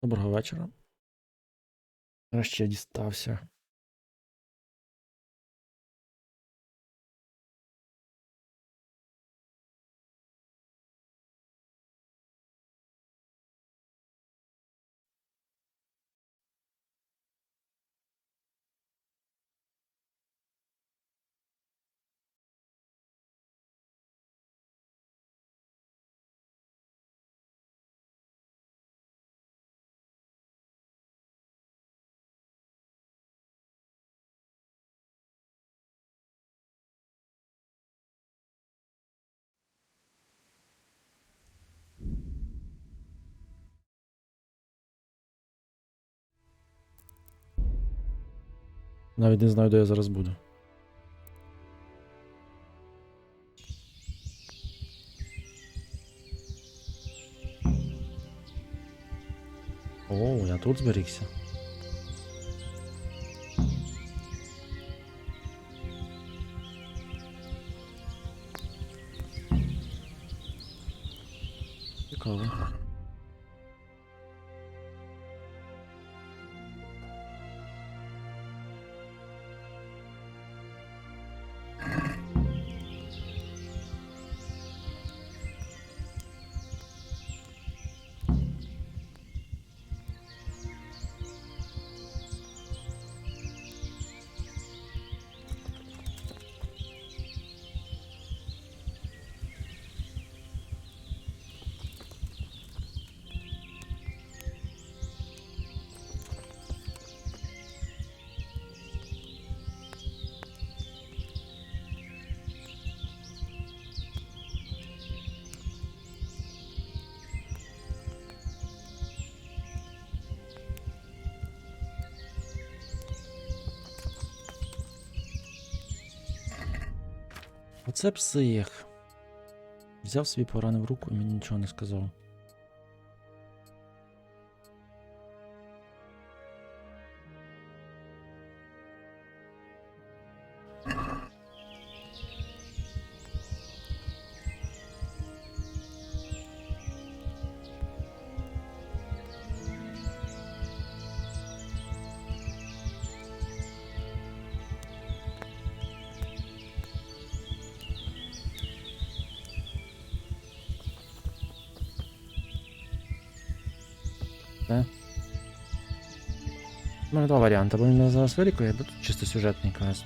Доброго вечора. Нарешті я дістався. Навіть не знаю, де я зараз буду. О, я тут зберігся. Цікаво. Оце псих. Взяв свій поранив руку і мені нічого не сказав. Це? У мене два варіанти, або він мене зараз вилікує, або тут чисто сюжетний квест.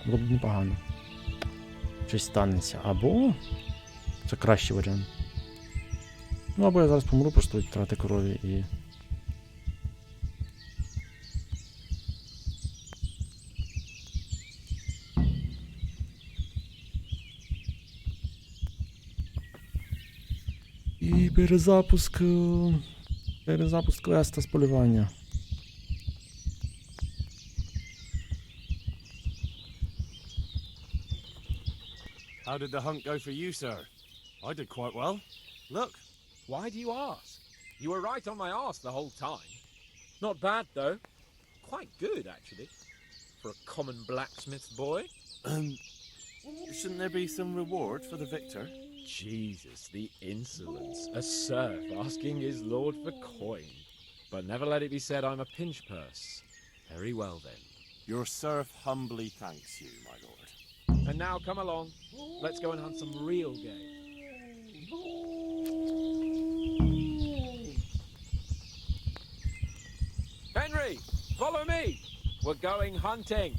Було б непогано. Щось станеться. Або... Це кращий варіант. Ну або я зараз помру просто від втрати крові і... І перезапуск... Перезапуск квеста з полювання. How did the hunt go for you, sir? I did quite well. Look. Why do you ask? You were right on my arse the whole time. Not bad, though. Quite good, actually. For a common blacksmith's boy. Shouldn't there be some reward for the victor? Jesus, the insolence. A serf asking his lord for coin. But never let it be said I'm a pinch purse. Very well, then. Your serf humbly thanks you, my lord. And now come along. Let's go and hunt some real game. Henry, follow me. We're going hunting.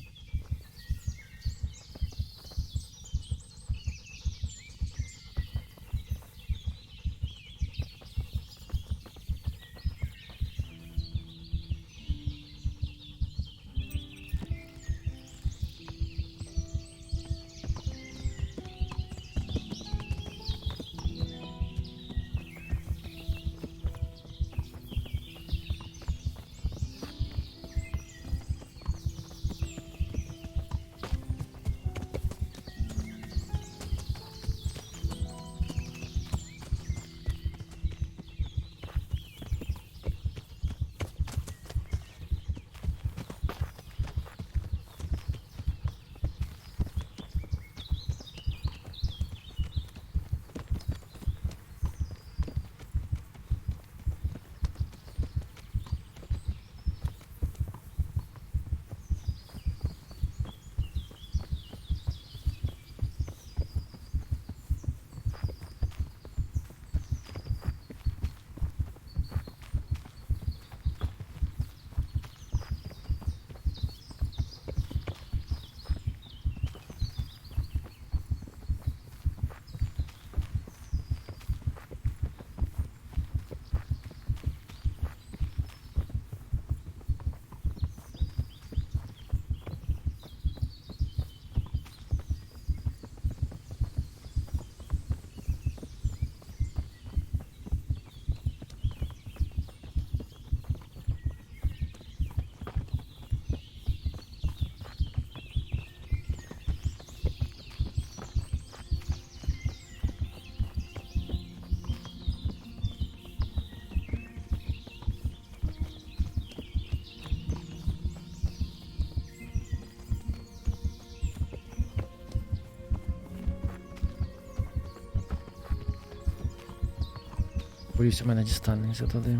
Боюсь, у мене дістанеться туди.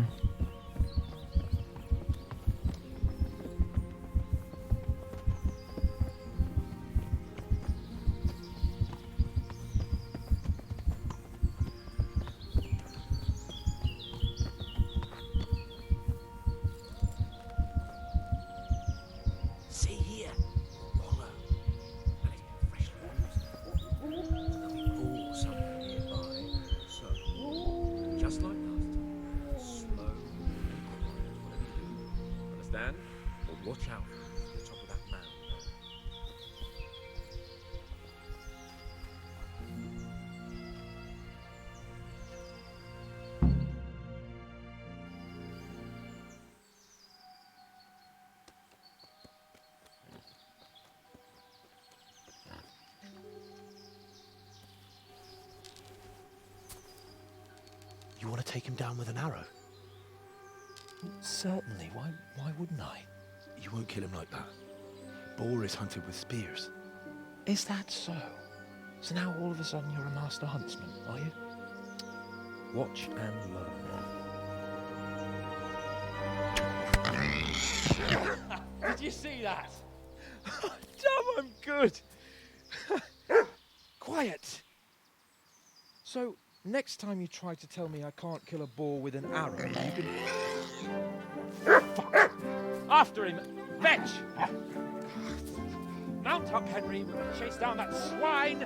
See here, hollow, and it's been freshly used. So there'll be more somewhere nearby. So, just like last time, slow and quiet, whatever you do. Understand? Or watch out for the top of that mound. You want to take him down with an arrow? Certainly. Why wouldn't I? You won't kill him like that. Boar is hunted with spears. Is that so? So now all of a sudden you're a master huntsman, are you? Watch and learn. Did you see that? Damn, I'm good. Quiet. So, next time you try to tell me I can't kill a boar with an arrow, you can... Fuck! After him! Fetch! Mount up, Henry. We're going to chase down that swine!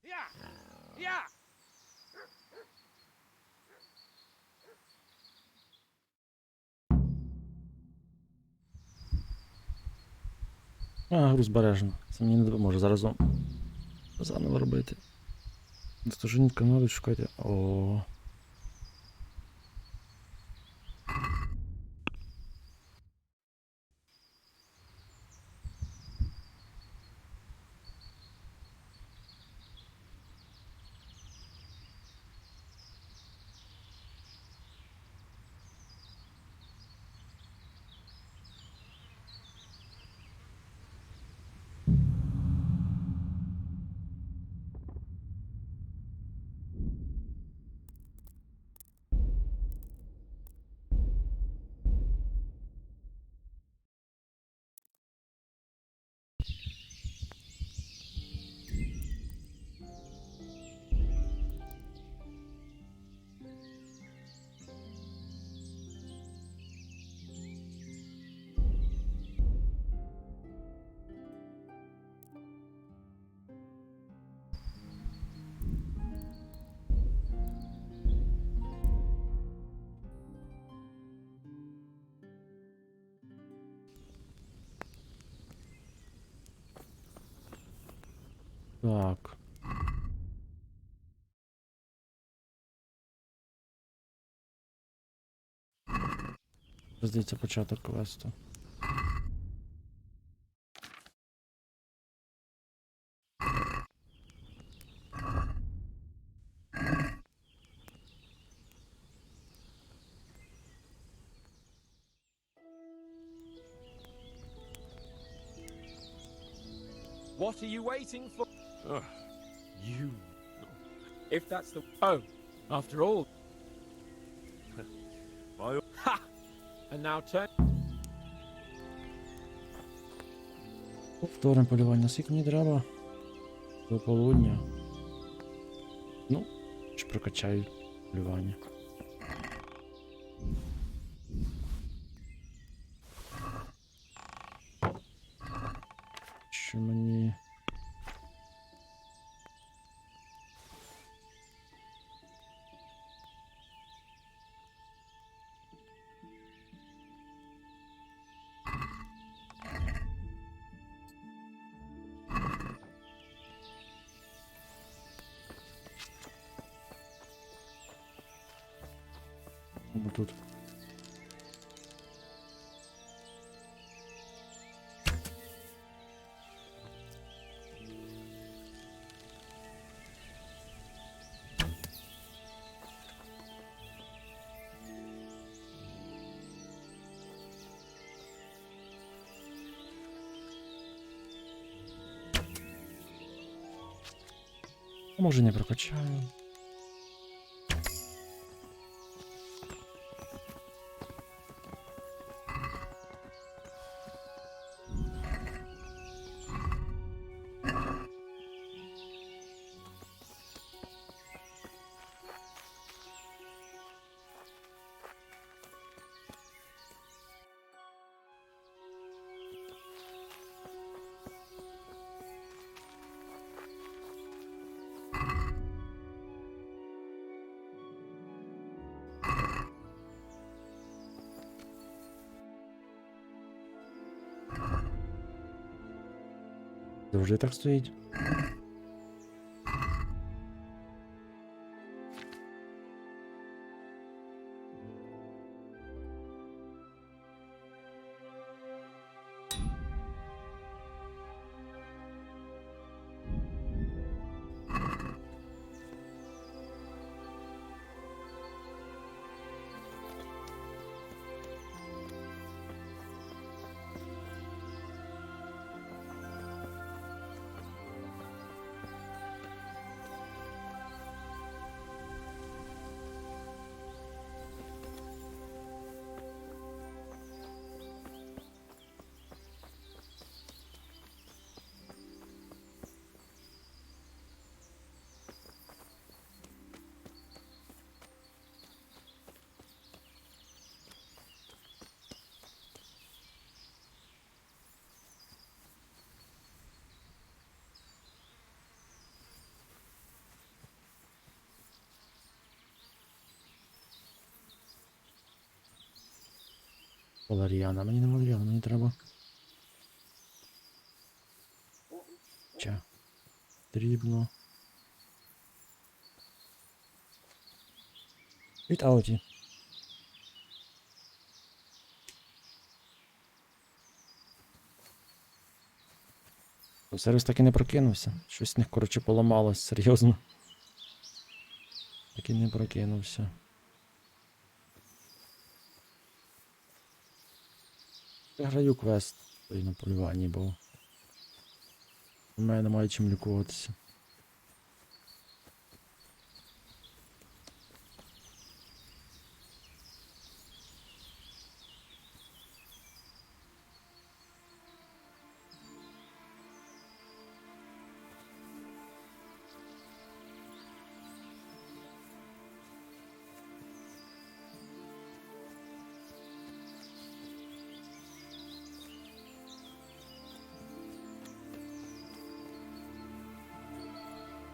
Yeah! Гру збережено. Це мені не допоможе зараз заново робити. Достоженіть канали, шукайте. О. Так. Здається, початок квесту. What are you waiting for? You. If that's the... Oh, after all. Why? Ha! And now turn... Повторимо полювання. Скільки мені треба? До полудня. Ну, чи прокачаю полювання. Що мені... Або тут. А може не прокачаю. Завжди так стоїть. Валеріана, мені не Валеріана, мені треба. Ча. Потрібно. Від ауті. Сервіс так і не прокинувся. Щось в них, коротше, поламалось, серйозно. Так і не прокинувся. Я граю квест на полюванні, бо у мене немає чим лікуватися.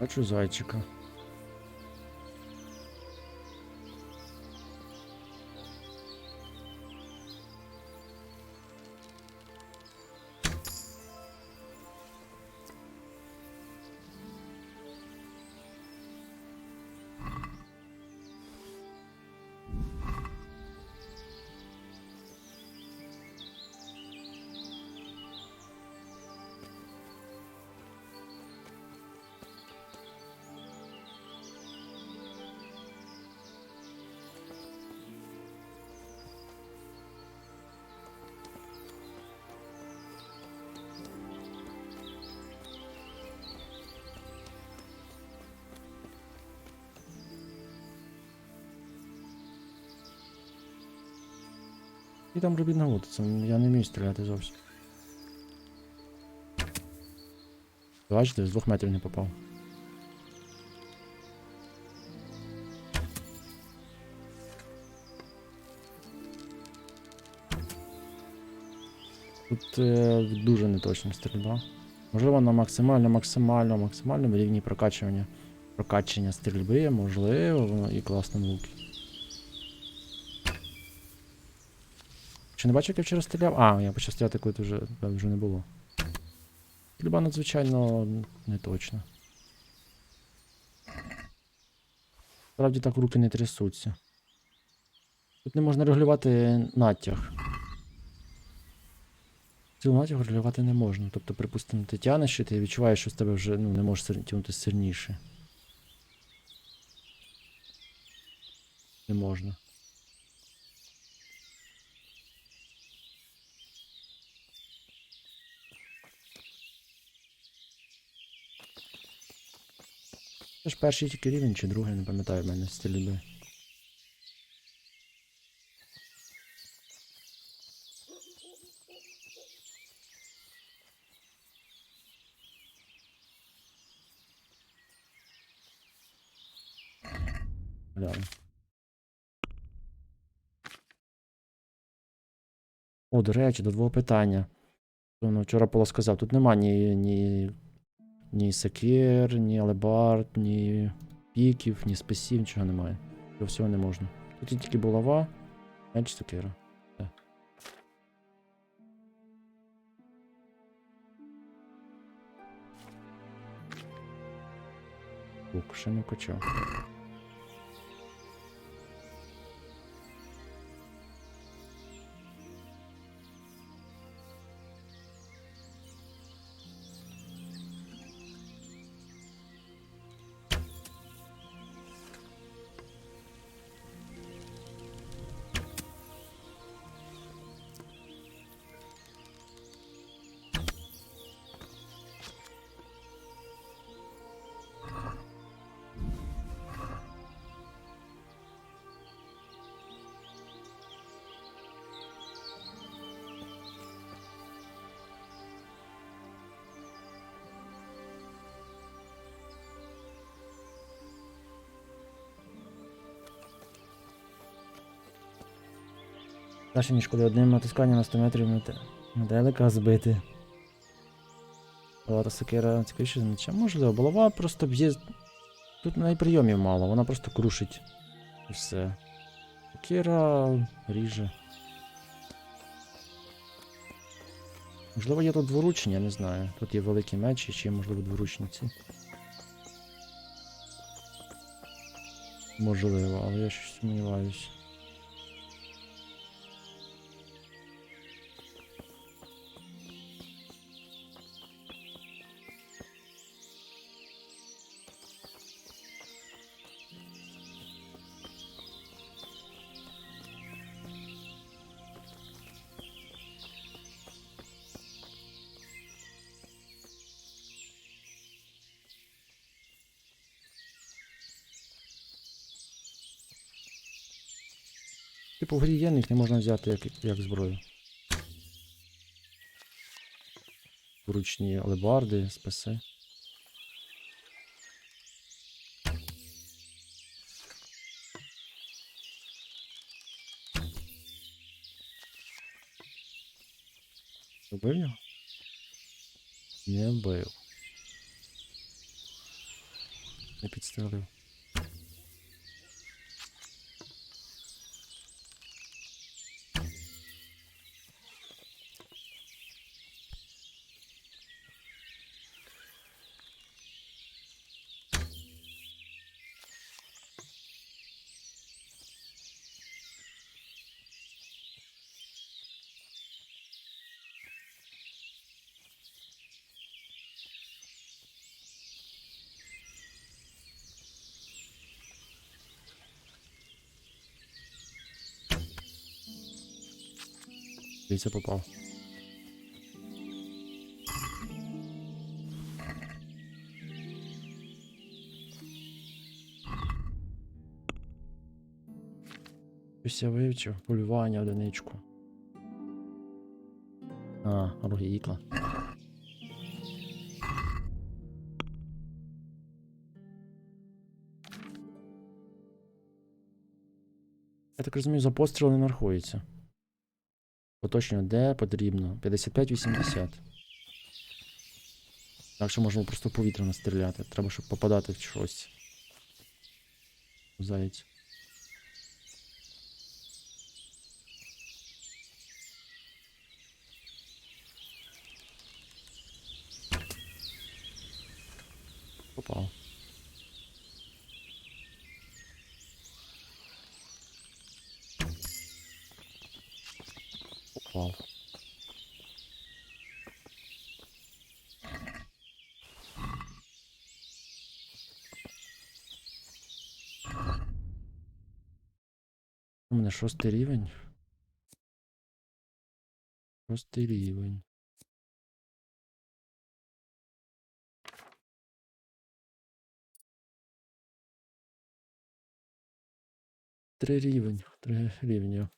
Бачу зайчика. І там робіть нагоду, це я не вмію стріляти зовсім. Бачите, з 2 метрів не попав. Тут дуже неточна стрільба. Можливо, на максимальному рівні прокачання стрільби, можливо, воно і класно в луки. Чи не бачив, як я вчора стріляв? А, я почав стріляти, коли вже не було. Стрільба надзвичайно неточна. Справді так руки не трясуться. Тут не можна регулювати натяг. Цю натяг регулювати не можна. Тобто, припустимо, ти тянеш, і ти відчуваєш, що з тебе вже не можеш тягнути сильніше. Не можна. Це ж перший тільки рівень чи другий, не пам'ятаю в мене стиль гри. Гляну. О, до речі, до двох питання. Ну, вчора Поло сказав, тут нема ні секир, ні алебард, ні піків, ні списів, нічого немає. Цього всього не можна. Тут є тільки булава, меч, секира. Все. Лук, ще не вкачав. Краще, ніж коли одним натисканням на 100 метрів метелика збити. Була та секира цікавіше за меча. Можливо, булава просто б'є. Тут навіть прийомів мало, вона просто крушить. І все. Секира ріже. Можливо, є тут дворучні, я не знаю. Тут є великі мечі, чи можливо дворучниці. Можливо, але я щось сумніваюсь. Типу в грі є, їх не можна взяти як зброю. Ручні алебарди, списи. Вбив його? Не вбив. Не підстрелив. Дивіться, попав. Щось я вивчив. Полювання, одиничку. Роги ікла. Я так розумію, за постріли не рахується. Поточно, де потрібно? 55-80. Так що можна просто повітряно стріляти. Треба, щоб попадати в щось. Заєць. Попав. Попав. У мене 6 рівень. 6 рівень. 3 рівень. 3 рівня.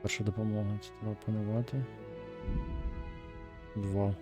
Перша допомога. Це треба опанувати. 2.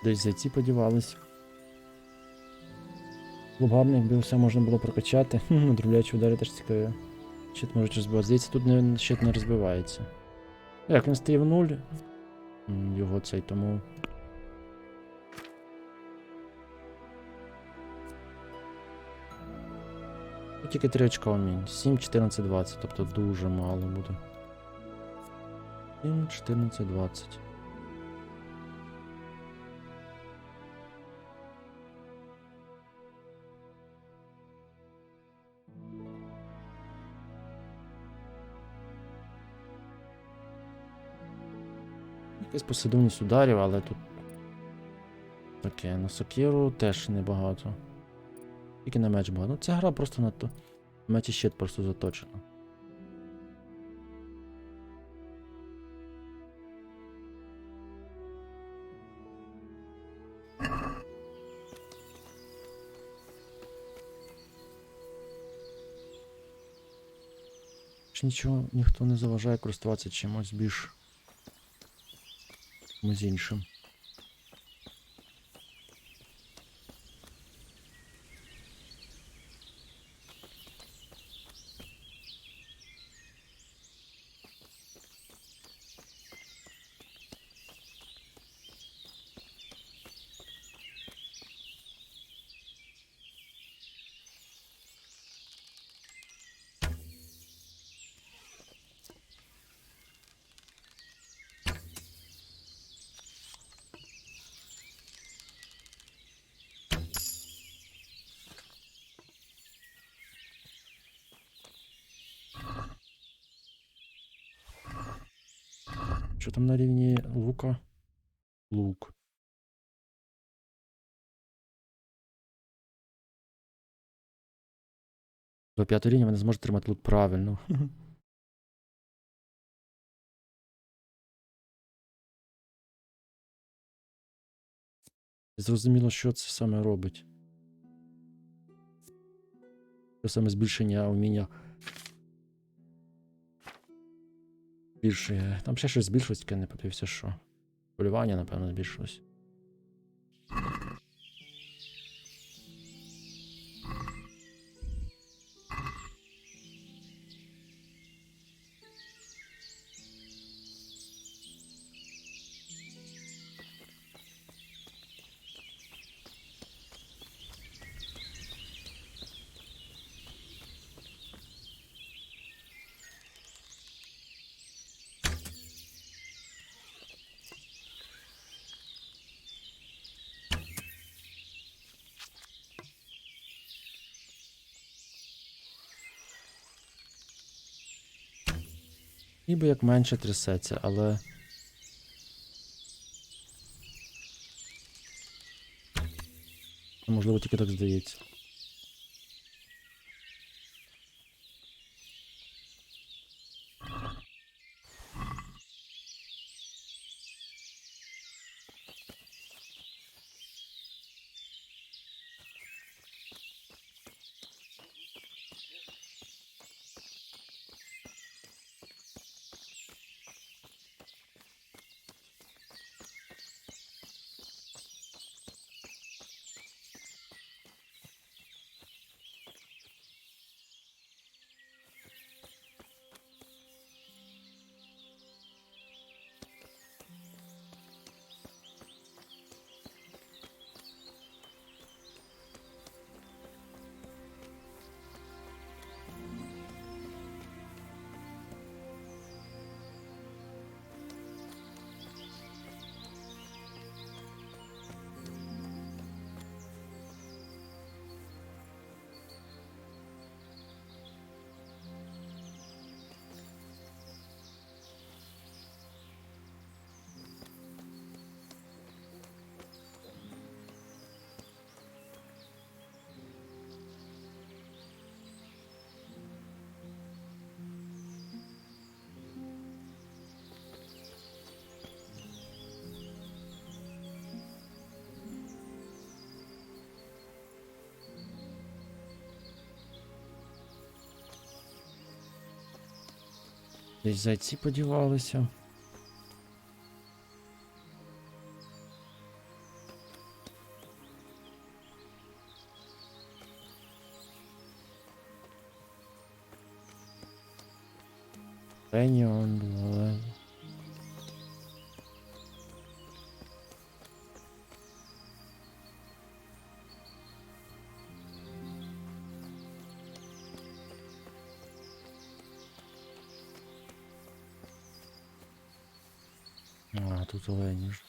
Десь зайці подівались. Було б гарно, якби все можна було прокачати. Дробляючі удари теж цікаві. Щит можуть розбивати. Здається, тут щит не розбивається. Як він стає в 0? Його цей, тому... Тільки 3 очка умінь. 7, 14, 20. Тобто дуже мало буде. 7, 14, 20. Якась послідовність ударів, але тут таке, на сокиру теж небагато. Тільки на меч багато. Ну, ця гра просто на то. Меч і щит просто заточено. Нічого, ніхто не заважає користуватися чимось більш чимось іншим. Що там на рівні лука? Лук. До 5 рівня ви не зможете тримати лук правильно. Зрозуміло, що це саме робить. Це саме збільшення уміння. Більше. Там ще щось збільшилось, тільки не подивився, що. Полювання, напевно, збільшилось. Ніби як менше трясеться, але... Можливо, тільки так здається. Десь зайці подівалися. Пеніон, але... А, тут олені ж.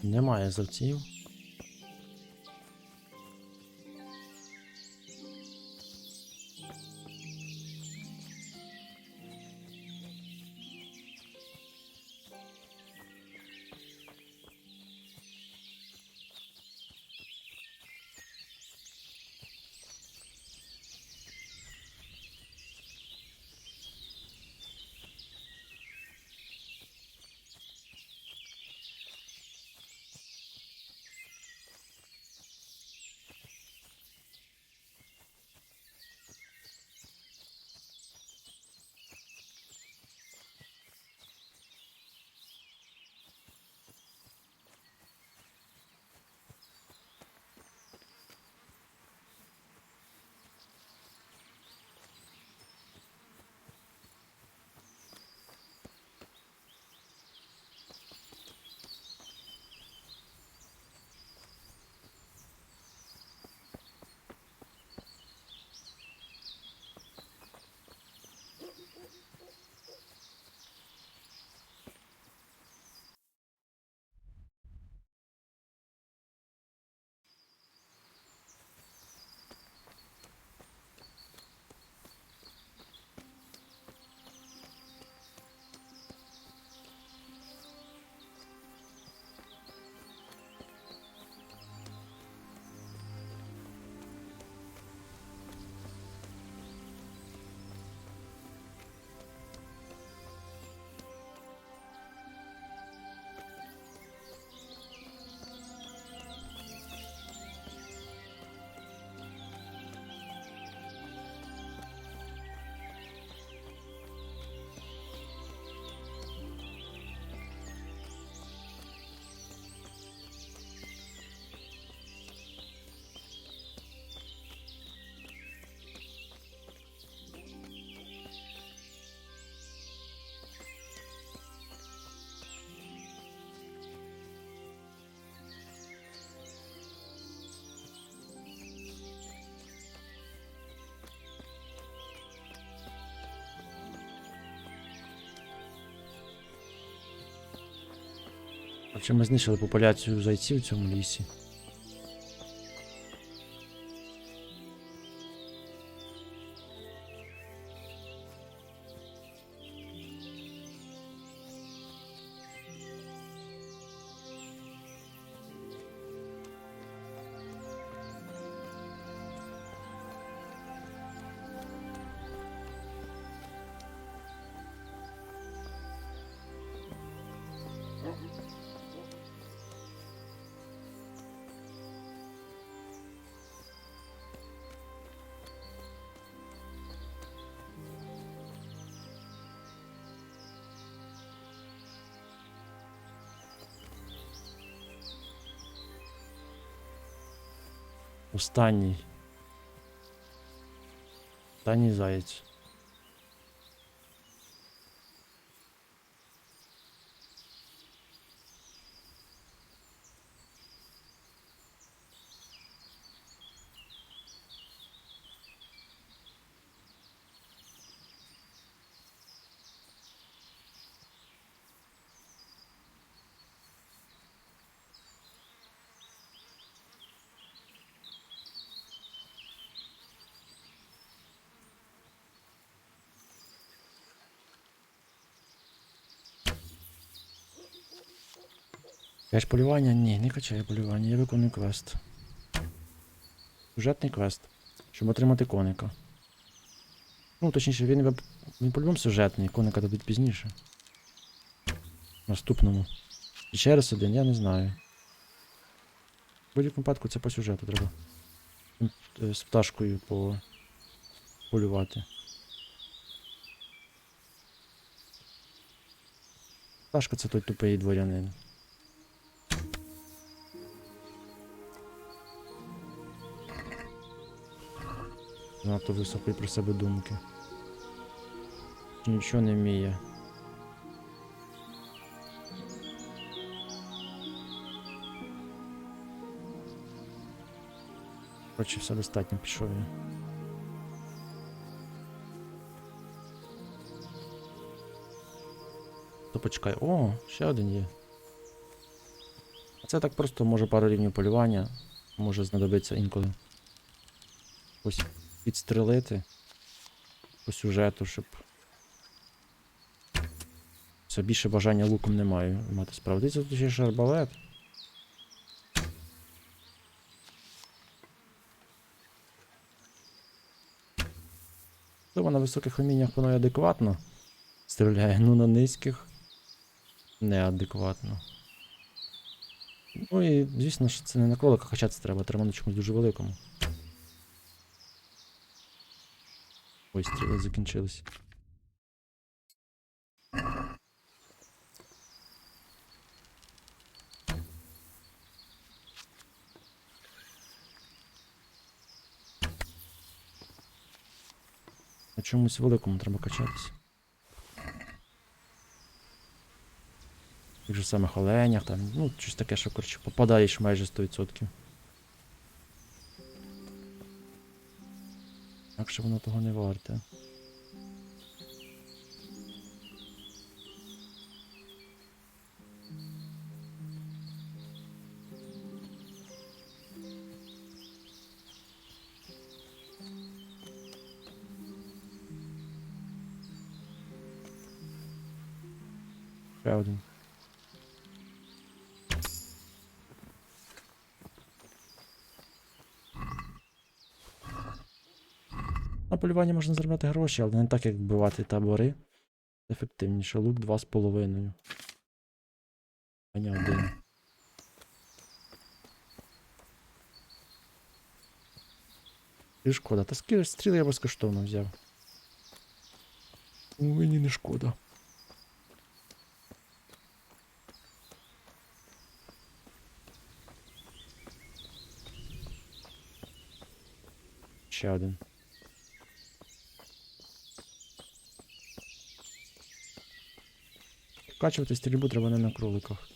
Немає завців. Отже, ми знищили популяцію зайців в цьому лісі. Останній. Останній заєць. Качаєш полювання? Ні, не качаю полювання, я виконую квест. Сюжетний квест. Щоб отримати коника. Ну, точніше, він по-любому сюжетний, коника дадуть пізніше. Наступному. І ще раз один, я не знаю. В будь-якому випадку це по сюжету треба. З пташкою полювати. Пташка це той тупий дворянин. Надто високої про себе думки. Нічого не вміє. Коротше, все достатньо, пішов я. То почекай. О, ще один є. Це так просто може пару рівнів полювання. Може знадобиться інколи. Ось підстрелити по сюжету, щоб... Все більше бажання луком не маю мати справу. Дивіться, тут ще ж арбалет. То на високих уміннях воно адекватно стріляє, ну на низьких неадекватно. Ну і звісно ж це не на кролика качатися треба на чомусь дуже великому. Ой, стріли закінчились. На чомусь великому треба качатися. Тих же самих оленях, там, ну, щось таке, що, коротше, попадаєш майже 100%. Якщо воно того не варте. Ще один. На полюванні можна заробляти гроші, але не так, як вбивати табори. Ефективніше. Лук 2,5. А не 1. І шкода. Та стріли я безкоштовно взяв. Мені не шкода. Ще один. Прокачувати стрільбу треба не на кроликах.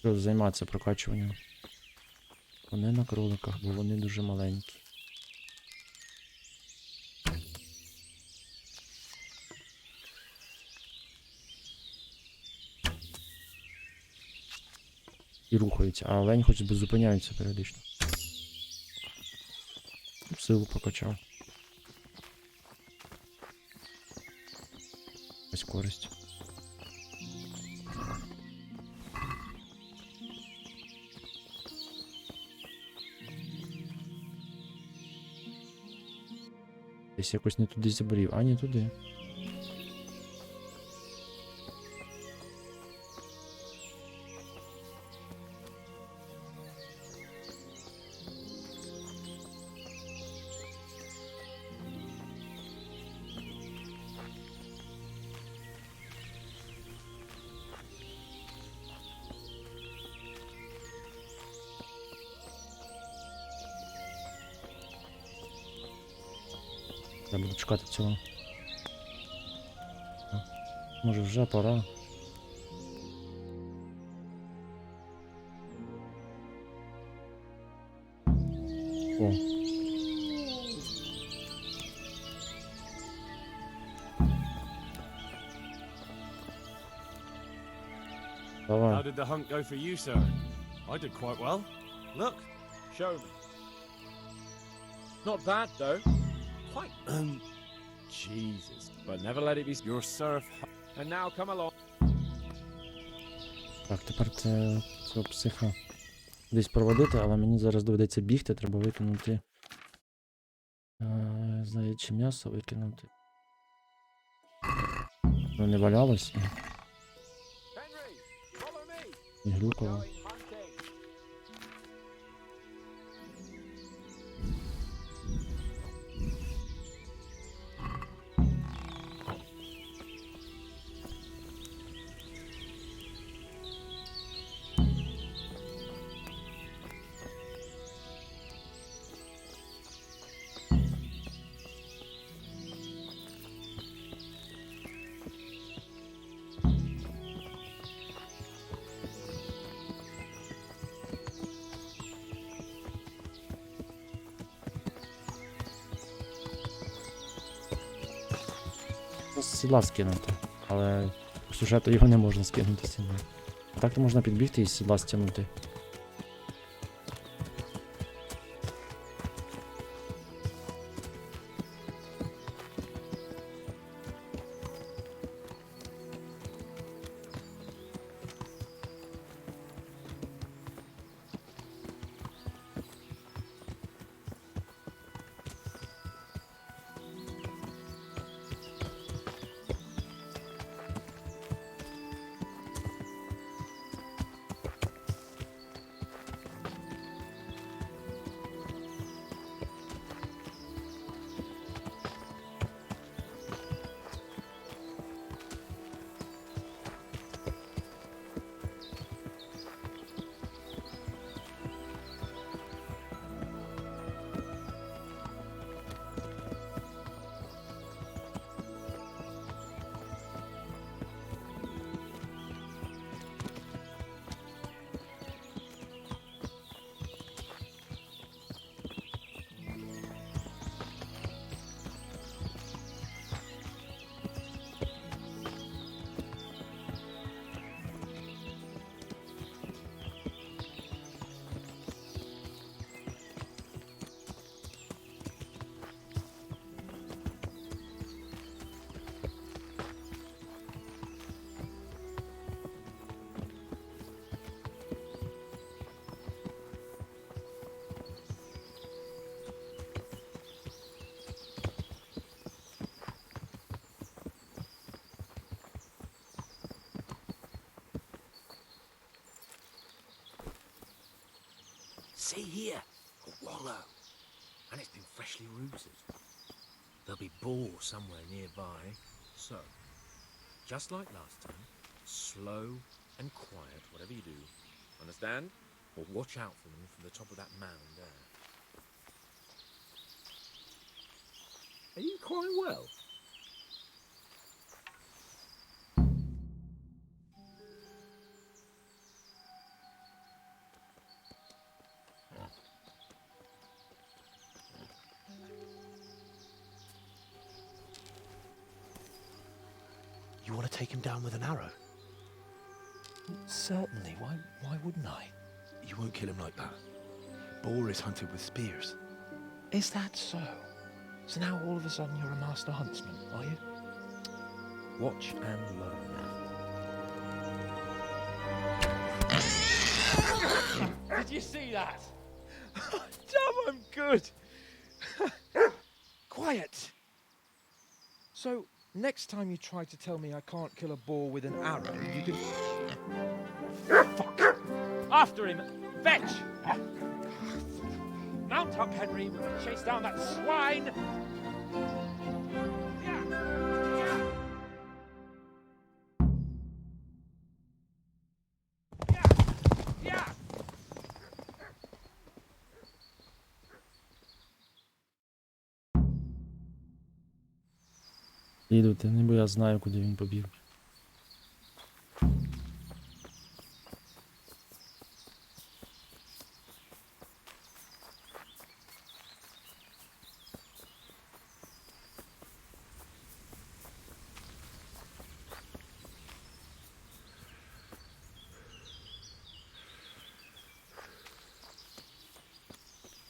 Треба займатися прокачуванням. А не на кроликах, бо вони дуже маленькі. І рухаються, а олень хоч би зупиняються періодично. Силу прокачав. Ось користь. Десь якось не туди забрів, а не туди. Я буду чекати цього. Може вже пора. О. Давай. How did the hunt go for you, sir? I did quite well. Look. Show me. Not bad, though. Quite. Jesus. But never let it be. Your serf. And now come along. Так, тепер цього психа десь проводити, але мені зараз доведеться бігти, треба викинути. Заяче м'ясо викинути. Воно не валялось Henry, follow me. і глюкало. Going hunting. З сідла скинути, але по сюжету його не можна скинути з сідла. Так то можна підбігти і з сідла стягнути. See here, a wallow, and it's been freshly rooted. There'll be boar somewhere nearby, so, just like last time, slow and quiet, whatever you do. Understand? Or watch out for them from the top of that mound there. Are you quite well? You want to take him down with an arrow? Certainly. Why wouldn't I? You won't kill him like that. Boar is hunted with spears. Is that so? So now all of a sudden you're a master huntsman, are you? Watch and learn. Did you see that? Damn, I'm good. Quiet. So, next time you try to tell me I can't kill a boar with an arrow, you can... Fuck! After him! Fetch! Mount up, Henry. We're going to chase down that swine! Слідуйте, бо я знаю, куди він побіг.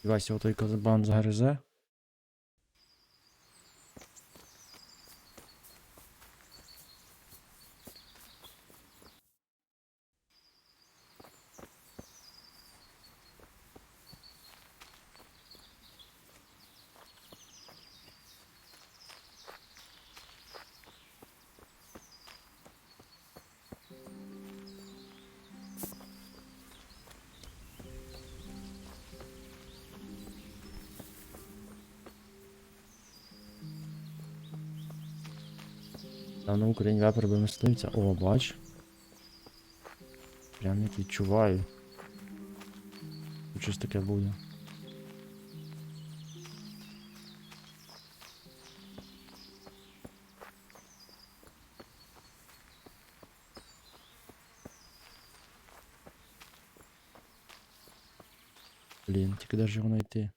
Вася, отой казабан загризе. Давно Україні вепер би мисливця. О, бач. Прям як відчуваю. Тут щось таке буде. Блін, тільки де ж його знайти?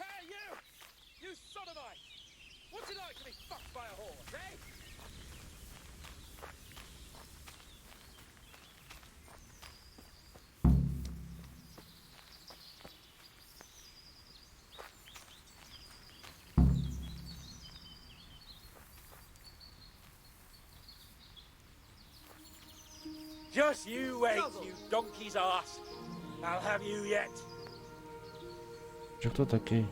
Hey, you! You sodomite! What's it like to be fucked by a horse, eh? Just you wait, you donkey's ass. I'll have you yet. Чи хто такий?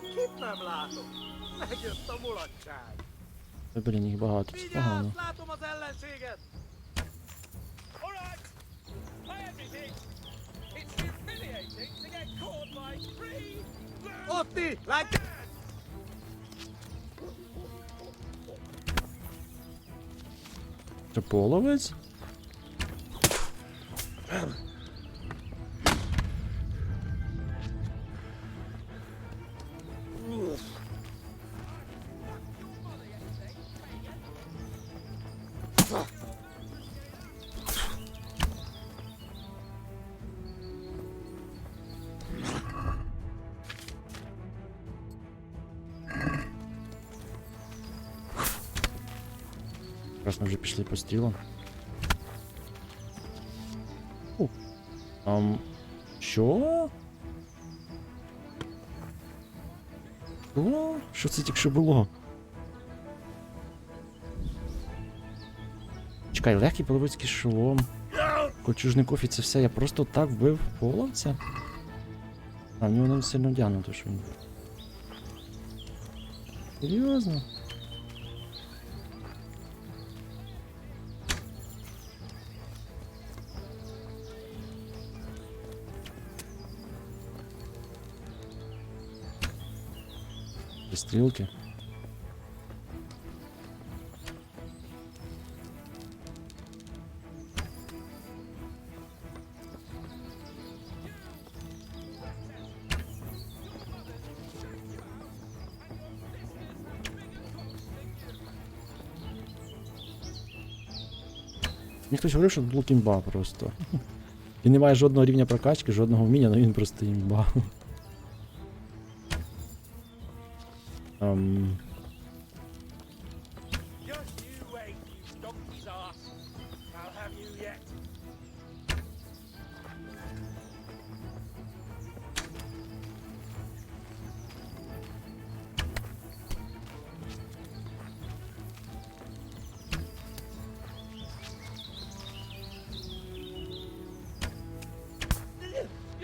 Kipnem látom. Megjött a mulatság. Та, блін, їх багато, це погано. Vigyázz, látom az ellenséget. All right! I everything! It's humiliating to get caught by three... Otti, látj! Це половець? Раз ми вже пішли по стрілам. Що? Що? Що це тільки що було? Чекай, легкий половицький шолом. Кольчужников і це все. Я просто так вбив половця? А в нього не сильно вдягнуто, що він. Серйозно? Стрілки. Мені хтось говорив, що тут було імба просто. Він не має жодного рівня прокачки, жодного вміння, але він просто імба. Just you wait, you donkey's ass. I'll have you yet.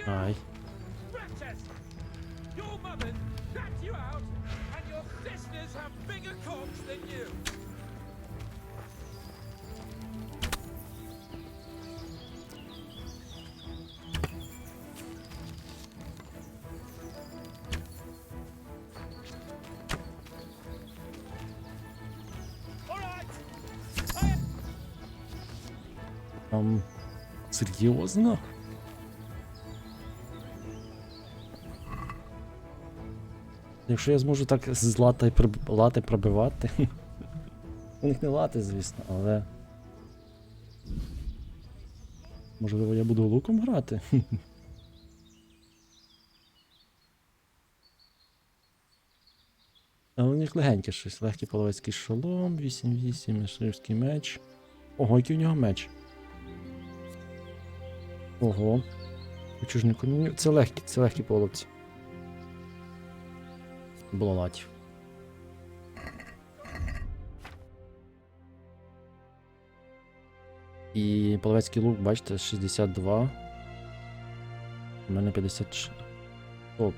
Ай. Princess, your mother knocked you out, and your sisters have bigger cocks than you. All right. Серйозно? Якщо я зможу так з лати пробивати. У них не лати, звісно, але. Можливо, я буду луком грати. Але у них легеньке щось. Легкий половецький шолом, 8-8, мисливський меч. Ого, який у нього меч. Ого. Чужнику. Це легкі половці. Було латів. І половецький лук, бачите, 62. У мене 56. Топ.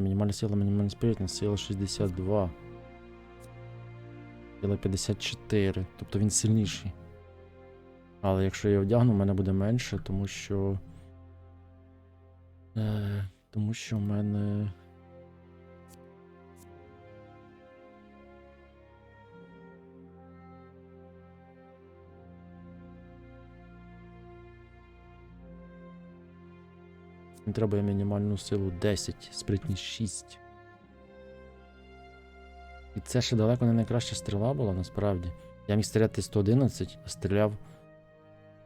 Мінімальна сила, мінімальна спиритність, сила 62. Сила 54. Тобто він сильніший. Але якщо я одягну, в мене буде менше, тому що в мене. Мені треба мінімальну силу 10, спритність 6. І це ще далеко не найкраща стріла була, насправді. Я міг стріляти 111, а стріляв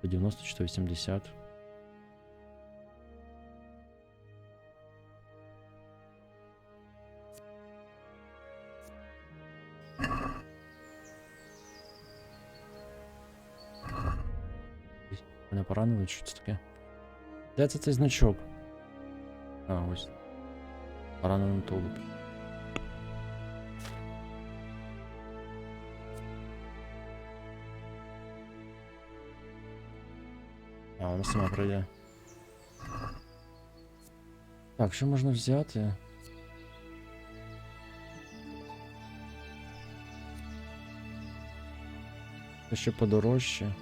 90 чи 180. Мене поранили, що це таке? Де це цей значок? А, ось. Поранений тулуб. А, вона сама пройде. Так, що можна взяти? Це ще подорожче.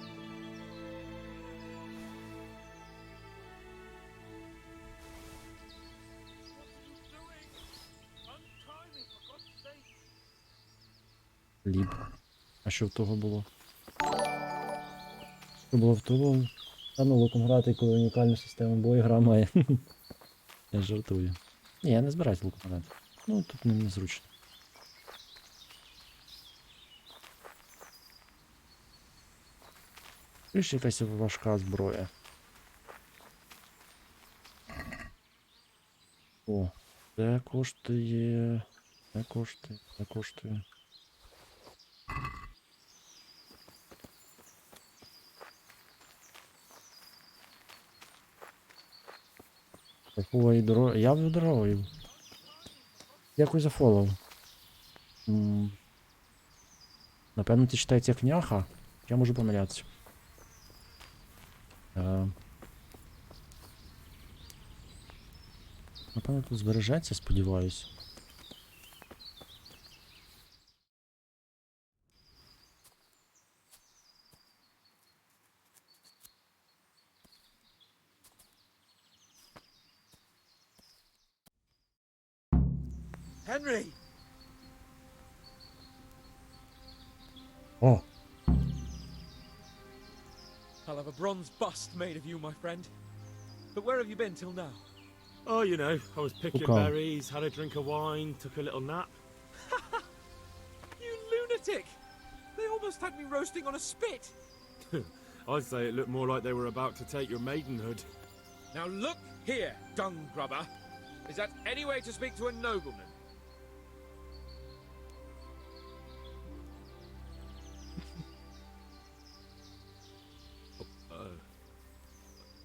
Ліп. А що в того було? Що було в того? Та ну луком грати, коли унікальну систему бою гра має. Я жартую. Ні, я не збираюсь луком грати. Ну, тут незручно. І ще якась важка зброя. Це коштує. Це коштує. Це коштує. Такої дороги. Я б дорогою. Якось зафолов. Напевно, це читається як няха. Я можу помилятися. Напевно, тут збережеться, сподіваюсь. Henry! О! I'll have a bronze bust made of you, my friend. But where have you been till now? Oh, you know, I was picking Okay. berries, had a drink of wine, took a little nap. You lunatic! They almost had me roasting on a spit! I'd say it looked more like they were about to take your maidenhood. Now look here, dung grubber. Is that any way to speak to a nobleman?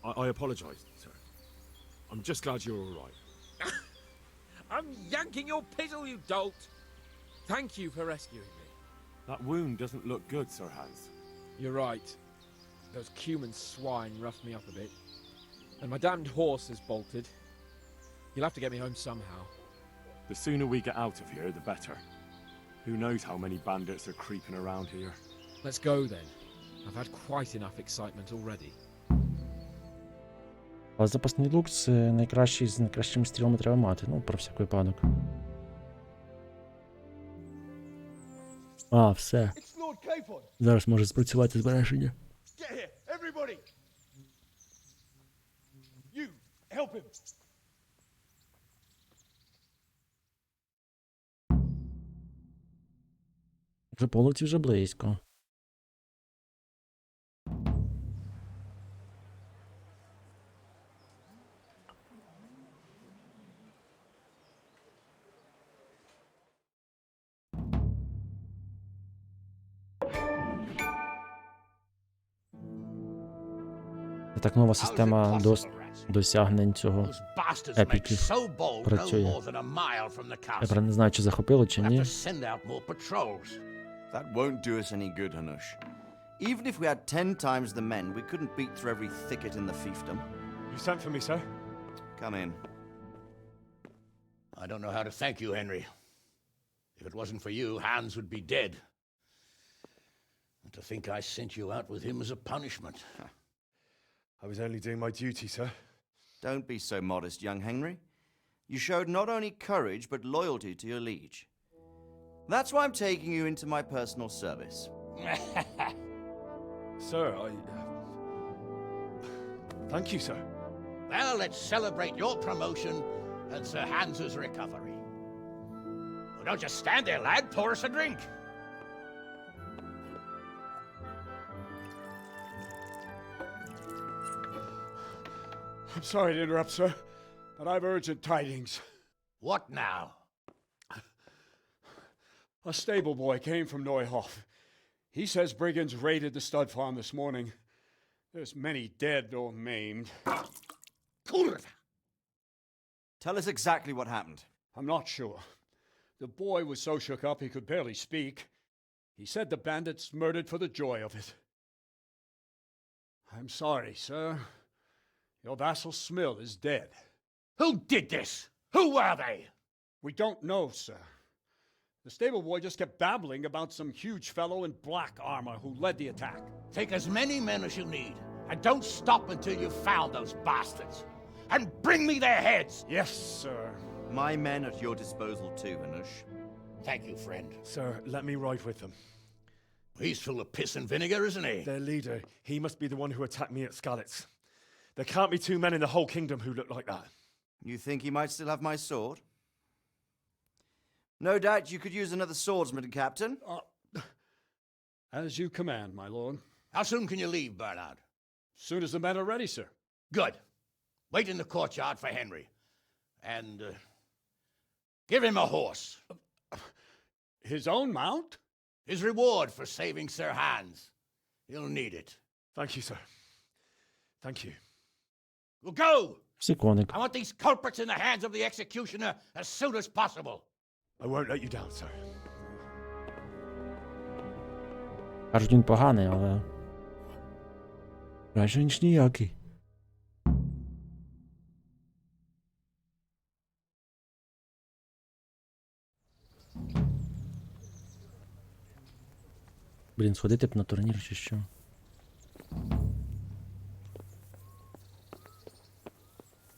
I apologise, sir. I'm just glad you're all right. I'm yanking your pizzle, you dolt! Thank you for rescuing me. That wound doesn't look good, Sir Hans. You're right. Those cumin swine roughed me up a bit. And my damned horse is bolted. You'll have to get me home somehow. The sooner we get out of here, the better. Who knows how many bandits are creeping around here. Let's go then. I've had quite enough excitement already. А запасний лук це найкращий з найкращими стрілами треба мати. Ну, про всяк випадок. А, все. It's Lord Capon. Зараз може спрацювати збереження. Get here, everybody. You, help him. Вже полиці вже близько. Це так нова система досягнень цього. Those bastards Epic. make so bold no Працює. more than a mile from the Я castle. правда не знаю, чи захопило, чи We'll have ні. to send out more patrols. That won't do us any good, Hanush. Even if we had 10 times the men, we couldn't beat through every thicket in the fiefdom. You sent for me, sir? Come in. I don't know how to thank you, Henry. If it wasn't for you, Hans would be dead. And to think I sent you out with him as a punishment. I was only doing my duty, sir. Don't be so modest, young Henry. You showed not only courage, but loyalty to your liege. That's why I'm taking you into my personal service. Sir, Thank you, sir. Well, let's celebrate your promotion and Sir Hans's recovery. Well, don't just stand there, lad. Pour us a drink. I'm sorry to interrupt, sir, but I've urgent tidings. What now? A stable boy came from Neuhof. He says brigands raided the stud farm this morning. There's many dead or maimed. Kurva! Tell us exactly what happened. I'm not sure. The boy was so shook up he could barely speak. He said the bandits murdered for the joy of it. I'm sorry, sir. Your vassal Smill is dead. Who did this? Who were they? We don't know, sir. The stable boy just kept babbling about some huge fellow in black armor who led the attack. Take as many men as you need, and don't stop until you've found those bastards. And bring me their heads! Yes, sir. My men at your disposal too, Hanush. Thank you, friend. Sir, let me ride with them. He's full of piss and vinegar, isn't he? Their leader, he must be the one who attacked me at Skalitz. There can't be two men in the whole kingdom who look like that. You think he might still have my sword? No doubt you could use another swordsman, Captain. As you command, my lord. How soon can you leave, Bernard? Soon as the men are ready, sir. Good. Wait in the courtyard for Henry. And Give him a horse. His own mount? His reward for saving Sir Hans. He'll need it. Thank you, sir. Thank you. Well, go! Всі коник. I want these culprits in the hands of the executioner as soon as possible. I won't let you down, sir. Кажуть, він поганий, але. Краще, ніж ніякий. Блін, сходити б на турнір чи що.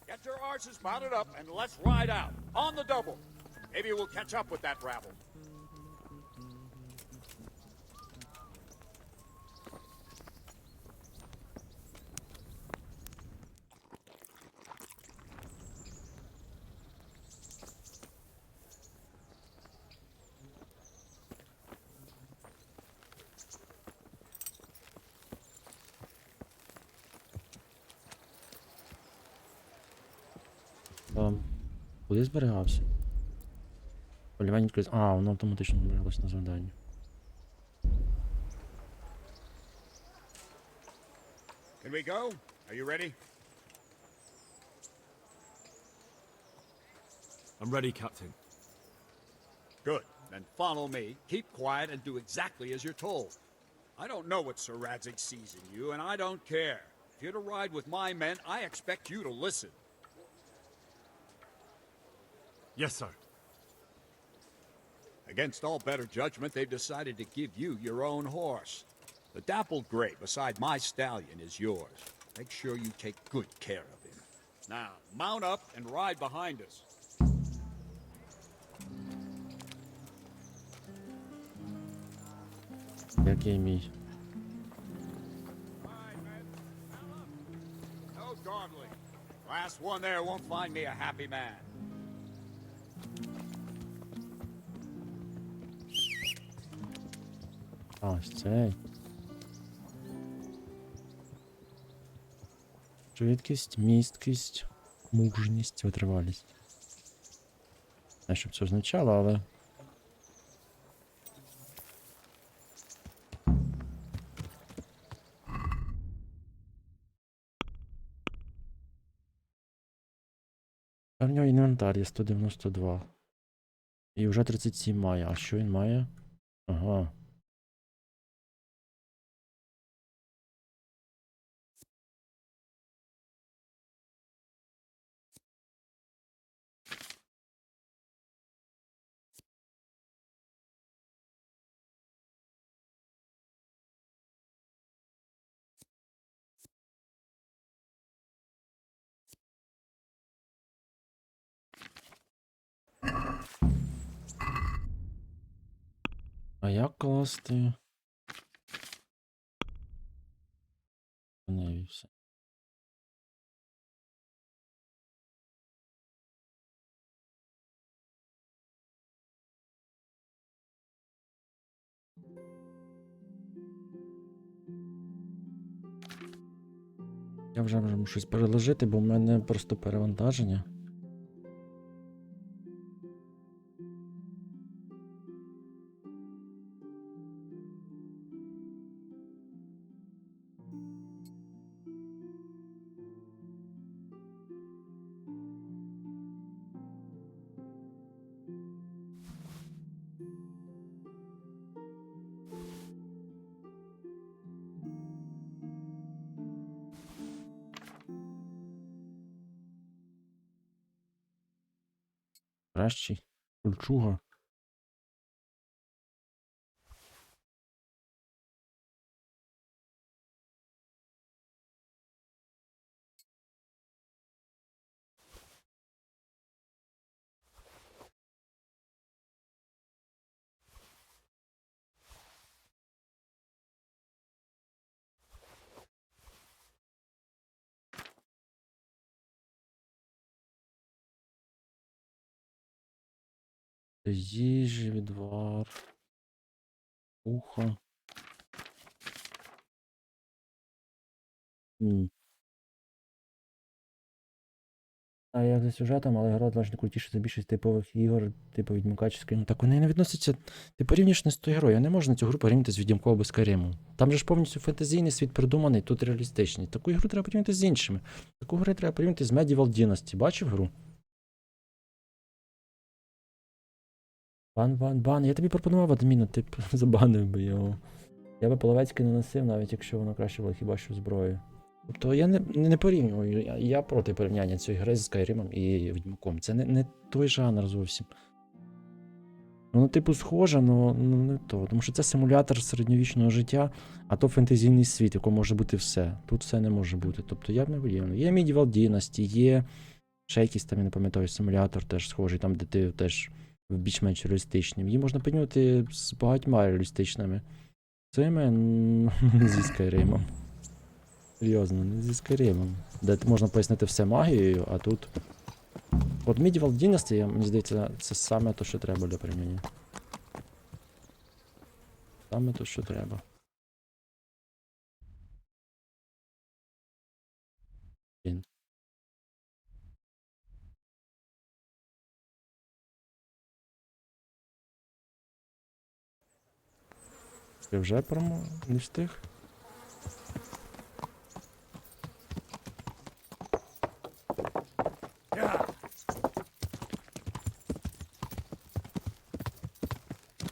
Get your arses mounted up and let's ride out. On the double. Maybe we'll catch up with that rabble. Куди зберігався? Полювання відкрити. А, воно автоматично зберігалось на завданні. Can we go? Are you ready? I'm ready, Captain. Good. Then follow me. Keep quiet and do exactly as you're told. I don't know what Sir Radzig sees in you, and I don't care. If you're to ride with my men, I expect you to listen. Yes, sir. Against all better judgment, they've decided to give you your own horse. The dappled gray beside my stallion is yours. Make sure you take good care of him. Now, mount up and ride behind us. Який мій? No dawdling. Last one there won't find me a happy man. А, ось цей. Швидкість, місткість, мужність, витривалість. Не знаю, що б це означало, але... А в нього інвентар є 192. І вже 37 має. А що він має? Ага. А як класти? Не все. Я вже можу щось переложити, бо в мене просто перевантаження. Кращий. Кульчуга. Їжі, відвар. Ухо. А як за сюжетом, але гра значно крутіше за більшість типових ігор, типу Відьмака чи Скайриму. Так вони не відносяться. Ти порівнюєш не з тою грою. Я не можу на цю гру порівняти з Відьмаком або Скайримом. Там же ж повністю фентезійний світ придуманий, тут реалістичний. Таку ігру треба порівняти з іншими. Таку гру треба порівняти з Medieval Dynasty. Бачив гру? Бан. Я тобі пропонував адміну, ти б забанив би його. Я би половецьки не носив, навіть якщо воно краще було хіба що зброєю. Тобто я не порівнюю, я проти порівняння цієї гри з Скайримом і Відьмаком. Це не той жанр зовсім. Воно, типу, схоже, але не то. Тому що це симулятор середньовічного життя, а то фентезійний світ, в якому може бути все. Тут все не може бути. Тобто я б не порівнюю. Є Medieval Dynasty, є ще якийсь там, я не пам'ятаю, симулятор теж схожий, там де ти теж більш-менш реалістичний. Її можна порівнювати з багатьма реалістичними. Цими не зі Скайримом. Серйозно, не зі Скайримом. Де можна пояснити все магією, а тут. От Medieval Dynasty, мені здається, це саме то, що треба для порівняння. Саме то, що треба. Блін. Ти вже не встиг?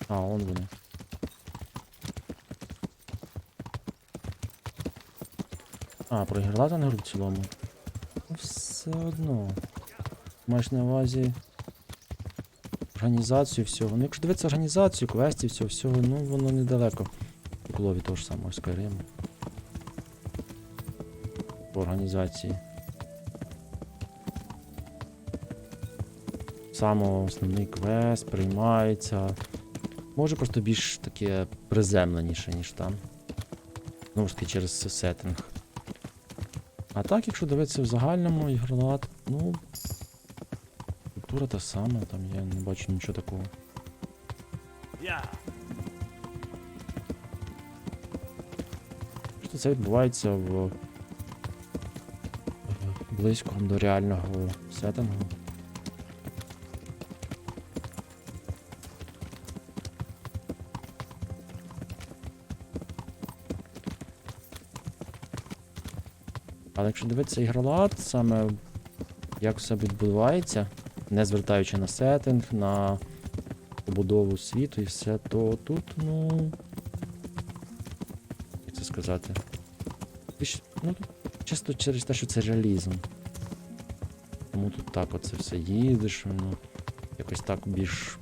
А, он вони. А, програла на гру в цілому. Ну, все одно. Маєш на увазі організацію всього. Ну, якщо дивитися організацію, квестів, всього, ну воно недалеко було від того ж самого Скайриму. По організації. Саме основний квест приймається. Може просто більш таке приземленіше, ніж там. Знову ж таки через сеттинг. А так, якщо дивитися в загальному ігролад, ну... Культура та сама, там я не бачу нічого такого. Що це відбувається в... близько до реального сеттингу. Але якщо дивитися ігролад, саме як все відбувається, не звертаючи на сеттинг, на побудову світу і все, то тут, ну... Як це сказати? Ну, тут чисто через те, що це реалізм. Тому тут так оце все їдеш, ну, якось так більш...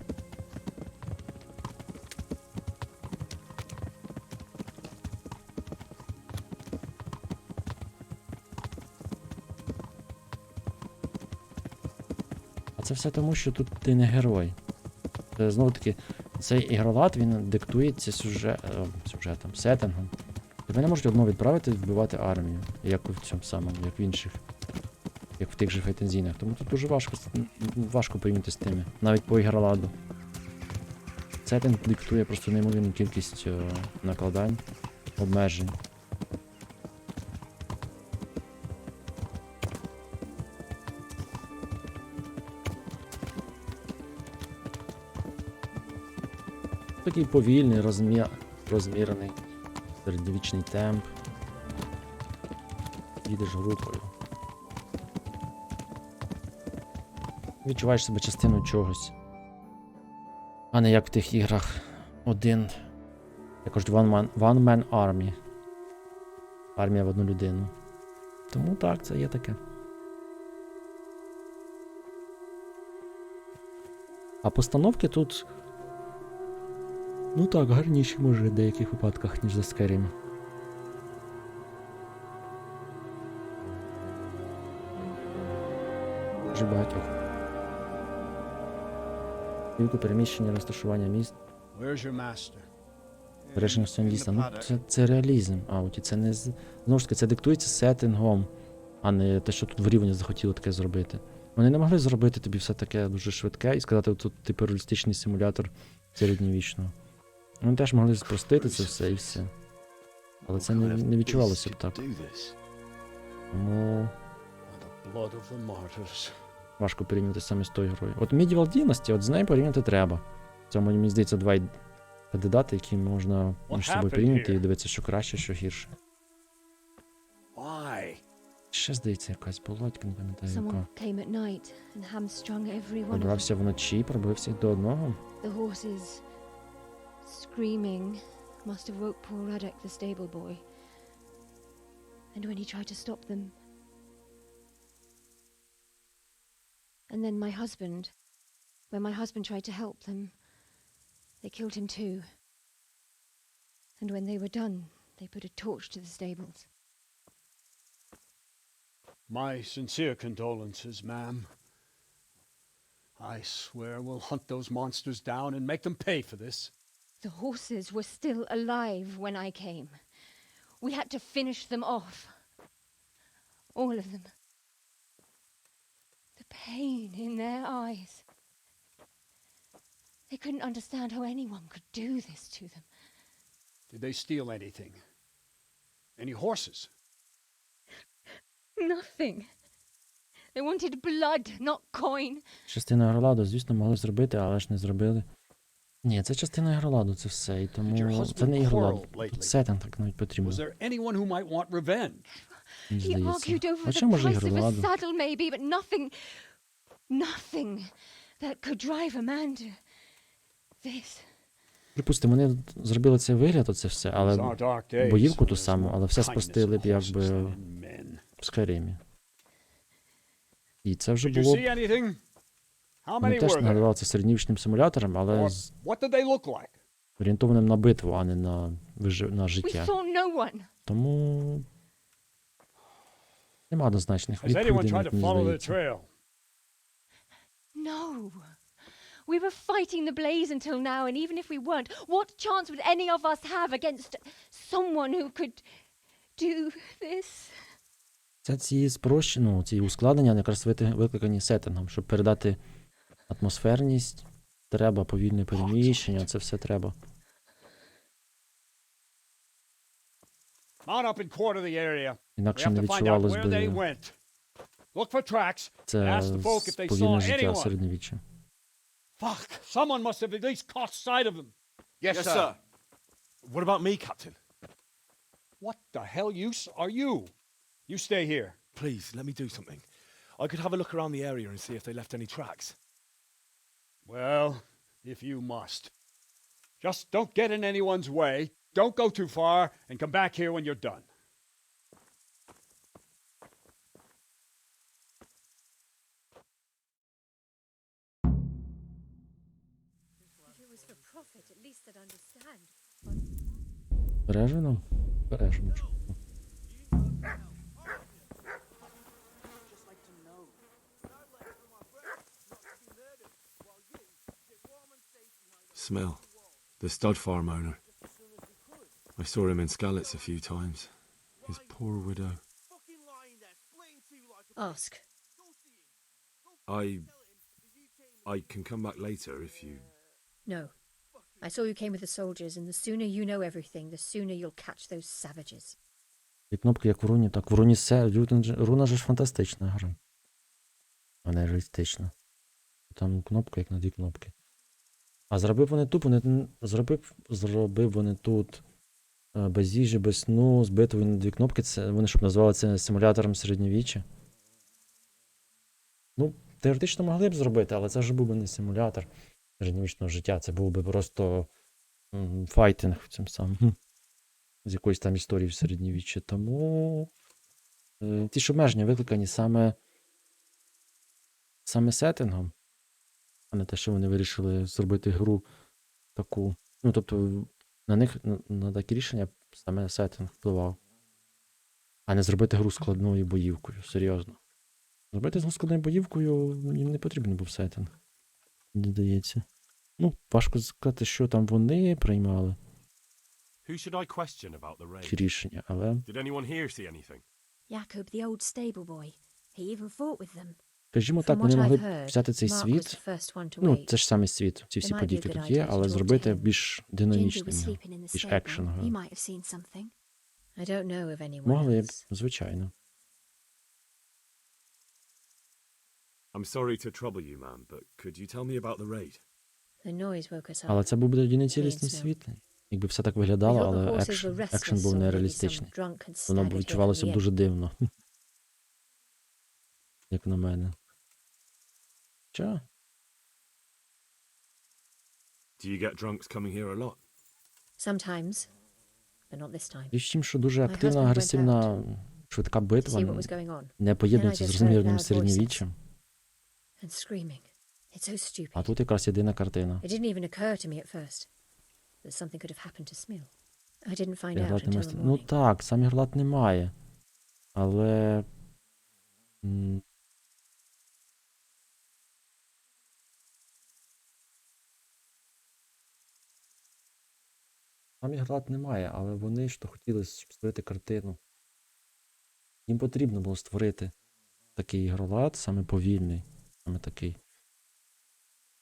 Це все тому, що тут ти не герой. Знову таки, цей ігролад, він диктується сюжетом, сеттингом. Тебе не можуть одного відправити вбивати армію, як в цьому самому, як в інших, як в тих же файтензінах. Тому тут дуже важко порівняти з тими, навіть по ігроладу. Сеттинг диктує просто неймовірну кількість накладань, обмежень. Такий повільний, розмірений, середньовічний темп. Їдеш групою. Відчуваєш себе частиною чогось. А не як в тих іграх. Один. Якось one man army. Армія в одну людину. Тому так, це є таке. А постановки тут... Ну так, гарніші, може, в деяких випадках, ніж за Skyrim. Дуже багатьох. Кілька переміщення, розташування міст. Рішення сценариста. Ну, це реалізм. Ауті, це не... Знову ж таки, це диктується сеттингом, а не те, що тут в рівні захотіли таке зробити. Вони не могли зробити тобі все таке дуже швидке і сказати, тут типу реалістичний симулятор середньовічного. Вони теж могли спростити це все і все. Але це не відчувалося б так. Тому... важко порівняти саме з тою грою. От Medieval Dynasty, от з нею порівняти треба. В цьому, мені здається, два кандидати, які можна між собою порівняти і дивитися, що краще, що гірше. Why? Ще, здається, якась болотька, не пам'ятаю яка. Someone came at night and hamstrung every one of them. Пробрався вночі, пробив всіх до одного. The horses, screaming, must have woke poor Radek, the stable boy. And when he tried to stop them... And then my husband, when my husband tried to help them, they killed him too. And when they were done, they put a torch to the stables. My sincere condolences, ma'am. I swear we'll hunt those monsters down and make them pay for this. The horses were still alive when I came. We had to finish them off. All of them. The pain in their eyes. They couldn't understand how anyone could do this to them. Did they steal anything? Any horses? Nothing. They wanted blood, not coin. Частина Гроладу, звісно, могли зробити, але ж не зробили. Ні, це частина Гроладу, це все, і Did your тому husband це не Ігролад. quarrel lately? Тут сеттинг так навіть потрібно, Was there anyone who might want revenge? мені He здається. argued over Хоча, the може, price of a Ігроладу. saddle, maybe, but nothing that could drive a man to this. Припустимо, вони зробили цей вигляд, оце все, It's але our dark days, боївку so ту there's саму, more але все kindness спростили in б, якби, horses than in men. в Скайримі. І це вже Did you було see б, anything? How вони many теж were there? називали це середньовічним симулятором, але Or з what did they look like? орієнтованим на битву, а не на, на We життя. saw no one. Тому нема однозначних Has anyone відповідей, tried як to мені follow their здається. trail? No. We were fighting the blaze until now, and even if we weren't, what chance would any of us have against someone who could do this? Це ці спрощені, ці ускладнення якраз викликані сеттингом, щоб передати атмосферність, треба повільне переміщення, це все треба. Mount up and quarter the area. We Інакше have не to find out відчувалось where they би went. Look for tracks. це Ask the folk if they повільне saw життя anyone. середньовіччя. Fuck! Someone must have at least caught sight of them. Yes, sir. What about me, Captain? What the hell use are you? You stay here. Please, let me do something. I could have a look around the area and see if they left any tracks. Well, if you must. Just don't get in anyone's way. Don't go too far, and come back here when you're done. If it was for profit, at least they'd understand. Бережено? Бережено. Smell. The stud farm owner. I saw him in Skalitz a few times. His poor widow. Ask. I can come back later if you... No. I saw you came with the soldiers, and the sooner you know everything, the sooner you'll catch those savages. І кнопки як в руні, так в руні все. Руна же ж фантастична гра. А не реалістична. Там кнопка як на дві кнопки. А зробив вони тут, зробив вони тут без їжі, без сну, з битвою на дві кнопки. Це, вони щоб назвали це симулятором середньовіччя. Ну, теоретично могли б зробити, але це вже був би не симулятор середньовічного життя. Це був би просто файтинг цим самим. З якоїсь там історії в середньовіччі. Тому ті ж обмеження викликані саме сеттингом, а не те, що вони вирішили зробити гру таку. Ну, тобто, на них, на такі рішення саме сеттинг впливав. А не зробити гру складною боївкою, серйозно. Зробити гру складною боївкою їм не потрібен був сеттинг. Мені здається. Ну, важко сказати, що там вони приймали. Who should I question about the raid? Ті рішення, але... Did anyone here see anything? Jakob, the old stable boy. He even fought with them. Скажімо From так, what вони I've могли б heard, взяти цей Mark was світ, the first one to ну, wake. це ж самий світ, ці всі It might be a події, які good тут idea є, to але talk to зробити him. більш Ginger динамічним, was sleeping in the більш stable. екшен. He might have seen something. I don't know of anyone Могли б, else. звичайно. I'm sorry to trouble you, ma'am, but could you tell me about the raid? The noise woke us up. Але це був би тоді не цілісний Сміл. світ. Якби все так We виглядало, thought the але horses were екшен restless, був or maybe some нереалістичний. drunk had Воно б staggered here from відчувалося the б inn. дуже дивно. Як на мене. Чо? Do you get drunks coming here a lot? Sometimes, but not this time. Річ в тім, що дуже My активна, husband went агресивна, швидка To see what битва was going on. не поєднується Then I з just розмірним heard loud середньовіччям. And screaming. It's so stupid. А тут якраз єдина картина. It didn't even occur to me at first that something could have happened to Smil. I didn't find out Ігрлат until немає the ст- Ну morning. так, сам Ігрлат немає. Але. Сам Ігрлат немає, але вони ж то хотіли створити картину. Їм потрібно було створити такий ігролад, саме повільний, саме такий.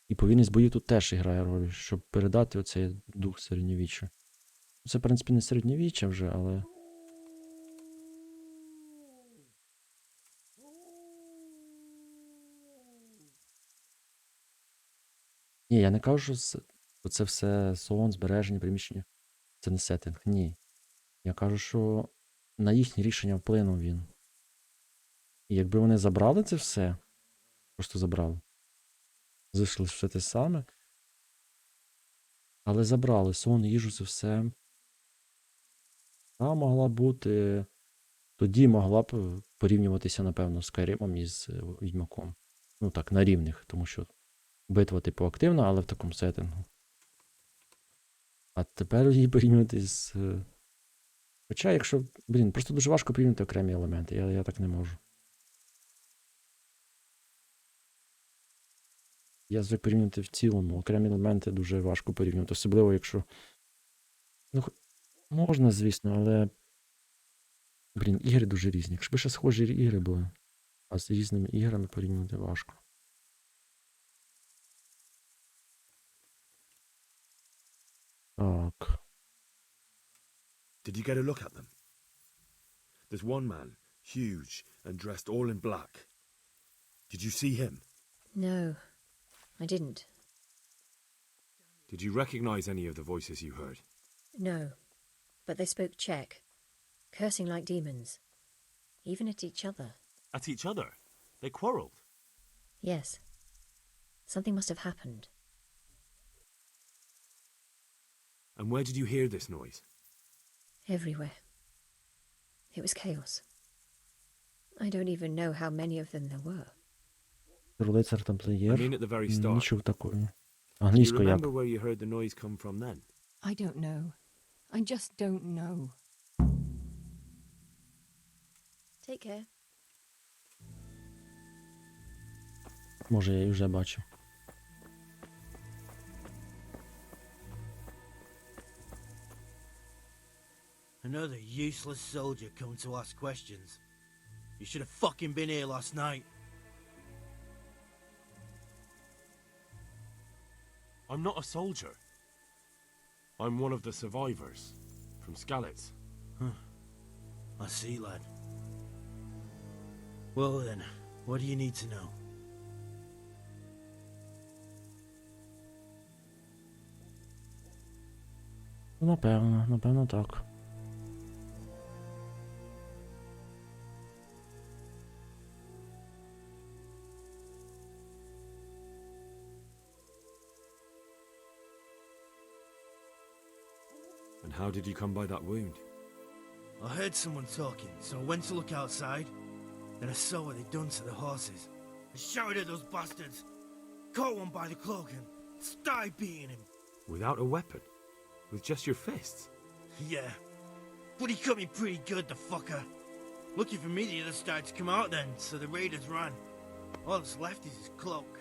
І повільність боїв тут теж грає роль, щоб передати оцей дух середньовіччя. Це, в принципі, не середньовіччя вже, але. Ні, я не кажу, що це все сон, збереження, приміщення. Це не сеттинг. Ні. Я кажу, що на їхнє рішення вплинув він. І якби вони забрали це все, просто забрали. Залишили все те саме. Але забрали сон, їжу, це все. Та могла бути. Тоді могла б порівнюватися, напевно, з Скайримом і з Відьмаком. Ну так, на рівних, тому що битва, типу, активна, але в такому сеттингу. А тепер її порівнювати з. Хоча, якщо. Просто дуже важко порівняти окремі елементи. Я так не можу. Я звик порівняти в цілому. Окремі елементи дуже важко порівнювати. Особливо, якщо. Ну, можна, звісно, але. Ігри дуже різні. Якщо б ще схожі ігри були, а з різними іграми порівнювати важко. Так. Did you get a look at them? There's one man, huge and dressed all in black. Did you see him? No, I didn't. Did you recognize any of the voices you heard? No, but they spoke Czech, cursing like demons, even at each other. At each other? They quarrelled? Yes, something must have happened. And where did you hear this noise? Everywhere. It was chaos. I don't even know how many of them there were. Лицар I тамплієр. mean at the very start. Нічого такого. Do you Англійською як? remember where you heard the noise come from then? I don't know. I just don't know. Take care. Може, я її вже бачив. Another useless soldier come to ask questions. You should have fucking been here last night. I'm not a soldier. I'm one of the survivors from Skalitz. I see, lad. Well then, what do you need to know? Напевно так. And how did you come by that wound? I heard someone talking, so I went to look outside. Then I saw what they'd done to the horses. I shouted at those bastards, caught one by the cloak and started beating him. Without a weapon? With just your fists? Yeah, but he cut me pretty good, the fucker. Lucky for me, the others started to come out then, so the raiders ran. All that's left is his cloak.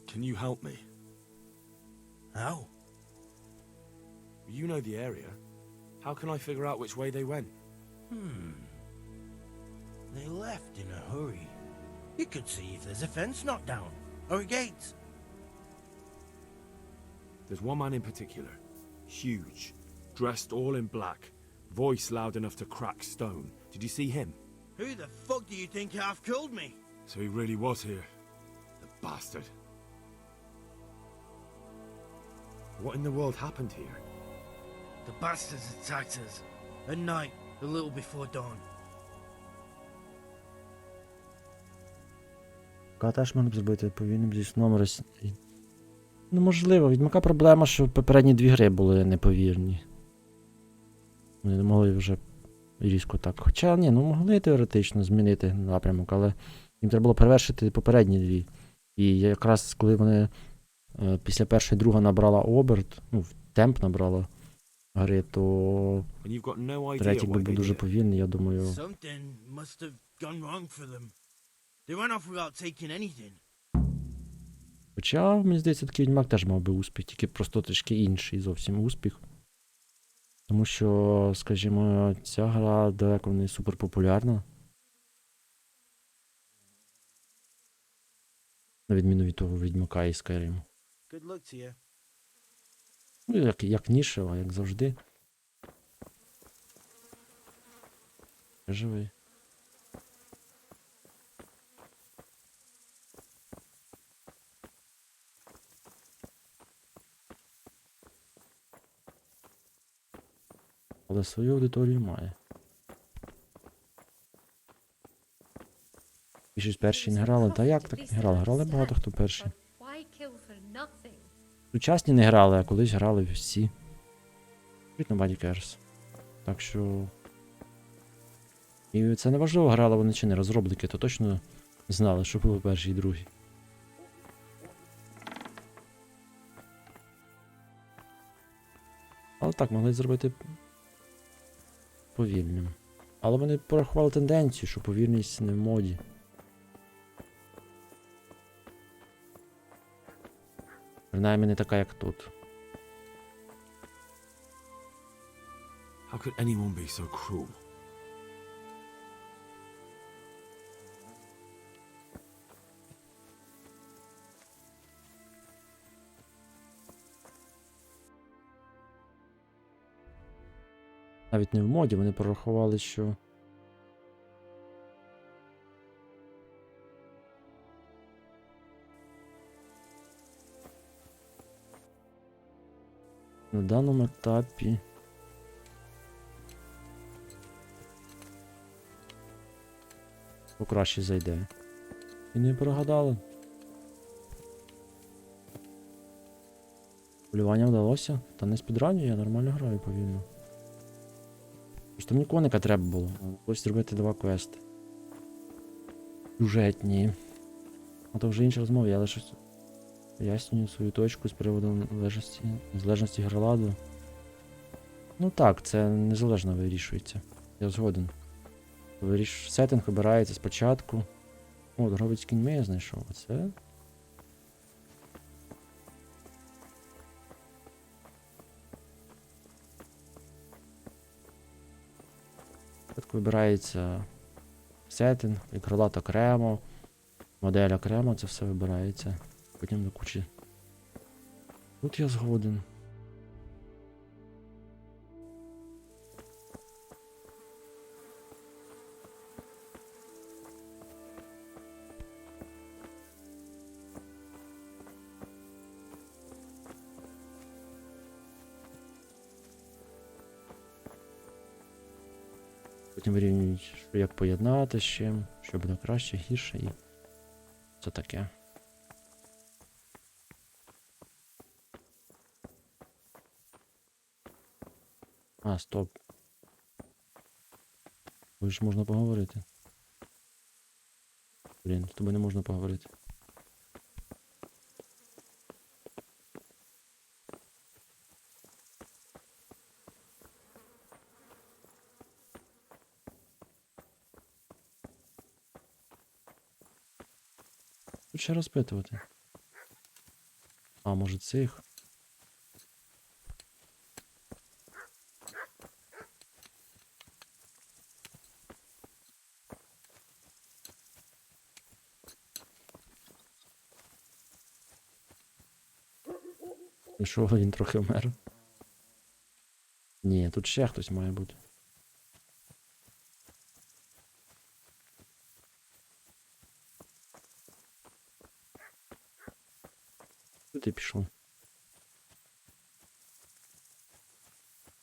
Can you help me? How? You know the area. How can I figure out which way they went? They left in a hurry. You could see if there's a fence knocked down, or a gate. There's one man in particular. Huge. Dressed all in black. Voice loud enough to crack stone. Did you see him? Who the fuck do you think half killed me? So he really was here. The bastard. What in the world happened here? The bastards attacked us. At night, a little before dawn. Теж можна б зробити повільним зі сном Ну, можливо, Відьмака проблема, що попередні 2 гри були неповірні. Вони не могли вже різко так. Хоча, ні, ну могли теоретично змінити напрямок, але їм треба було перевершити попередні 2. І якраз коли вони після першої друга набрала оберт, ну, темп набрала гри, то третій був дуже повільний, я думаю. Something must have gone wrong for them. They ran off without taking anything. Хоча, мені здається, такий Відьмак теж мав би успіх, тільки просто трішки інший зовсім успіх. Тому що, скажімо, ця гра далеко не супер популярна. На відміну від того Відьмака і Skyrim. Good luck to you. Ну, як нішева, як завжди. Живий. Але свою аудиторію має. І щось перші не грали. Та як так не грали? Грали багато хто перші. Сучасні не грали, а колись грали всі. Nobody cares. Так що... І це не важливо, грали вони чи не розробники, то точно знали, що було перший і другий. Але так, могли зробити повільним. Але вони порахували тенденцію, що повільність не в моді. Принаймні не така, як тут. How could anyone be so cruel? Навіть не в моді, вони порахували, що... На даному етапі... Покраще зайде. І не прогадали. Полювання вдалося, та не спідраню, я нормально граю повільно. Просто мені коника треба було. Ось зробити 2 квести. Сюжетні. А то вже інша розмова, я лише пояснюю свою точку з приводу незалежності граладу. Ну так, це незалежно вирішується. Я згоден. Сеттинг вибирається спочатку. О, торговець з кіньми я знайшов. Оце. Спочатку вибирається сеттинг, і крилат окремо, модель окремо, це все вибирається. Потім до кучі. Тут я згоден. Потім вирівнюють, що як поєднати з чим, що буде краще, гірше і це таке. А, стоп. Бо ж можна поговорити. Блін, з тобою не можна поговорити. Тут ще розпитувати. А, може цих? І що, він трохи вмер? Ні, тут ще хтось має бути. ти пішов?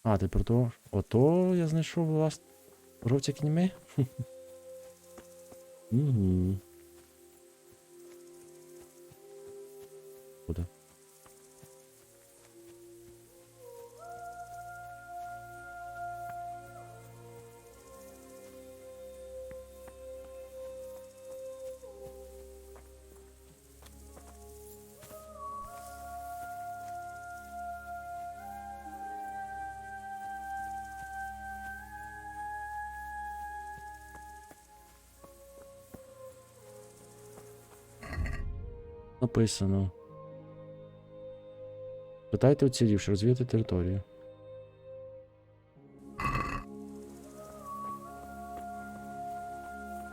А, ти про то? Ото я знайшов у вас ровця ми? Угу. Куди? Написано. Питайте уцілівши, розвідати територію.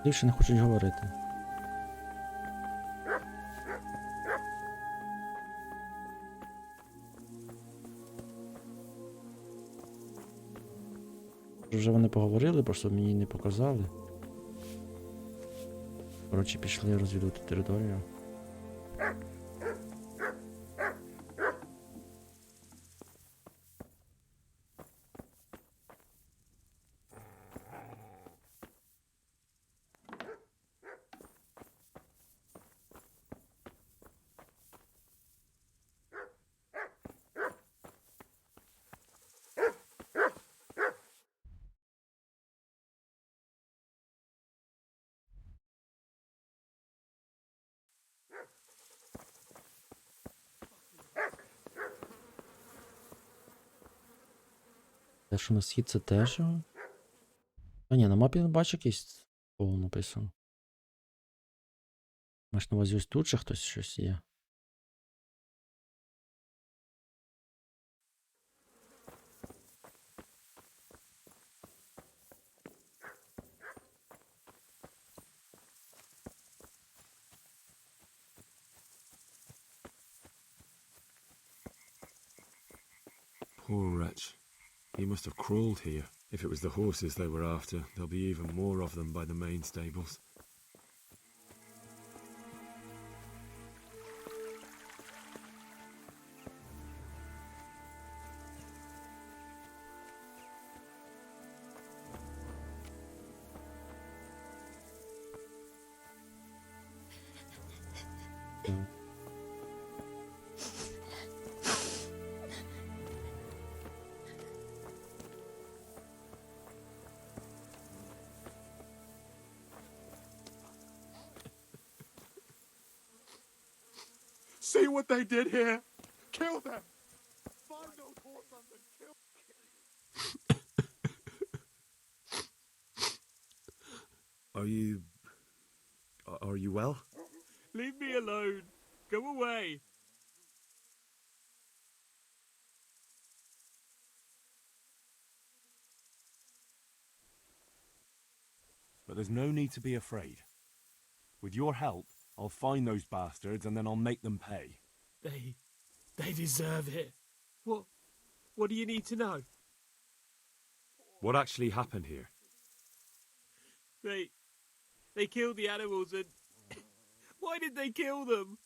Більше не хочуть говорити. Вже вони поговорили, просто мені не показали. Коротше, пішли розвідувати територію. Те, що на схід, це теж. А ні, на мапі не бачу якийсь слово написано. Маєш на увазі ось тут ще хтось щось є. Poor wretch. He must have crawled here. If it was the horses they were after, there'll be even more of them by the main stables. See what they did here? Kill them! Find those horses and kill Are you well? Leave me alone. Go away. But there's no need to be afraid. With your help, I'll find those bastards and then I'll make them pay. They deserve it. What do you need to know? What actually happened here? They killed the animals and... Why did they kill them?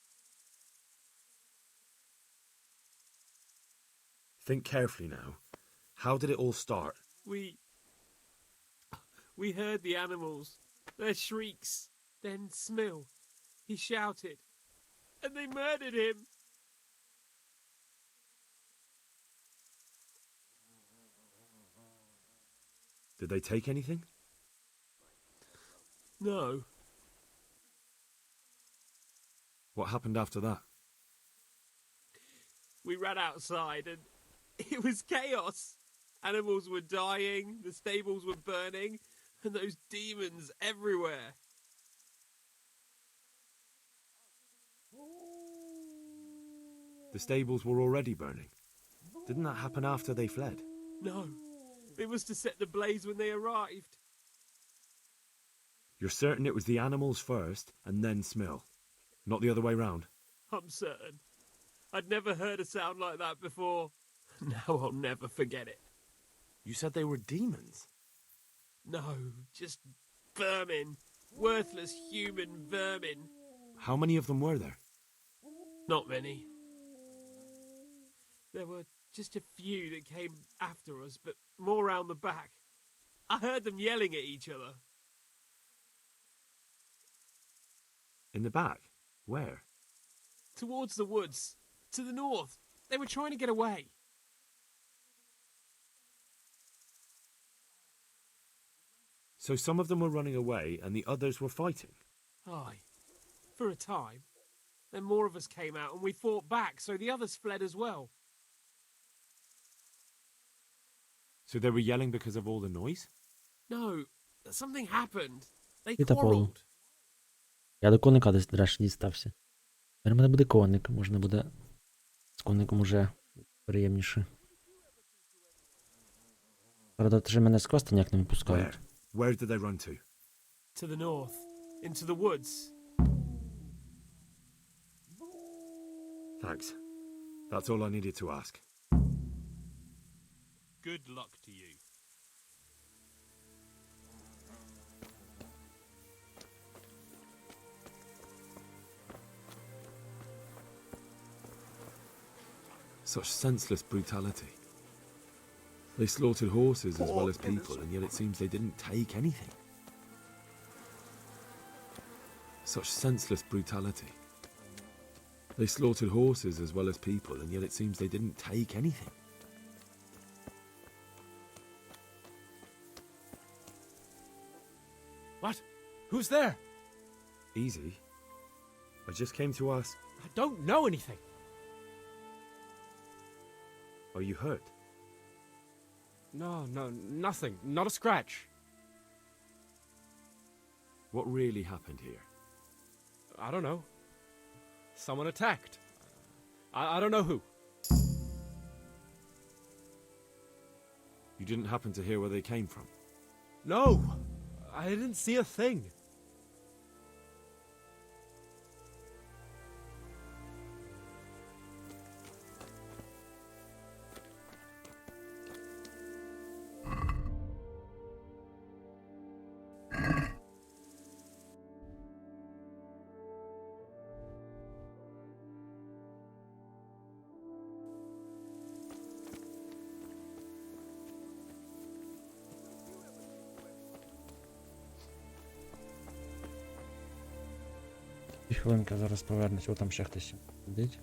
Think carefully now. How did it all start? We heard the animals, their shrieks, then Smill. He shouted, and they murdered him. Did they take anything? No. What happened after that? We ran outside and it was chaos. Animals were dying, the stables were burning, and those demons everywhere. The stables were already burning. Didn't that happen after they fled? No, it was to set the blaze when they arrived. You're certain it was the animals first and then Smill? Not the other way round? I'm certain. I'd never heard a sound like that before. Now I'll never forget it. You said they were demons? No, just vermin. Worthless human vermin. How many of them were there? Not many. There were just a few that came after us, but more round the back. I heard them yelling at each other. In the back? Where? Towards the woods. To the north. They were trying to get away. So some of them were running away and the others were fighting? Aye. For a time. Then more of us came out and we fought back, so the others fled as well. So they were yelling because of all the noise? No, something happened. They І та полу. quarreled. Я до коника десь нарешті дістався. Тепер в мене буде коник, можна буде з коником уже приємніше. Правда, вже мене з квесту ніяк не випускають. Where did they run to? To the north. Into the woods. Thanks. That's all I needed to ask. Good luck to you. Such senseless brutality. They slaughtered horses as well as people, and yet it seems they didn't take anything. Such senseless brutality. They slaughtered horses as well as people, and yet it seems they didn't take anything. What? Who's there? Easy. I just came to ask, I don't know anything. are you hurt? No, nothing. Not a scratch. What really happened here? I don't know. Someone attacked. I don't know who. You didn't happen to hear where they came from? No, I didn't see a thing. Хвилинка, зараз повернусь, о там ще хтось сидить.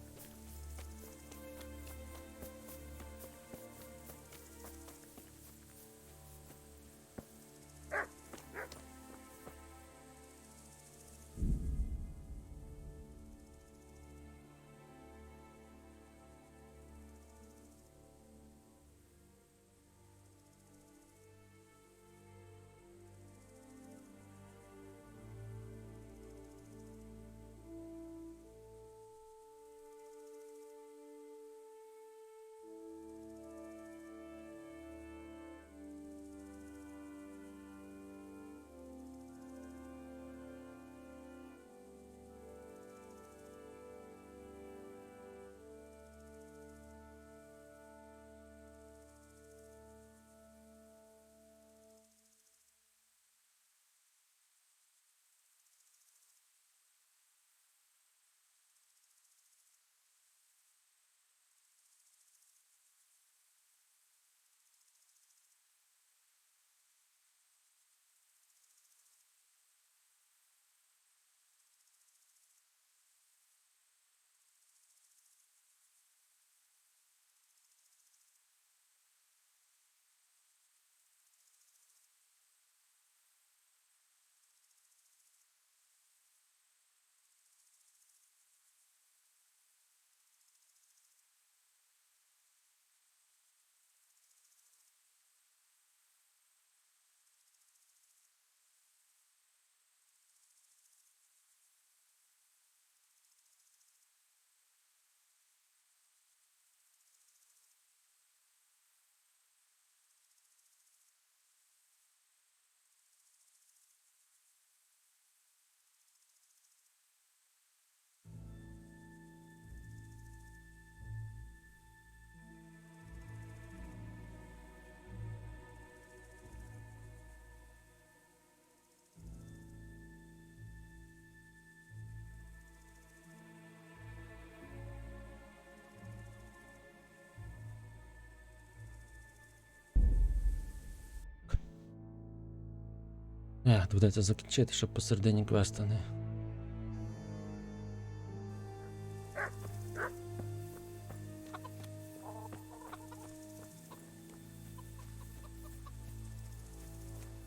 Доведеться закінчити, щоб посередині квеста не.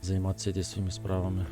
Займатися своїми справами.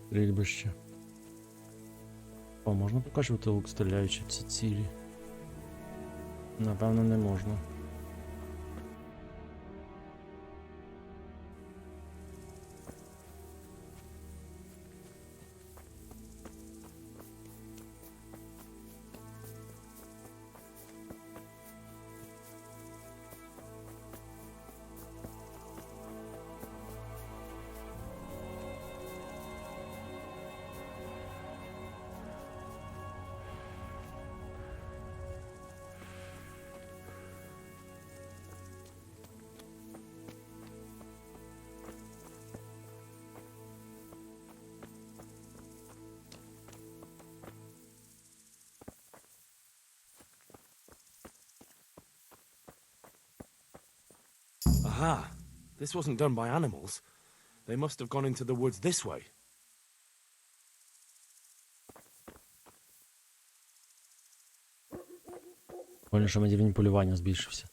Стрільбище. О, можна покажувати лук, стріляючи в ці цілі? Напевно, не можна. Aha! This wasn't done by animals. They must have gone into the woods this way. Понял, що мені рівень полювання збільшився.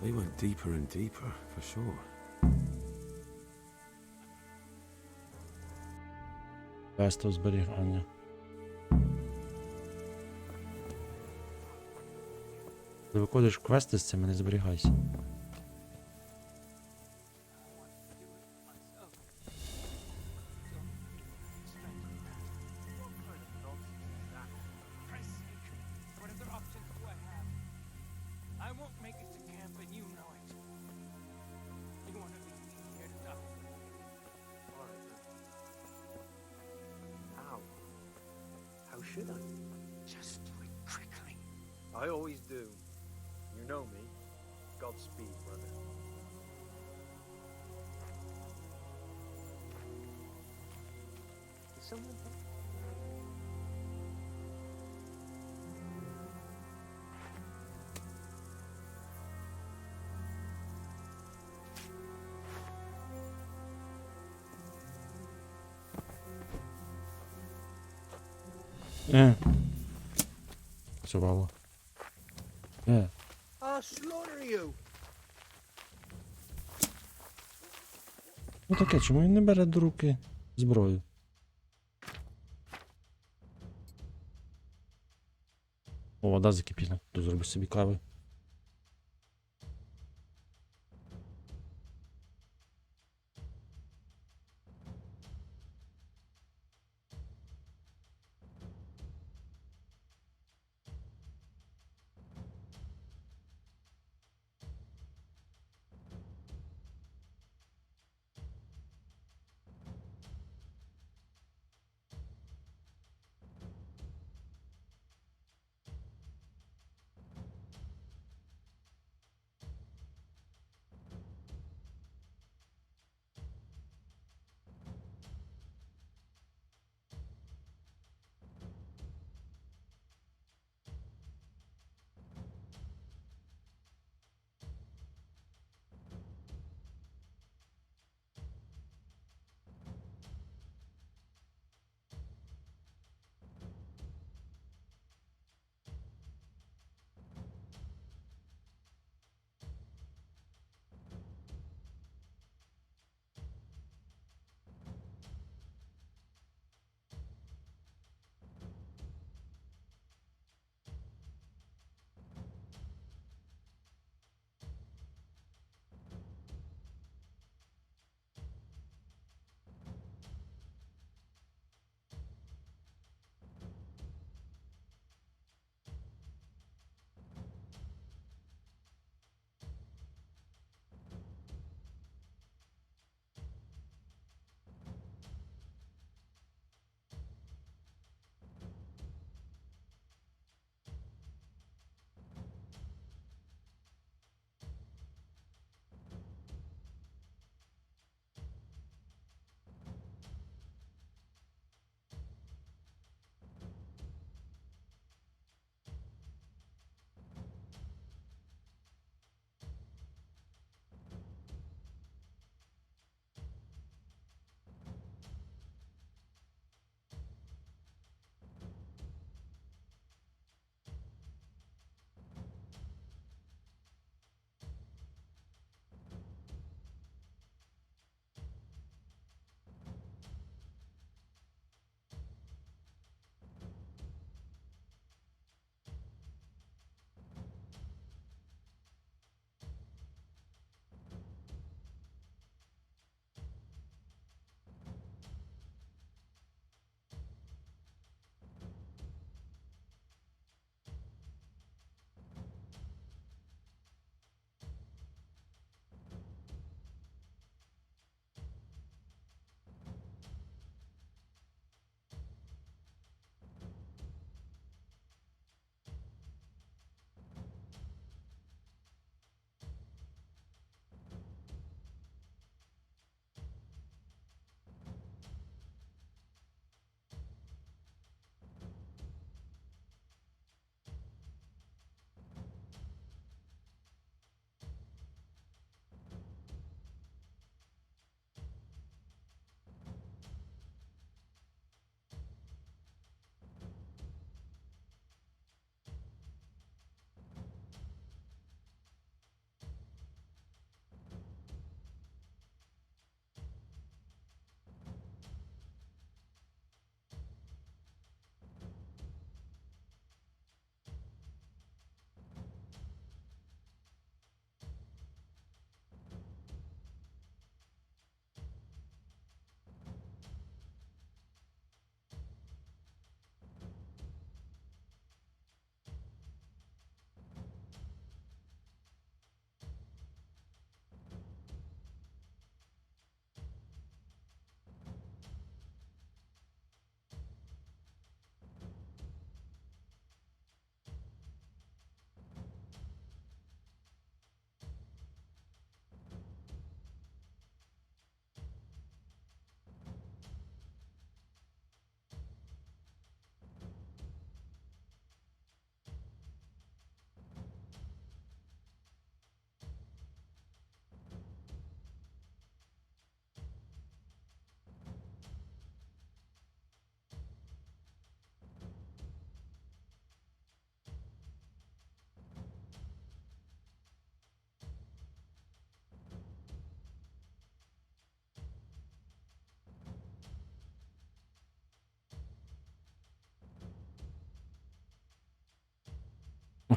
They went deeper and deeper, for sure. Квесту зберігання. Ти виходиш в квести з цим, не зберігайся. How should I? Just do it quickly. I always do. You know me. Godspeed, brother. Is someone there? Працювало. I'll slaughter you. Ну таке, чому він не бере до руки зброю? О, вода закипіла. Тут зроби собі кави.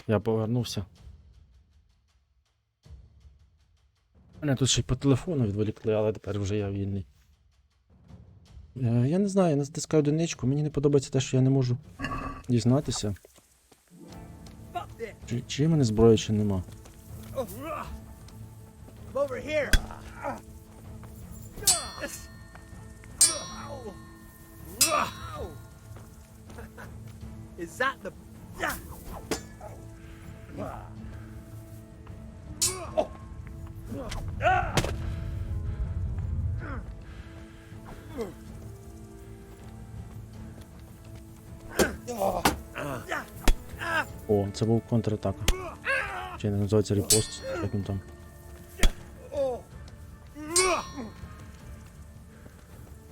Я повернувся. Мене тут ще й по телефону відволікли, але тепер вже я вільний. Я не знаю, я натискаю одиничку, мені не подобається те, що я не можу дізнатися. Чи є в мене зброя, чи нема. Over here. Is that the? О, це був контратака. Чи не називається репост, як він там.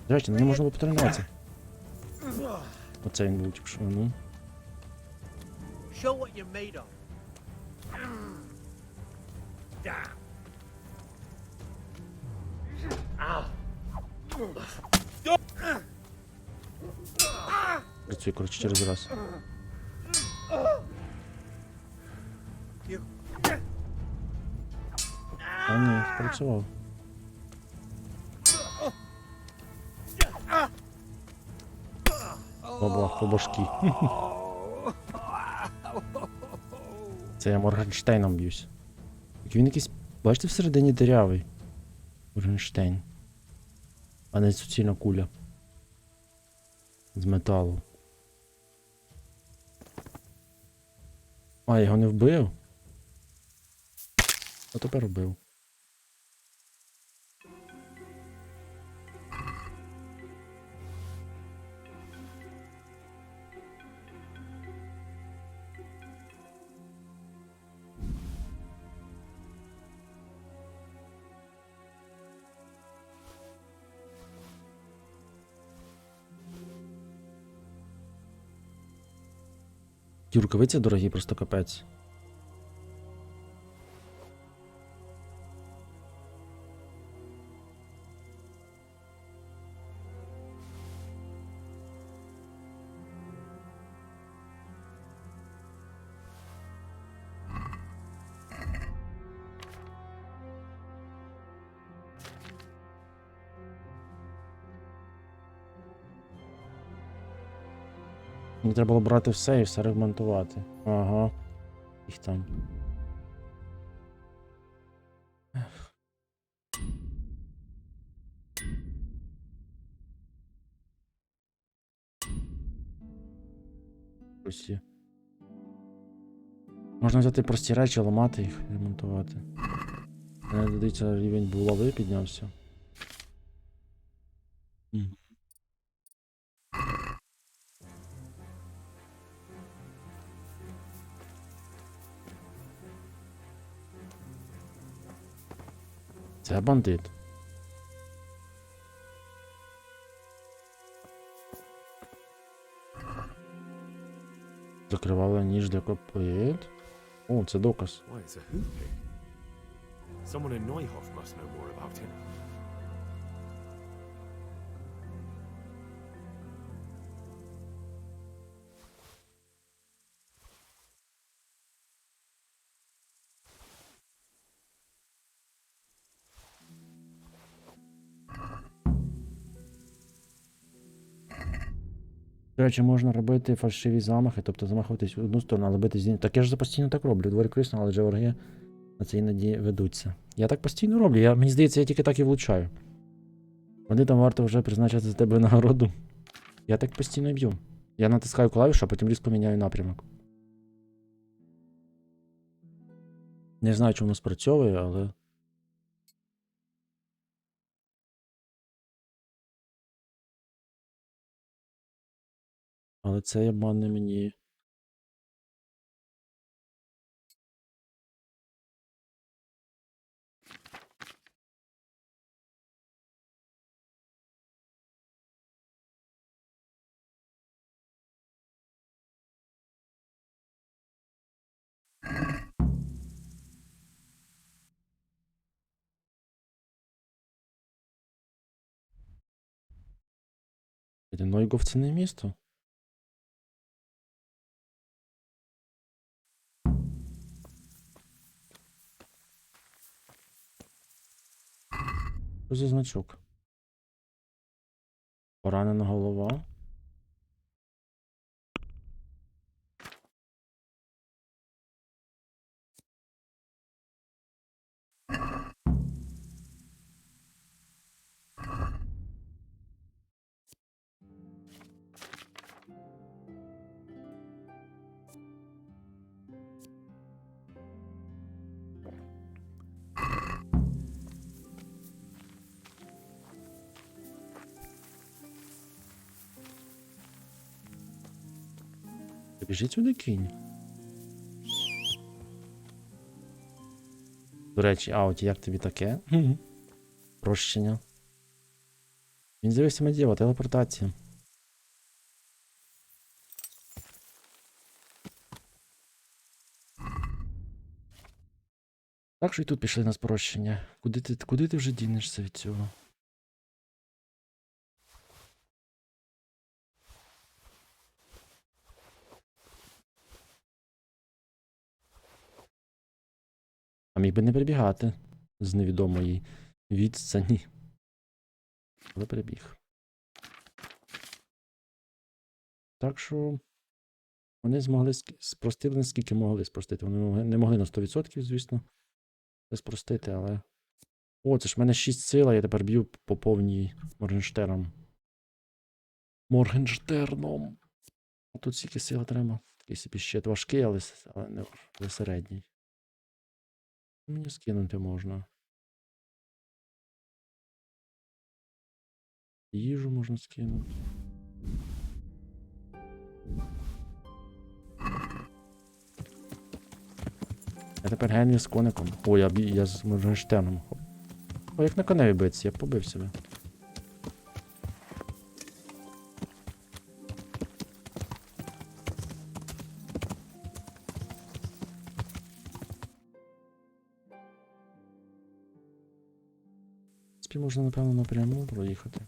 До речі, мені можна було потренуватися. Оце він був, типу, що, ну. Show what you're made of. Працює, коротше, через раз. А ні, спрацював. Бабах, по башки. Це я Моргенштейном б'юсь. Він якийсь, бачите, всередині дирявий. Моргенштейн. А не суцільна куля. З металу. А, я його не вбив? А тепер вбив. Ті рукавиці дорогі, просто капець. Мені треба було брати все і все ремонтувати. Ага. Їх там. Усі. Можна взяти прості речі, ламати їх, ремонтувати. Мене додається, рівень булави піднявся. Це бандит. Закривала ніж для копит. О, це доказ. Why, it's a hoop pick. Someone in Neuhof must know more about him. До речі, можна робити фальшиві замахи, тобто замахуватись в одну сторону, але бити з іншої. Так я ж постійно так роблю. Доволі корисно, але вже вороги на це іноді ведуться. Я так постійно роблю. Мені здається, я тільки так і влучаю. Вони там варто вже призначити за тебе нагороду. Я так постійно і б'ю. Я натискаю клавішу, а потім різко міняю напрямок. Не знаю, чи воно спрацьовує, але... Але це обмане мені. Нойгов це не місто. Що за значок? Поранена голова. Біжіть сюди, кінь. До речі, Ауті, як тобі таке? Прощення. Він з'явився діло, телепортація. Так що і тут пішли на спрощення. Куди ти вже дінешся від цього? А міг би не прибігати з невідомої відстані. Але прибіг. Так що вони змогли спростити, наскільки могли спростити. Вони не могли на 100%, звісно, це спростити, але... О, це ж в мене 6 сила, я тепер б'ю по повній Моргенштерном. Моргенштерном! А тут стільки сила треба. Такий собі щит важкий, але середній. Мені скинути можна. Їжу можна скинути. Я тепер Генрі з коником. О, я з Моргенштерном. О, як на коневі биться, я побив себе. Можна, напевно, напряму проїхати.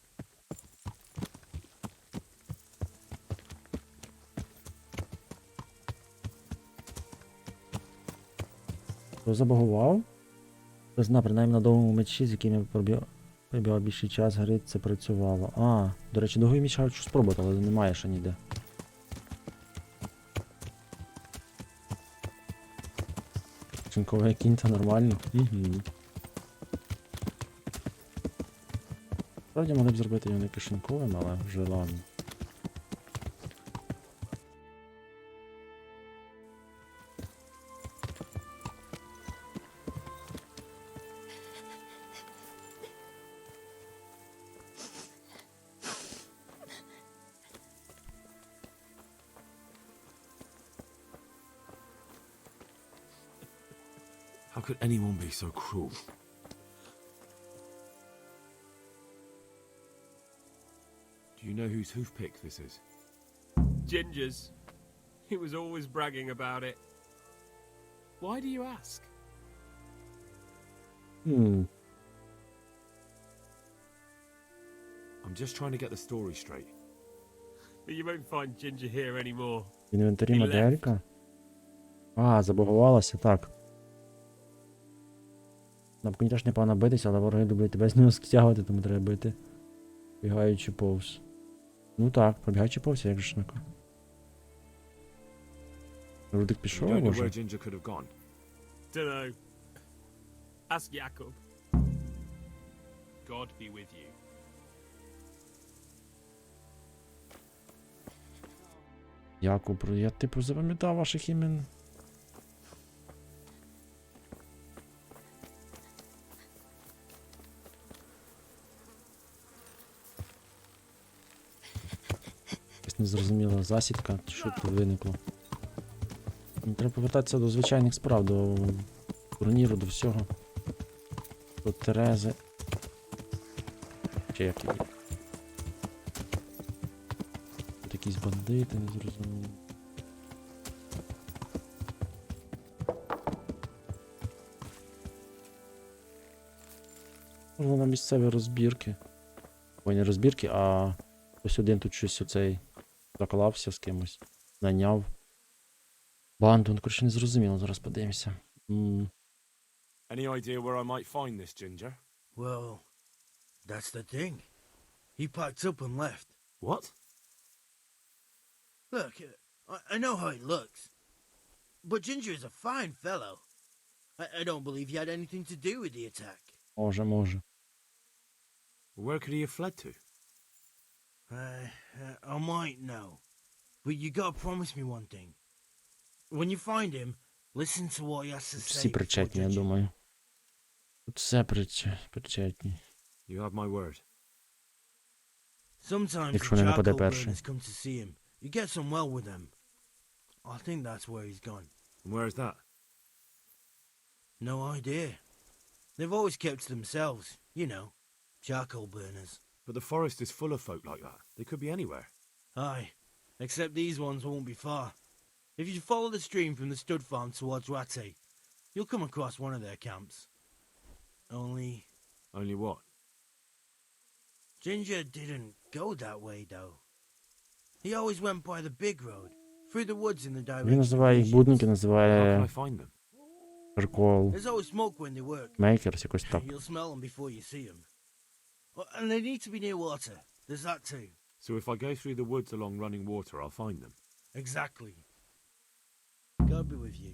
Хто забагував? Хто зна, принаймні на довгому мечі, з яким я пробігав більший час, гри це працювало. А, до речі, довгий меч хочу спробувати, але немає ще ніде. Чинковий кінь, це нормально. Угу. Справді могли б зробити його не кишеньковим, але вже ладно. How could anyone be so cruel? Do you know whose hoofpick this is? Ginger's. He was always bragging about it. Why do you ask? I'm just trying to get the story straight. But you won't find Ginger here anymore. В інвентарі моделька. А, забагувалася, так. Нам, звісно, непогано битися, але вороги люблять тебе з нього стягувати, тому треба бити. Бігаючи повз. Ну так, пробігаючи повз, як же ж нака. Рудик пішов, You don't know може? where Ginger could have gone. Dunno. Ask Jakob. God be with you. Якуб, я типу запам'ятав ваших імен. Якась незрозуміла засідка, що тут виникло. Мені треба повертатися до звичайних справ, до турніру, до всього. До Терези. Чи як її? Тут якісь бандити, незрозумілі. Можна на місцеві розбірки. Ой, не розбірки, а ось один тут щось оцей заклався з кимось. Наняв. Банду, ну, коротше, не зрозуміло, зараз подивимося. Any idea where I might find this Ginger? Well, That's the thing. He packed up and left. What? Look, I know how he looks. But Ginger is a fine fellow. I don't believe he had anything to do with the attack. Може. Where could he have fled to? I might know. But you gotta promise me one thing. When you find him, listen to what he has to say. Всі причетні, я думаю. Тут все причетні. You have my word. Sometimes Якщо the не нападе charcoal перший. burners come to see him. You get some well with them. I think that's where he's gone. And where is that? No idea. They've always kept to themselves, you know, charcoal burners. But the forest is full of folk like that. They could be anywhere. Aye, except these ones won't be far. If you follow the stream from the stud farm towards Ratte, you'll come across one of their camps. Only Only what? Ginger didn't go that way, though. He always went by the big road, through the woods in the direction Він of називає їх Visions. будники, How can називає I find them? Charcoal There's always smoke when they work. Makers, якось так. You'll smell them before you see them. And they need to be near water. There's that too. So if I go through the woods along running water, I'll find them. Exactly. God be with you.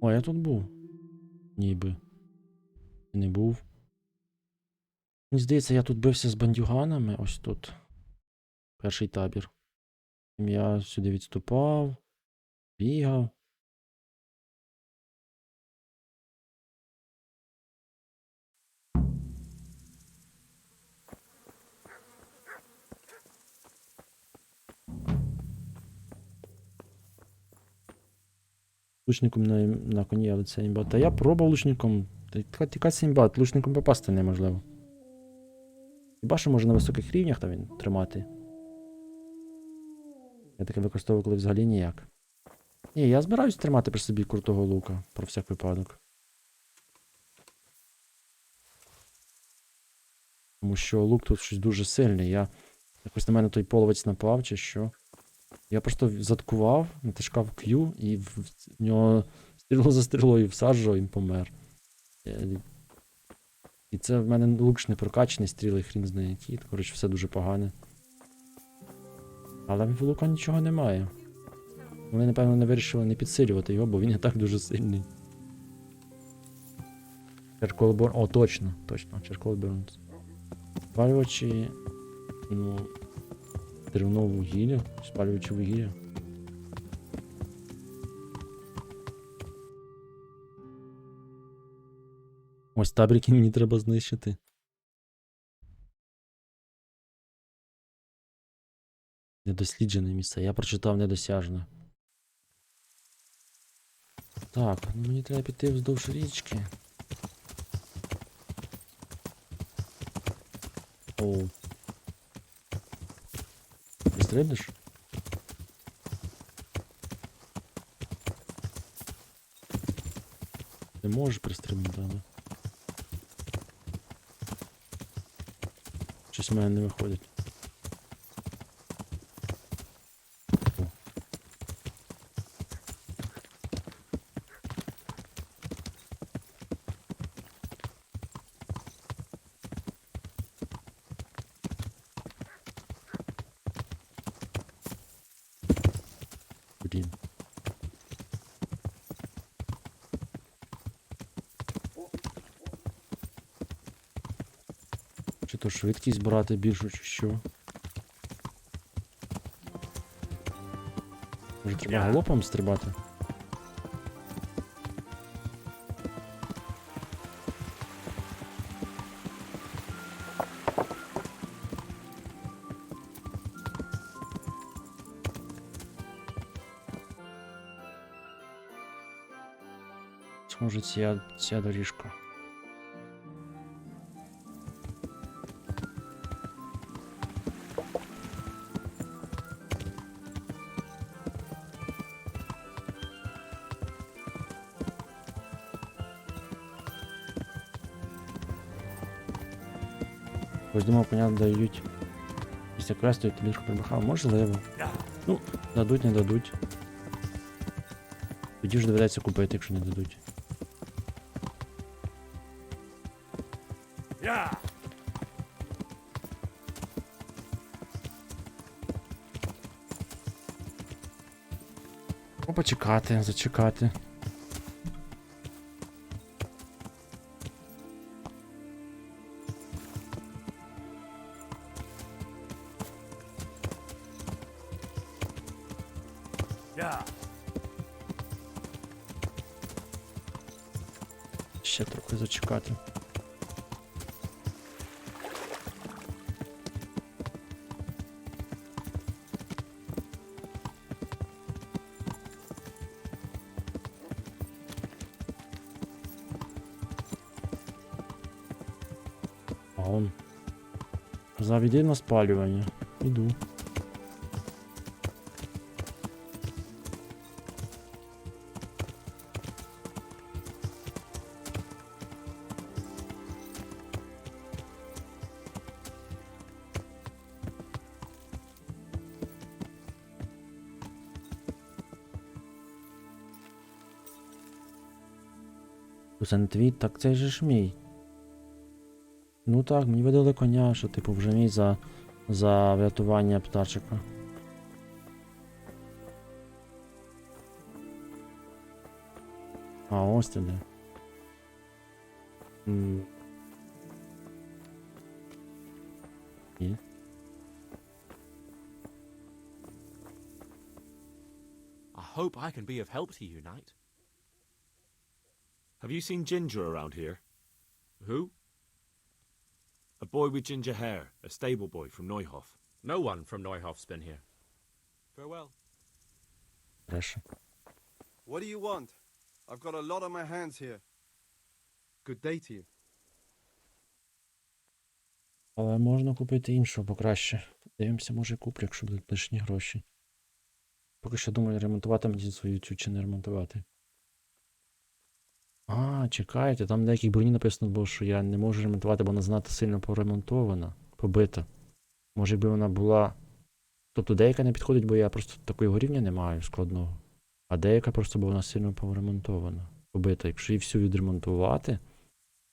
О, я тут був. Ніби. Не був. Мені здається, я тут бився з бандюганами. Ось тут. Перший табір. Я сюди відступав. Бігав. Лучником на коні, але це імба. Та я пробував лучником. Така це імба, лучником попасти неможливо. Хіба що може на високих рівнях там він тримати. Я таке використовував, коли взагалі ніяк. Ні, я збираюсь тримати при собі крутого лука, про всяк випадок. Тому що лук тут щось дуже сильний. Якось на мене той половець напав, чи що. Я просто заткував, натискав Q і в нього стріло за стрілою всаджував, і він помер. І це в мене лук ж не прокачаний, стріли хрін знає які. Коротше, все дуже погане. Але в лука нічого немає. Вони, напевно, не вирішили не підсилювати його, бо він і так дуже сильний. Charcoal Burn. О, точно. Charcoal Burns. Спалювачі. Ну. Деревно вугілля. Спалювачі вугілля. Ось табір, який мені треба знищити. Недосліджене місце. Я прочитав недосяжне. Так, ну мені треба піти вздовж річки. Оу. Ти стрибнеш? Ти можеш пристрибнути, але... Щось в мене не виходить. Блін. Чи то швидкість брати більшу, чи що? Може треба галопом стрибати? Може ця доріжка. Ось думав, понятно, дають Після квесту тобі ліжко прибухав? Можливо. Ну, дадуть, не дадуть. Тоді ж доведеться купити, якщо не дадуть. О, почекати, зачекати. Ще трохи зачекати. Он. Заведи на спалювання. Іду. Це не твій, так це же ж мій. Ну так, мені видали коня, що типу вже мій за врятування пташика. А ось ти де. Ні. I hope I can be of help to you, Knight. Have you seen Ginger around here? Who? A boy with ginger hair, a stable boy from Neuhof. No one from Neuhof's been here. Farewell. Бреше. What do you want? I've got a lot on my hands here. Good day to you. Але можна купити іншого покраще. Дивимося, може куплю, якщо будуть лишні гроші. Поки що думаю, ремонтувати мені свою цю чи не ремонтувати. А, чекайте, там в деяких броні написано було, що я не можу ремонтувати, бо вона занадто сильно поремонтована, побита. Може, якби вона була... Тобто деяка не підходить, бо я просто такого рівня не маю складного. А деяка просто, бо вона сильно поремонтована, побита. Якщо її всю відремонтувати,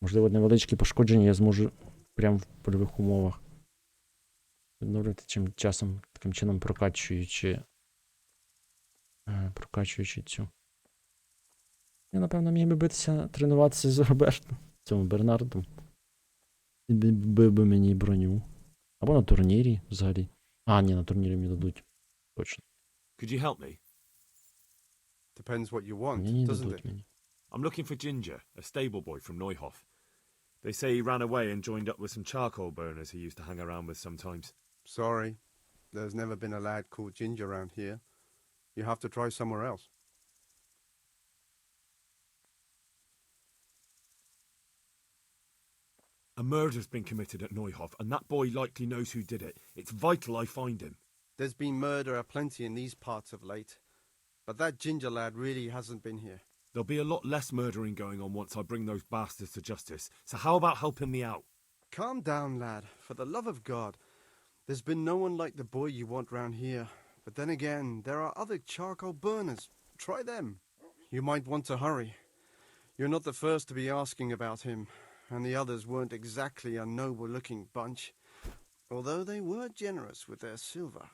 можливо, невеличкі пошкодження я зможу прямо в польових умовах відновлювати чим часом, таким чином прокачуючи цю. Я, напевно, міг би битися, тренуватися з Робертом, цьому Бернардом. Він бив би мені броню. Або на турнірі, взагалі. А, ні, на турнірі мені дадуть. Точно. Could you help me? Depends what you want, Ні, не doesn't дадуть it? мені. I'm looking for Ginger, a stable boy from Neuhof. They say he ran away and joined up with some charcoal burners he used to hang around with sometimes. Sorry. There's never been a lad called Ginger around here. You have to try somewhere else. A murder's been committed at Neuhof, and that boy likely knows who did it. It's vital I find him. There's been murder aplenty in these parts of late. But that Ginger lad really hasn't been here. There'll be a lot less murdering going on once I bring those bastards to justice. So how about helping me out? Calm down, lad. For the love of God. There's been no one like the boy you want round here. But then again, there are other charcoal burners. Try them. You might want to hurry. You're not the first to be asking about him. And the others weren't exactly a noble-looking bunch. Although they were generous with their silver.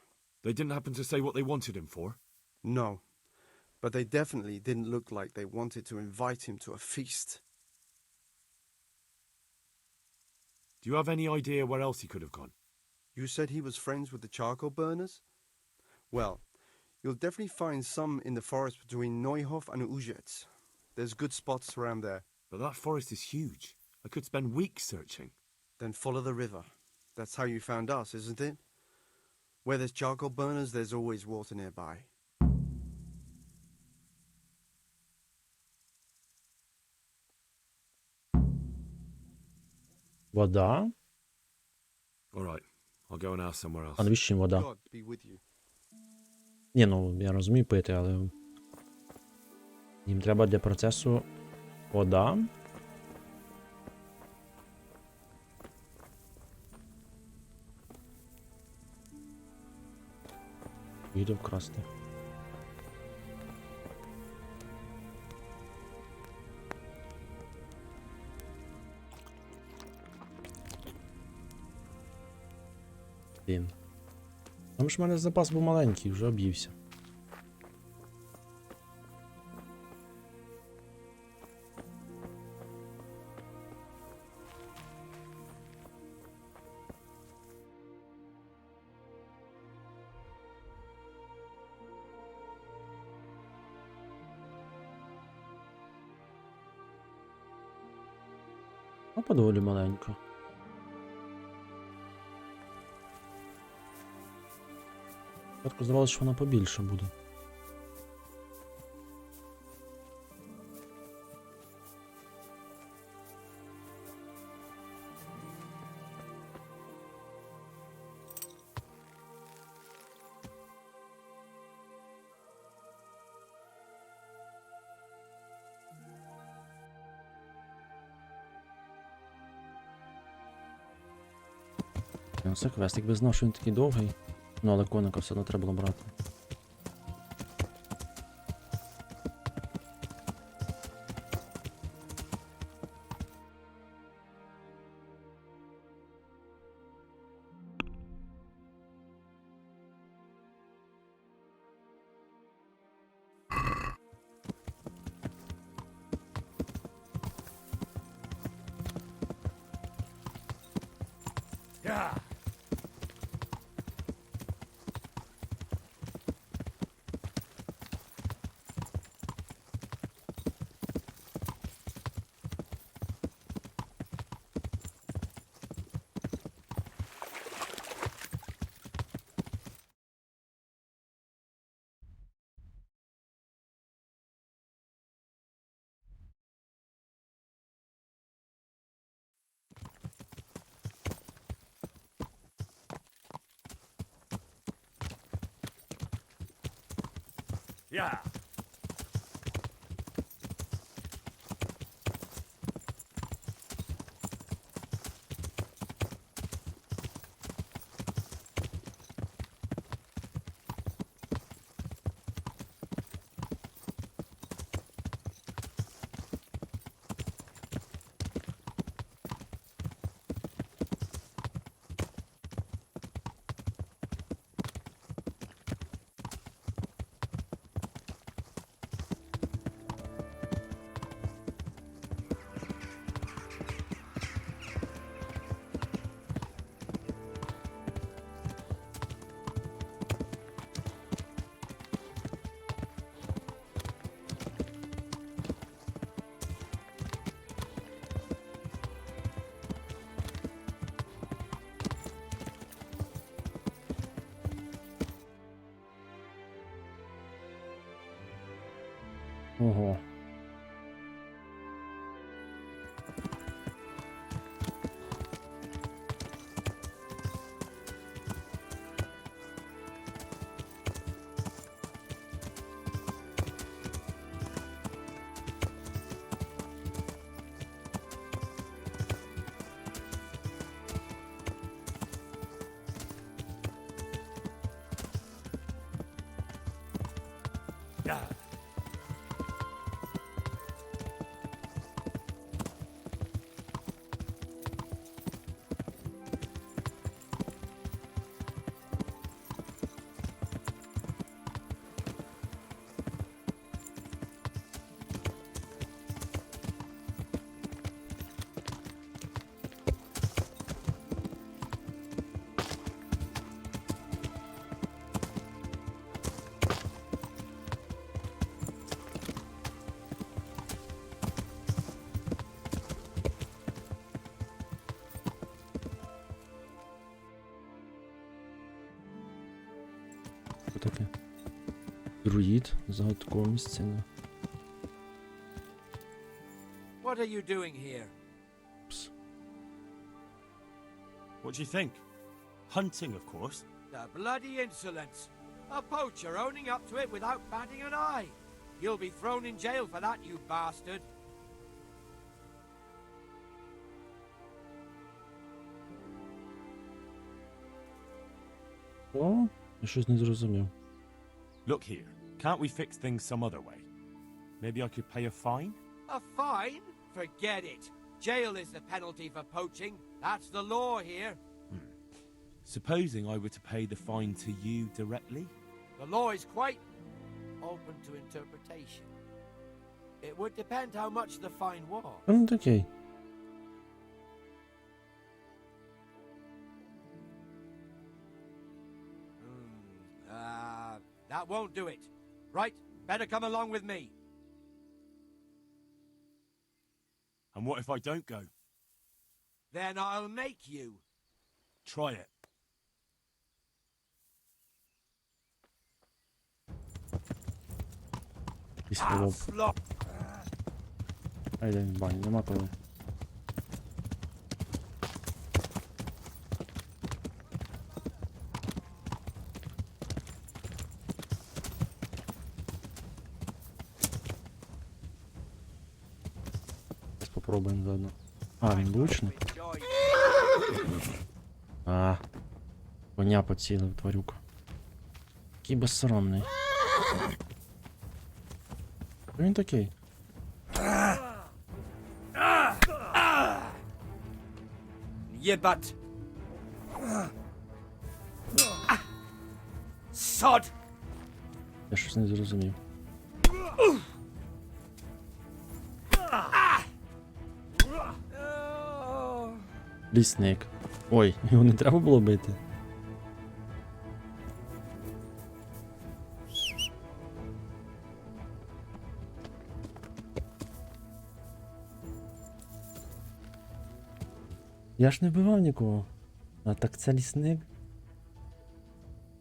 They didn't happen to say what they wanted him for? No. But they definitely didn't look like they wanted to invite him to a feast. Do you have any idea where else he could have gone? You said he was friends with the charcoal burners? Well, you'll definitely find some in the forest between Neuhof and Uzhetz. There's good spots around there. But that forest is huge. I could spend weeks searching. Then follow the river. That's how you found us, isn't it? Where there's charcoal burners, there's always water nearby. Вода? All right, I'll go and ask somewhere else. А навіщо їм вода? God be with you. Ні, ну, я розумію пити, але... Їм треба для процесу вода. Їду вкрасти. Блін. Там ж в мене запас був маленький, вже об'ївся. Ну, подолі маленько. Спочатку здавалося, що вона побільше буде. Ну, це квест, якби знав, що він такий довгий. Ну, але коника все одно треба було брати. Yeah. Yeah. Ого. Yeah. Що таке? Друїд, загадкова місцина. What are you doing here? Пс. What do you think? Hunting, of course. The bloody insolence! A poacher owning up to it without batting an eye! You'll be thrown in jail for that, you bastard! О, я щось не зрозумів. Look here, can't we fix things some other way? Maybe I could pay a fine? A fine? Forget it. Jail is the penalty for poaching. That's the law here. Supposing I were to pay the fine to you directly? The law is quite open to interpretation. It would depend how much the fine was. Ну такий. That won't do it. Right, better come along with me. And what if I don't go? Then I'll make you. Try it. Після а йде в баню, нема коли. Попробуємо заодно. А, він влучний? А, коня поцілив, тварюка. Який безсоромний. Хто він такий? Єбать! Сод! Я щось не зрозумів. Лісник. Ой, його не треба було бити. Я ж не вбивав нікого. А так це лісник?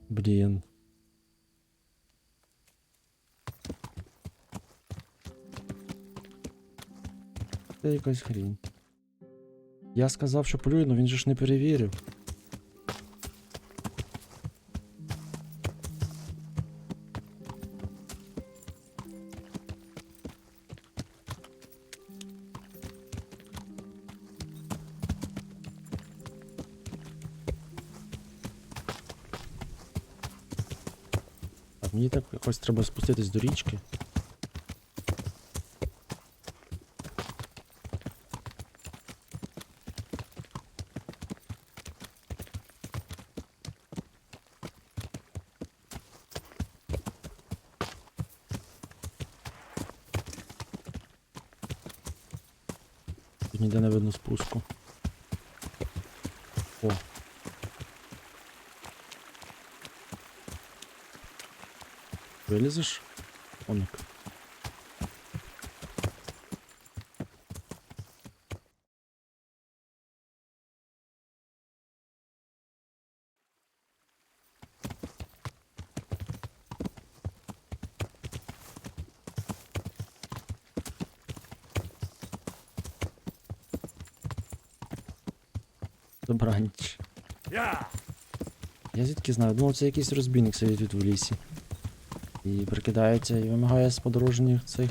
Блін. Це якась хрінь. Я сказав, що полюю, але він же ж не перевірив. Так, мені так якось треба спуститись до річки. Тут ніде не видно спуску. О. Вилізеш? Оник. Добраніч. Я звідки знаю? Думав, це якийсь розбійник сидить тут в лісі. І прикидається і вимагає з подорожніх цих.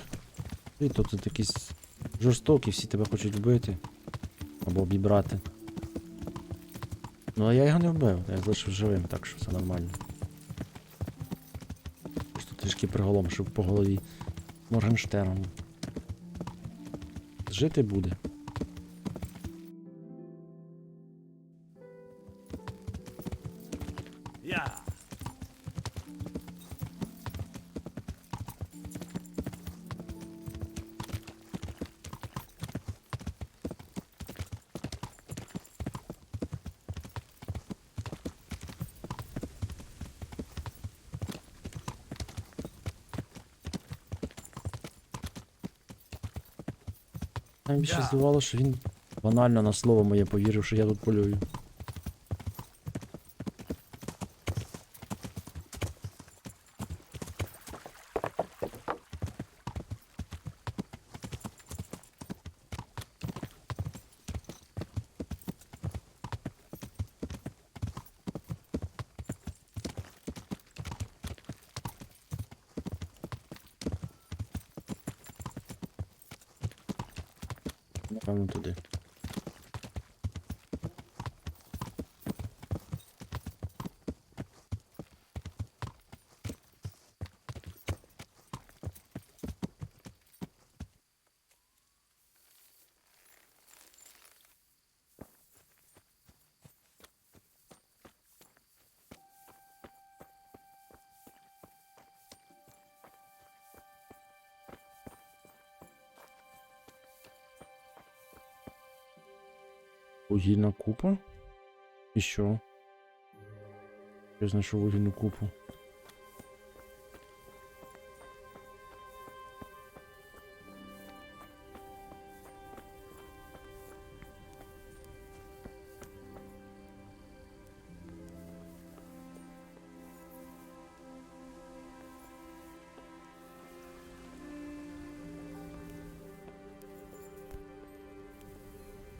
І тут якісь жорстокі, всі тебе хочуть вбити. Або обібрати. Ну а я його не вбив, я залишив живим, так що все нормально. Просто трішки приголомшив по голові Моргенштерном. Жити буде. Мені більше здивувало, що він банально на слово моє повірив, що я тут полюю. Напевно, туди. Вугільна купа? І що? Я знайшов вугільну купу.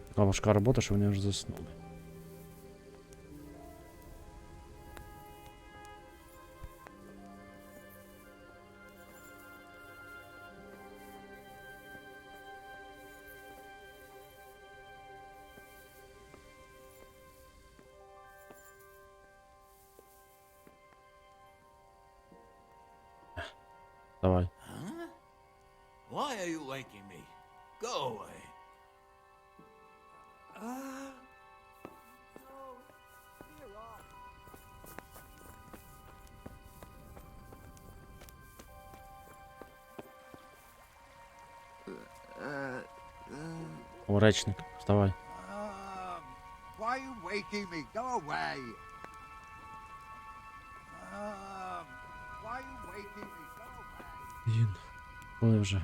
Така важка робота, що вони вже заснули. Давай. Huh? Why are you waking me? Go away. О, речник, вставай. Why are you waking me? Go away. Why are you waking me? Go away. Блін, коли вже?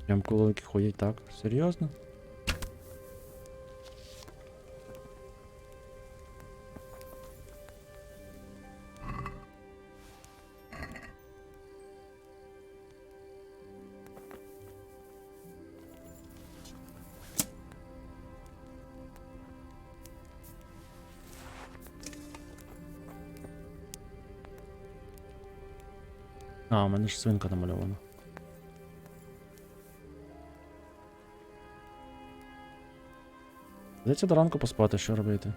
Прям колонки ходять так? Серйозно? А, у мене ж свинка намальована. Дайте до ранку поспати, що робити?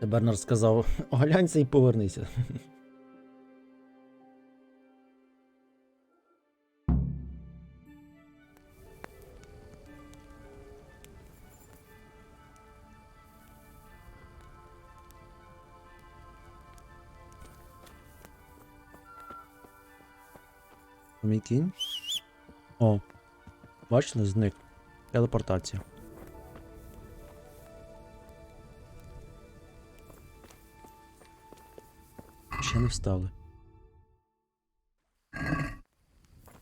Бернард сказав, оглянься і повернися. Мій кінь? О, бачили, зник. Телепортація. Ще не встали.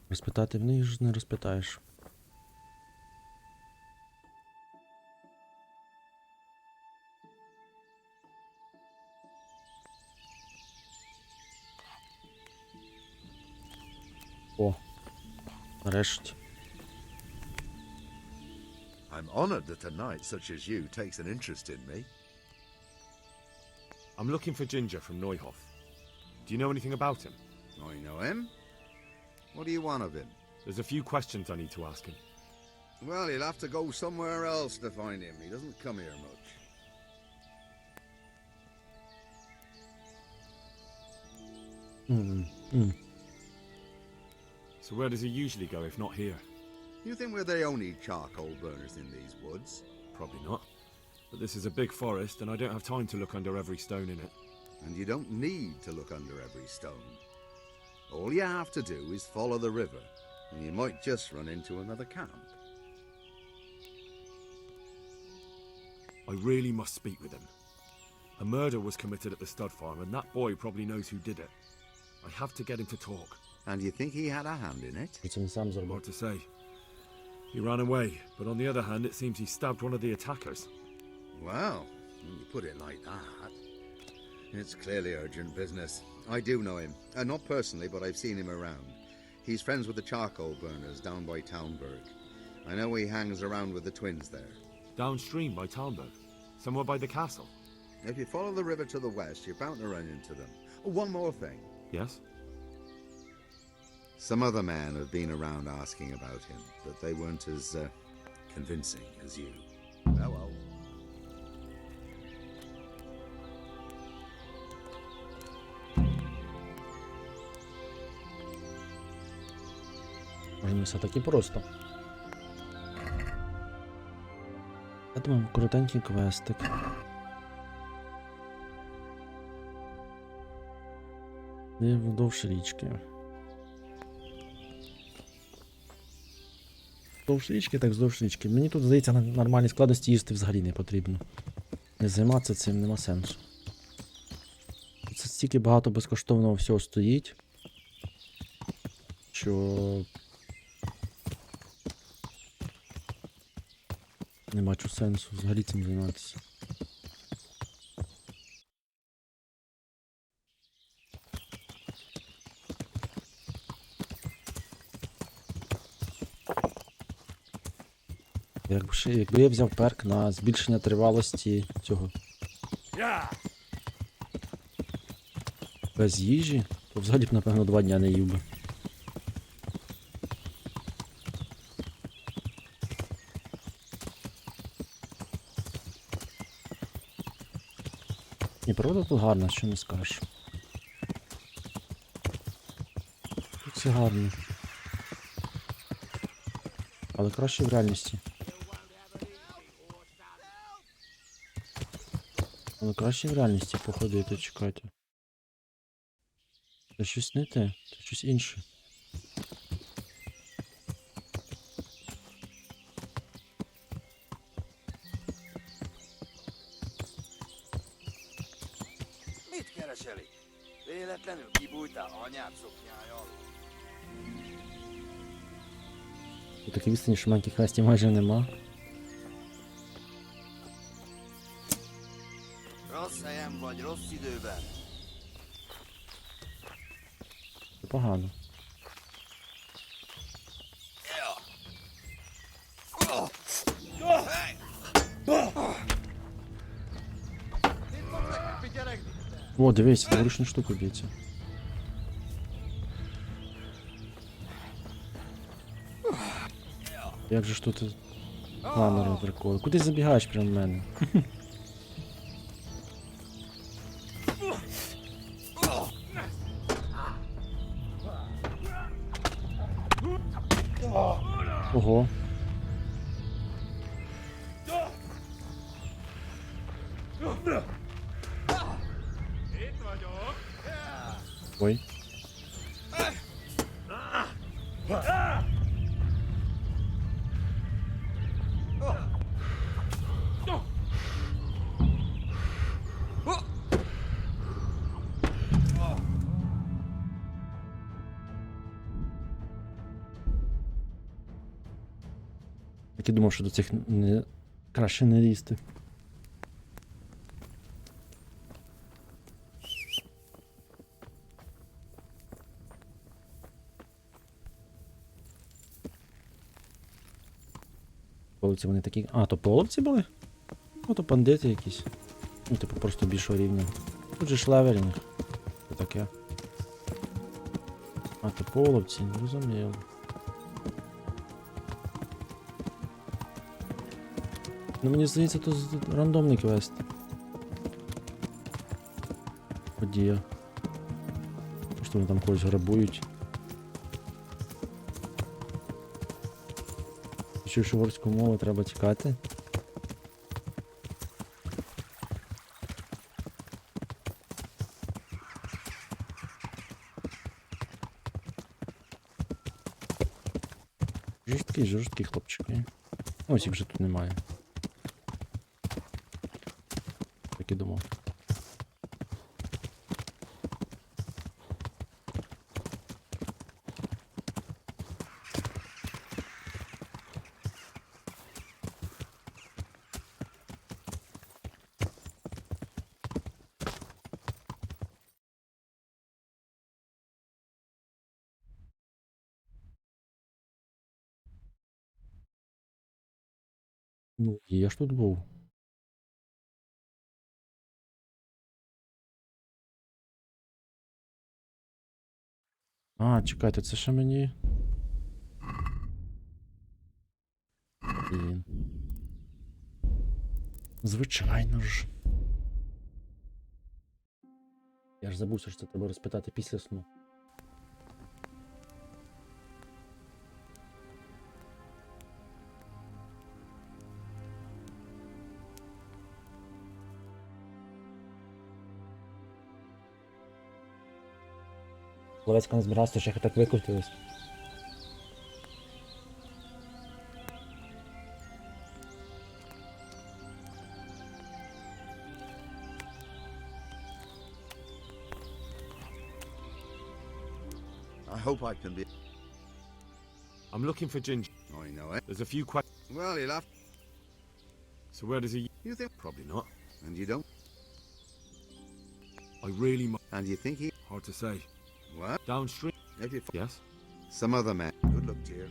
Розпитати в них ж не розпитаєш. О, нарешті. I'm honored that a knight such as you takes an interest in me. I'm looking for Ginger from Neuhof. Do you know anything about him? I know him. What do you want of him? There's a few questions I need to ask him. Well, you'll have to go somewhere else to find him. He doesn't come here much. So where does he usually go if not here? You think we're the only charcoal burners in these woods? Probably not. But this is a big forest and I don't have time to look under every stone in it. And you don't need to look under every stone. All you have to do is follow the river, and you might just run into another camp. I really must speak with him. A murder was committed at the stud farm and that boy probably knows who did it. I have to get him to talk. And you think he had a hand in it? Hard to say. He ran away, but on the other hand, it seems he stabbed one of the attackers. Well, when you put it like that, it's clearly urgent business. I do know him. Not personally, but I've seen him around. He's friends with the charcoal burners down by Townburg. I know he hangs around with the twins there. Downstream by Townburg? Somewhere by the castle? If you follow the river to the west, you're bound to run into them. One more thing. Yes? Some other men have been around asking about him, but they weren't as convincing as you. Hello. Може, не все таки просто. там коротенький квестик. Де вдовж річки. Вздовж річки, так вздовж річки. Мені тут, здається, на нормальній складності їсти взагалі не потрібно. Не займатися цим нема сенсу. Це стільки багато безкоштовного всього стоїть, що не бачу сенсу взагалі цим займатися. Якби я взяв перк на збільшення тривалості цього без їжі, то взагалі б, напевно, 2 дня не їв би. І природа тут гарна, що не скажеш. Тут все гарно. Але краще в реальності. Але краще в реальності походити, чекати. Це щось не те, це щось інше. Mit kereselik? Véletlenül kibújtál anyád szoknyája alól? У такій відстані, що маленьких хвестів майже нема. Rossz helyen vagy, rossz időben. Це погано. О, дивись, дворучну штуку б'ється. Як же ж тут камера приколи? Куди забігаєш прямо в мене? Ого. Ой. Так і думав, що до цих не... краще не лізти. Половці вони такі... А, то половці були? Ну, то бандити якісь. Ну, типу, просто більшого рівня. Тут же ж левелінг. Що таке? А, то половці, не розуміло. Ну, мені здається, то рандомний квест. Подія. Що вони там когось грабують. Почувши ворську мову, треба чекати. Жорсткі хлопчики. Ось їх вже тут немає. Так і думав. Ну, я ж тут був. А, чекайте, це ще мені. Блін. Звичайно ж. Я ж забувся, що це треба розпитати після сну. Ловецька не збиралась, то ще так викрутились. I hope I can be. I'm looking for Ginger. I know it. There's a few questions. Well, he'll have. So where does he... You think? Probably not. And you don't? I really must... And you think he? Hard to say. What? Downstream? If you. Yes? Some other man. Good luck to you.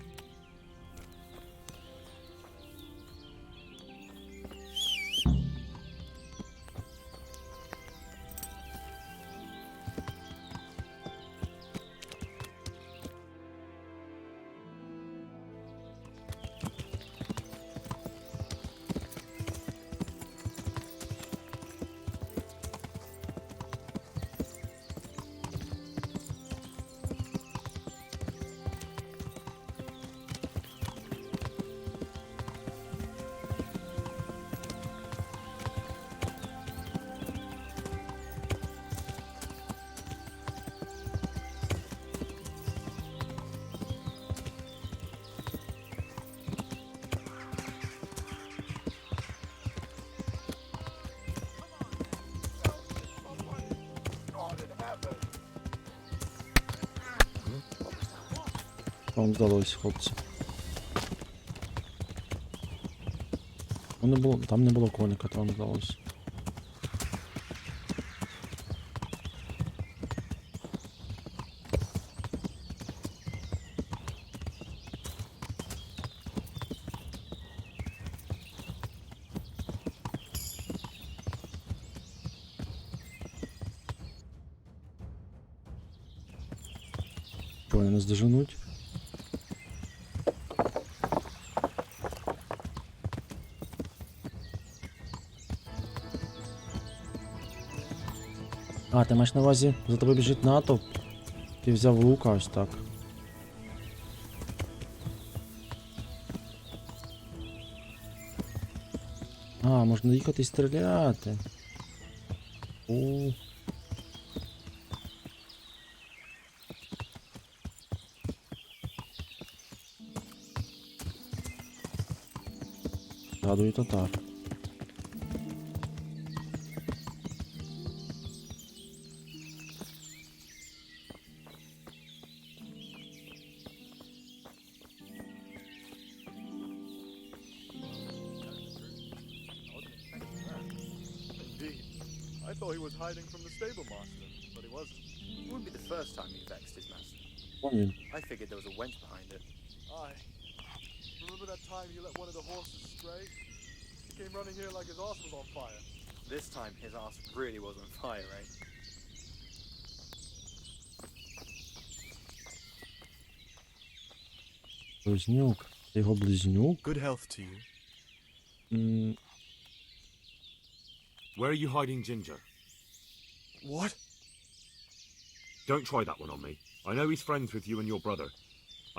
Вам вдалося, хлопці. Не було, там не було коника, там вдалося. Що, вони нас доженуть? А, ти маєш на увазі, за тобою біжить натовп. Ти взяв лука ось так. А, можна їхати і стріляти. О. Згадую татар. Indeed. I thought he was hiding from the stable master, but he wasn't. It wouldn't be the first time he vexed his master. Вон він. I figured there was a wench behind it. Aye. Remember that time you let one of the horses stray? He came running here like his arse was on fire. This time his arse really was on fire, eh? Близнюк. Це його близнюк? Good health to you. Where are you hiding Ginger? What? Don't try that one on me. I know he's friends with you and your brother.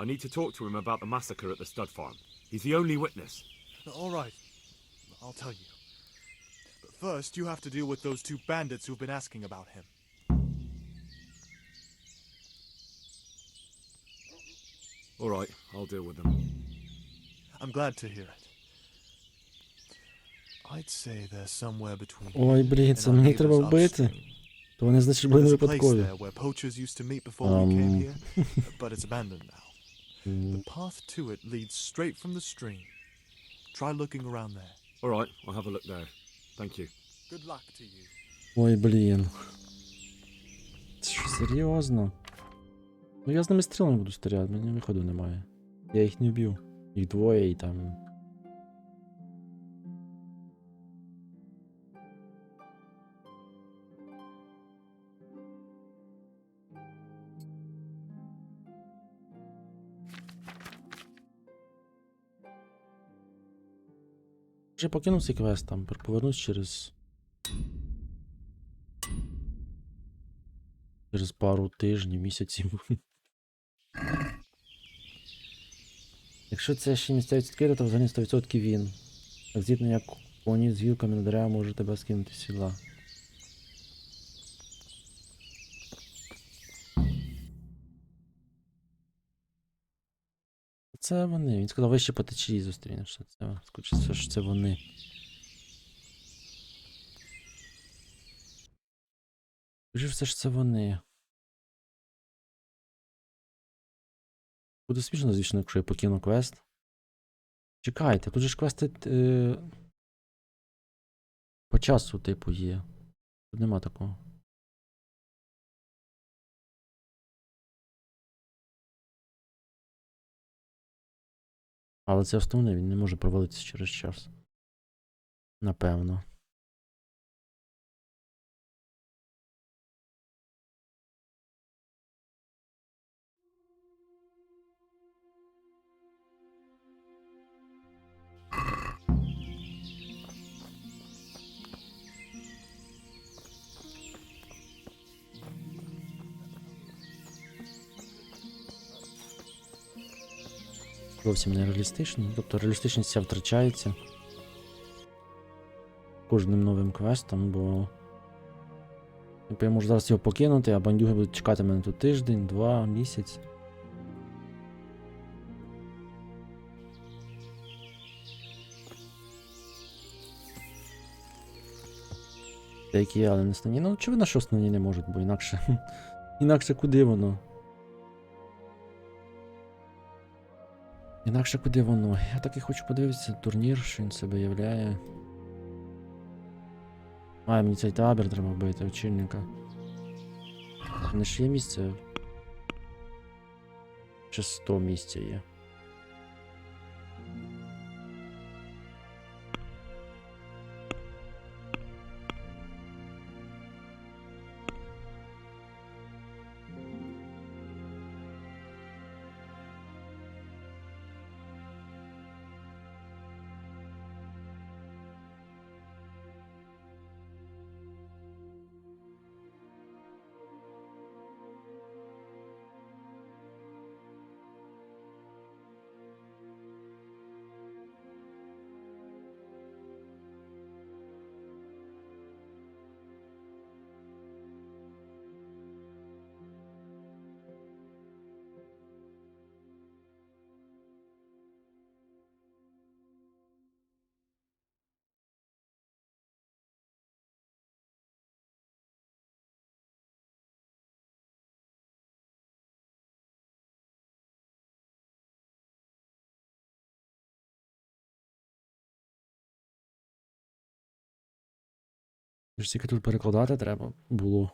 I need to talk to him about the massacre at the stud farm. He's the only witness. All right. I'll tell you. But first, you have to deal with those two bandits who've been asking about him. All right, I'll deal with them. I'm glad to hear it. I'd say they're somewhere between. Ой, блін, це мені треба вбити. То вони, значить, були не There's a place випадкові. there where poachers used to meet before we came here, but it's abandoned now. The path to it leads straight from the stream. Try looking around there. All right, I'll have a look there. Thank you. Good luck to you. Ой, блін. Це що, серйозно? Ну я з ними стрілами буду стріляти, мені виходу немає. Я їх не вб'ю. Їх двоє і там. Вже покинув цей квест там, повернусь через пару тижнів, місяців. Якщо це ще місцевість відкрита, то взагалі 100% він. Так звідно, як коні з вілками на дерева може тебе скинути з сідла. це вони. Він сказав, вище по течії зустрінешся. Це, скоріше, все ж це вони. Скоріше, все ж це вони. Буде смішно, звісно, якщо я покину квест. Чекайте, тут же ж квести по часу, типу, є. Тут нема такого. Але це основне, він не може провалитися через час. Напевно. Зовсім не реалістично. Тобто реалістичність ця втрачається кожним новим квестом, бо типу, я можу зараз його покинути, а бандюги будуть чекати мене тут тиждень, 2, місяць. Деякі, але не основні. Ну, очевидно, що основні не можуть, бо інакше. Інакше куди воно? Інакше куди воно? Я так і хочу подивитися турнір, що він себе являє. А, мені цей табір треба вбити, очільника. У мене ж є місце. Ще 100 місця є. Ж тільки тут перекладати треба було.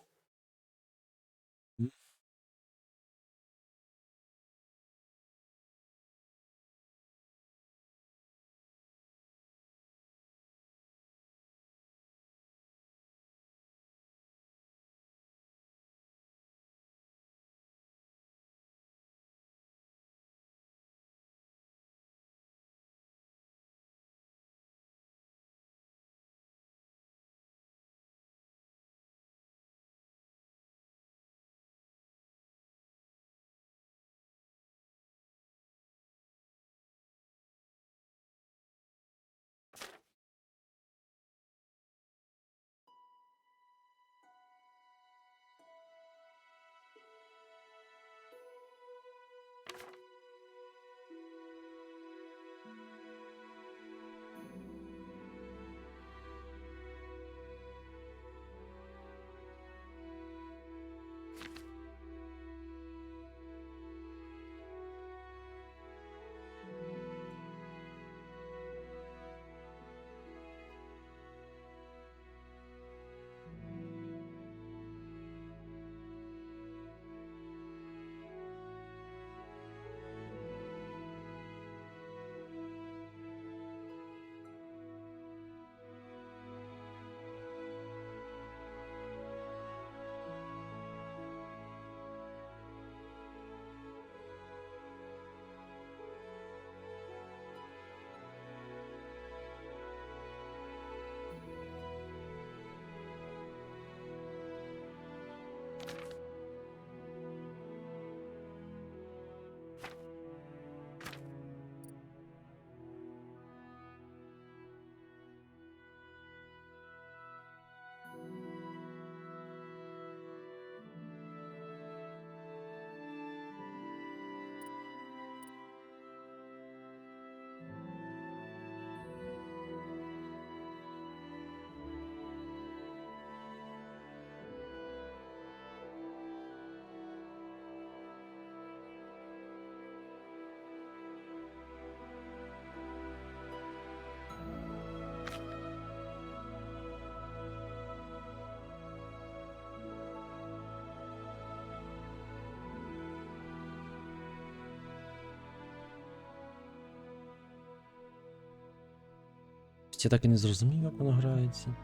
Щось я так і не зрозумів, як воно грається.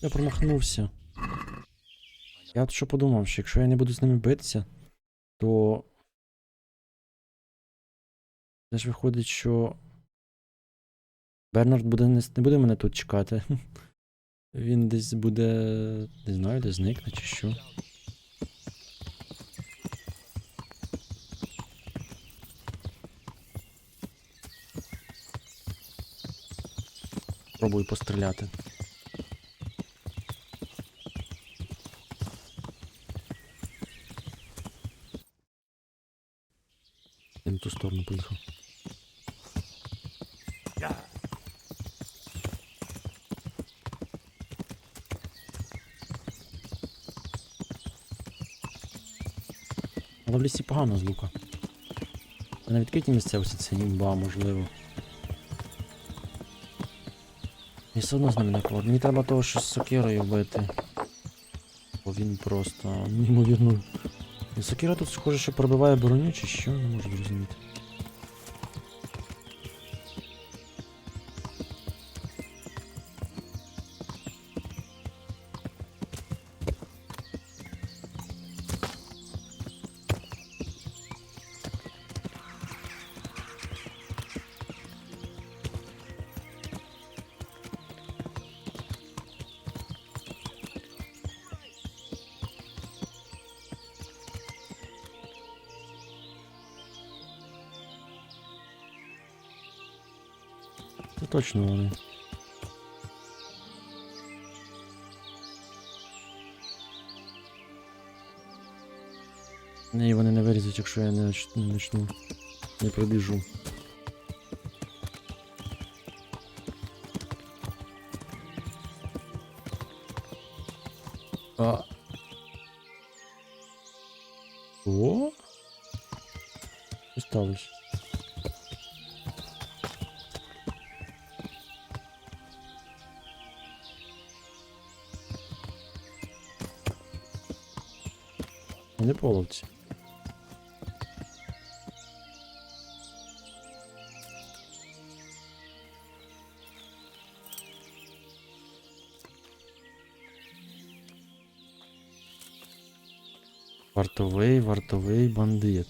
Я промахнувся. Я от що подумав, що якщо я не буду з ними битися, то це ж виходить, що Бернард буде не буде мене тут чекати. Він десь буде, не знаю, десь зникне чи що. Пробую постріляти. Я на ту сторону поїхав. Але в лісі погано з лука. А на відкритій місцевості це імба, можливо. І все одно з ними не повод. Мені треба того, що з сокирою вбити. Бо він просто неймовірно. І сокира тут схоже, що пробиває броню, чи що, не можу зрозуміти. Це точно вони. Ні, вони не вирізуть, якщо я не почну. Не пробіжу. О? Що сталося? Не половці. Вартовий бандит.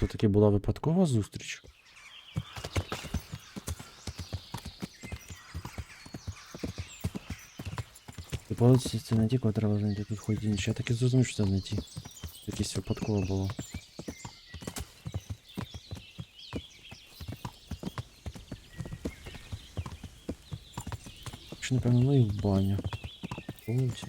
То таки була випадкова зустріч. І полиці це не ті, кого треба знайти, тут ходять інші. Я таки зрозумів, що це не ті. Якесь випадково було. Чи напевно, ну і в баню. Полиці.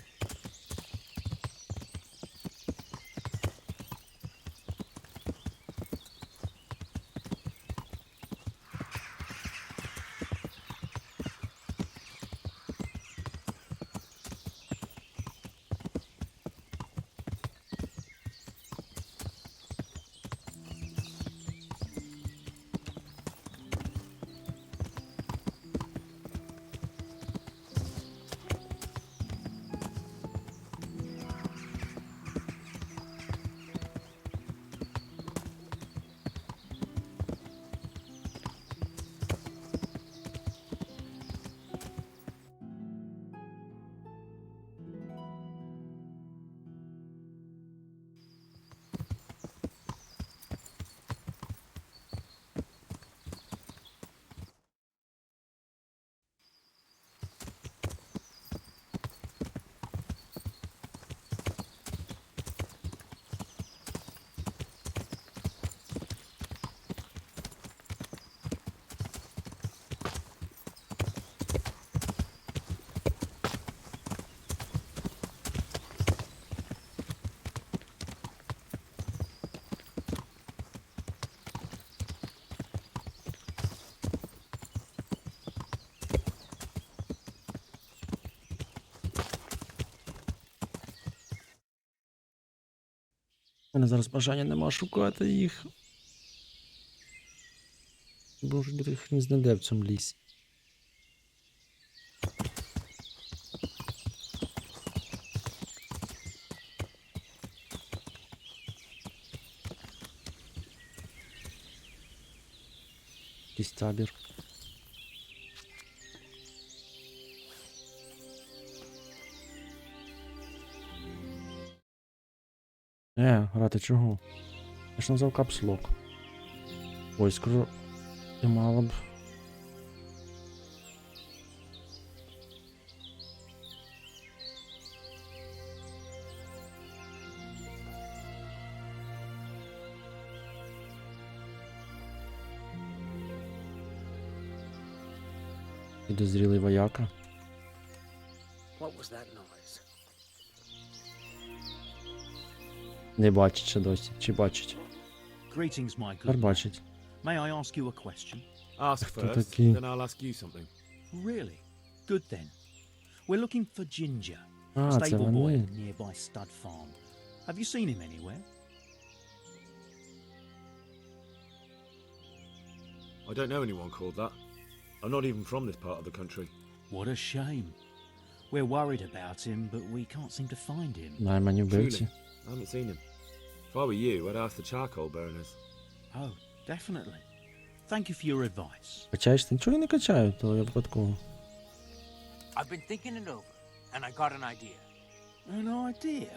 мене зараз бажання нема шукати їх. Бо ж їх не знайде в цьому лісі. Якийсь табір. Грати чого? Я ж назвав капслок. Ой, скоро і мало б. Підозрілий вояка. What was that noise? Не бачить ще досі. Чи бачить? Greetings, my Тепер good. бачить. May I ask you a question? Ask Хто first, такий? then I'll ask you something. Really? Good then. We're looking for Ginger, А, stable це boy вони. at nearby stud farm. Have you seen him anywhere? I don't know anyone called that. I'm not even from this part of the country. What a shame. We're worried about him, but we can't seem to find him. Наймані вбивці. Truly, I haven't seen him. If I were you, I'd ask the charcoal burners. Oh, definitely. Thank you for your advice. Качаєш ти? Нічого я не качаю, то я випадково. I've been thinking it over, and I got an idea. An idea?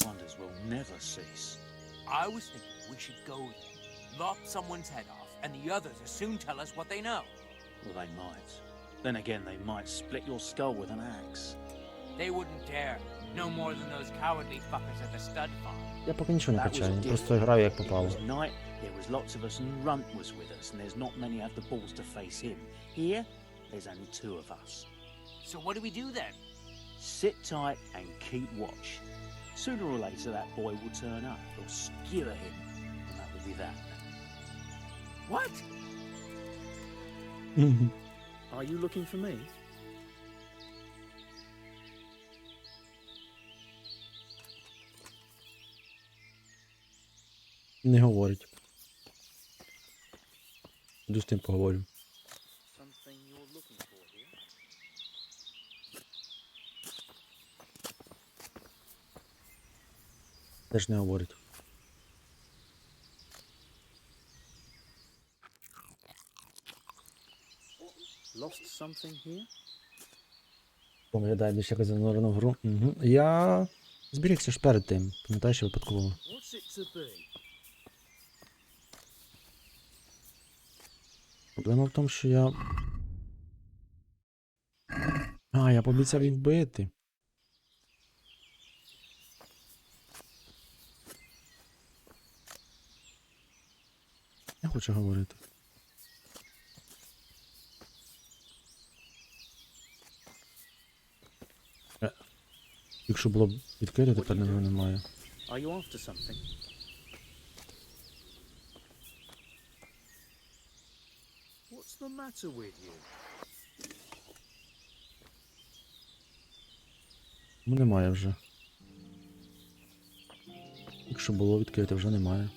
Wonders will never cease. I was thinking we should go there, lop someone's head off, and the others will soon tell us what they know. Well, they might. Then again, they might split your skull with an axe. They wouldn't dare. No more than those cowardly fuckers at the stud farm. Я поки нічого не That was качаю, different. просто граю як It попало. was night, there was lots of us, and Runt was with us, and there's not many have the balls to face him. Here, there's only two of us. So what do we do then? Sit tight and keep watch. Sooner or later, that boy will turn up. We'll skewer him, and that will be that. What? Are you looking for me? Не говорить. Іду з тим поговорю. Something you're looking for here? Теж не говорить. Lost something here? Поглядає більш якось занурену в гру. Угу. Я зберігся ж перед тим. Пам'ятаєш, що випадково. What's it to be? Проблема в тому, що я... А, я пообіцяв їх вбити. Не хочу говорити. Якщо було б відкрито, тепер немає. Are you after something? What's the matter with you? Ну немає вже. Якщо було відкрите, вже немає.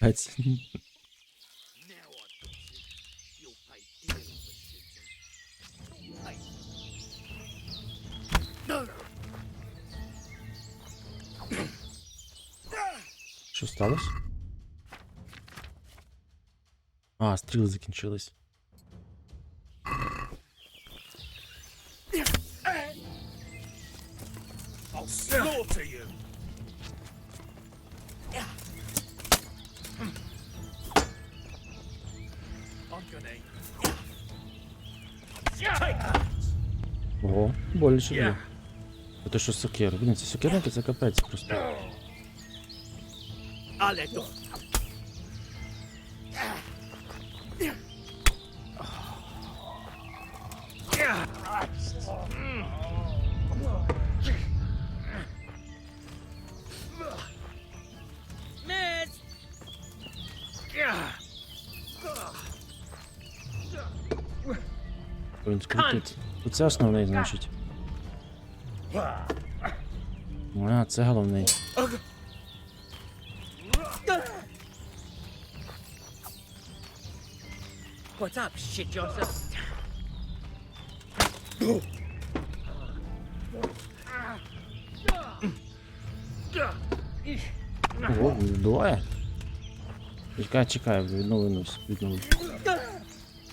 Гець. Now I've got you. You'll pay dearly for shooting. Hey. No. Що сталося? А, стріли закінчились. I'll slaughter you. I'm gonna. Ого, боляче було. А то що сокира? Блін, це сокирники, це капець просто. I'll let go. Він скрутить. Оце основний, значить. А, це головний. What's up, shit yourself? Ого, двоє? Чекай, відновлюсь.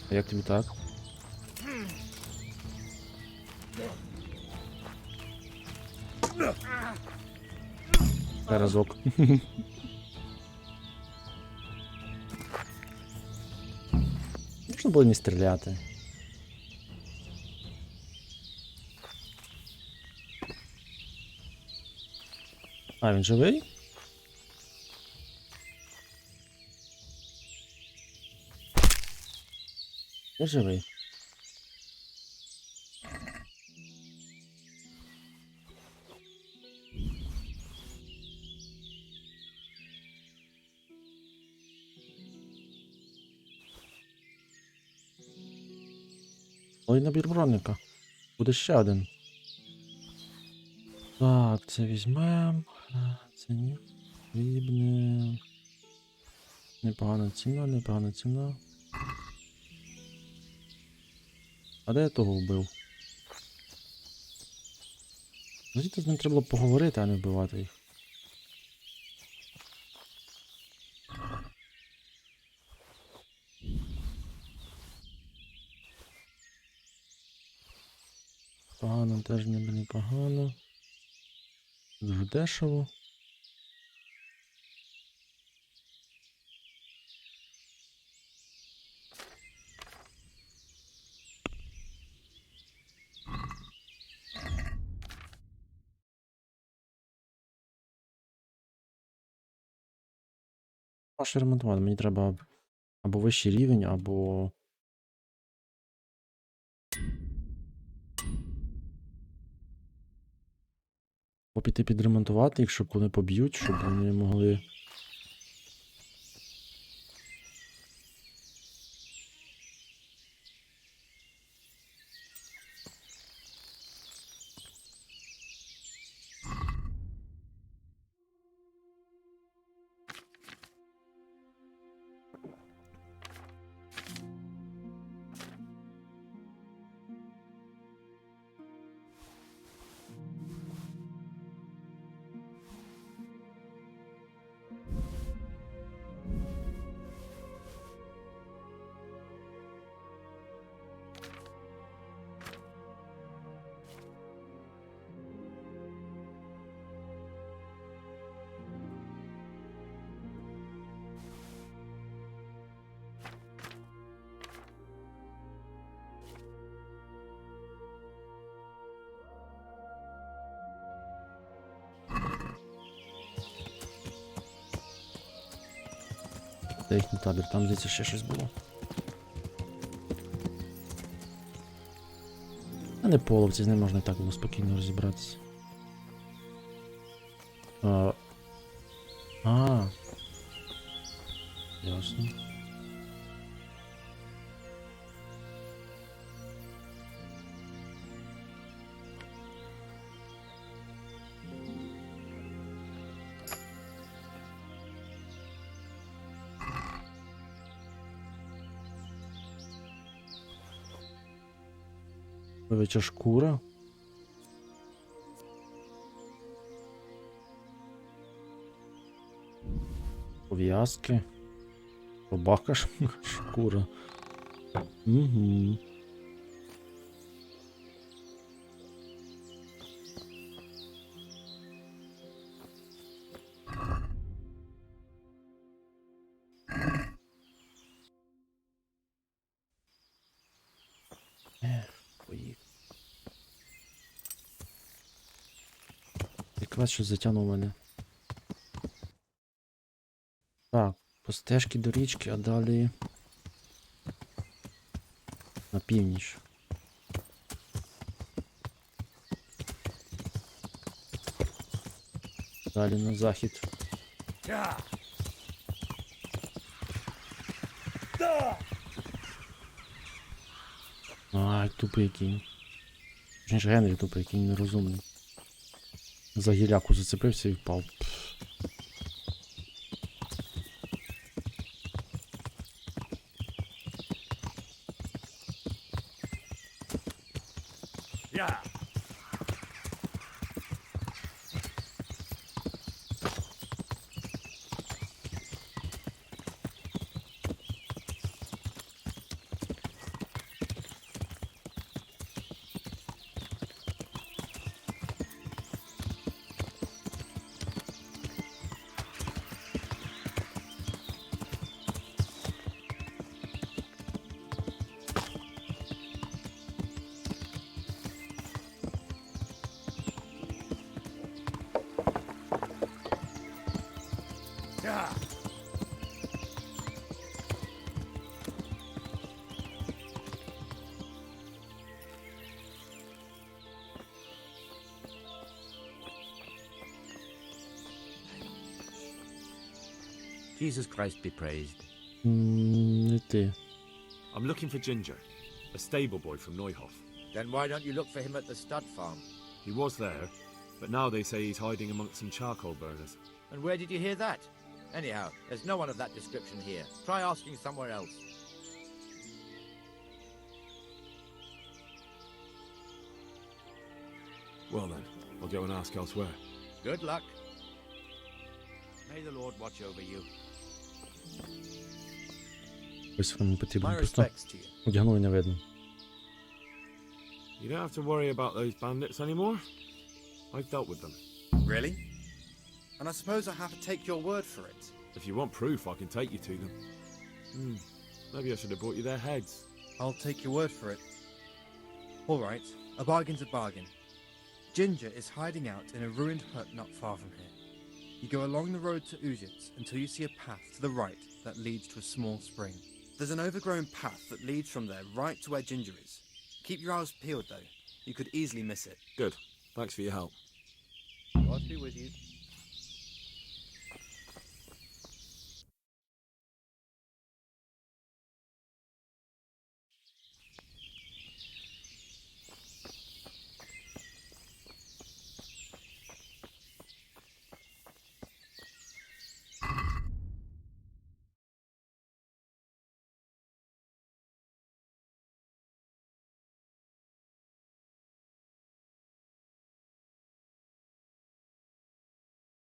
А як тобі так? Разок. Можна було не стріляти. А, він живий? Я живий. Ой, набір бронника. Буде ще один. Так, це візьмем. Це не потрібне. Непогана ціна. А де я того вбив? Звідти з ним треба було поговорити, а не вбивати їх. Погано, теж ніби непогано. Дуже дешево. Що ремонтувати? Мені треба або вищий рівень, або... піти підремонтувати їх, щоб вони поб'ють, щоб вони могли... Це їхній табір, там здається ще щось було. А не половці, з ним можна і так було спокійно розібратися. Ясно. Овеча шкура. Пов'язки. Собака шкура. Угу. Поїхав. Якраз що затягнув мене. Так, по стежці до річки, а далі на північ. Далі на захід. Ай, тупий який. Точніше, Генрі тупий, який нерозумний. За гіляку зацепився і впав. Yeah. Yeah. Jesus Christ be praised. Не ти. I'm looking for Ginger, a stable boy from Neuhof. Then why don't you look for him at the stud farm? He was there, but now they say he's hiding amongst some charcoal burners. And where did you hear that? Anyhow, there's no one of that description here. Try asking somewhere else. Well then, I'll go and ask elsewhere. Good luck. May the Lord watch over you. Ось воно потрібно. My Просто respects to you. одягнули не видно. You don't have to worry about those bandits anymore. I've dealt with them. Really? And I suppose I have to take your word for it. If you want proof, I can take you to them. Maybe I should have brought you their heads. I'll take your word for it. All right, a bargain's a bargain. Ginger is hiding out in a ruined hut not far from here. You go along the road to Uzits until you see a path to the right that leads to a small spring. There's an overgrown path that leads from there right to where Ginger is. Keep your eyes peeled, though. You could easily miss it. Good. Thanks for your help. God be with you.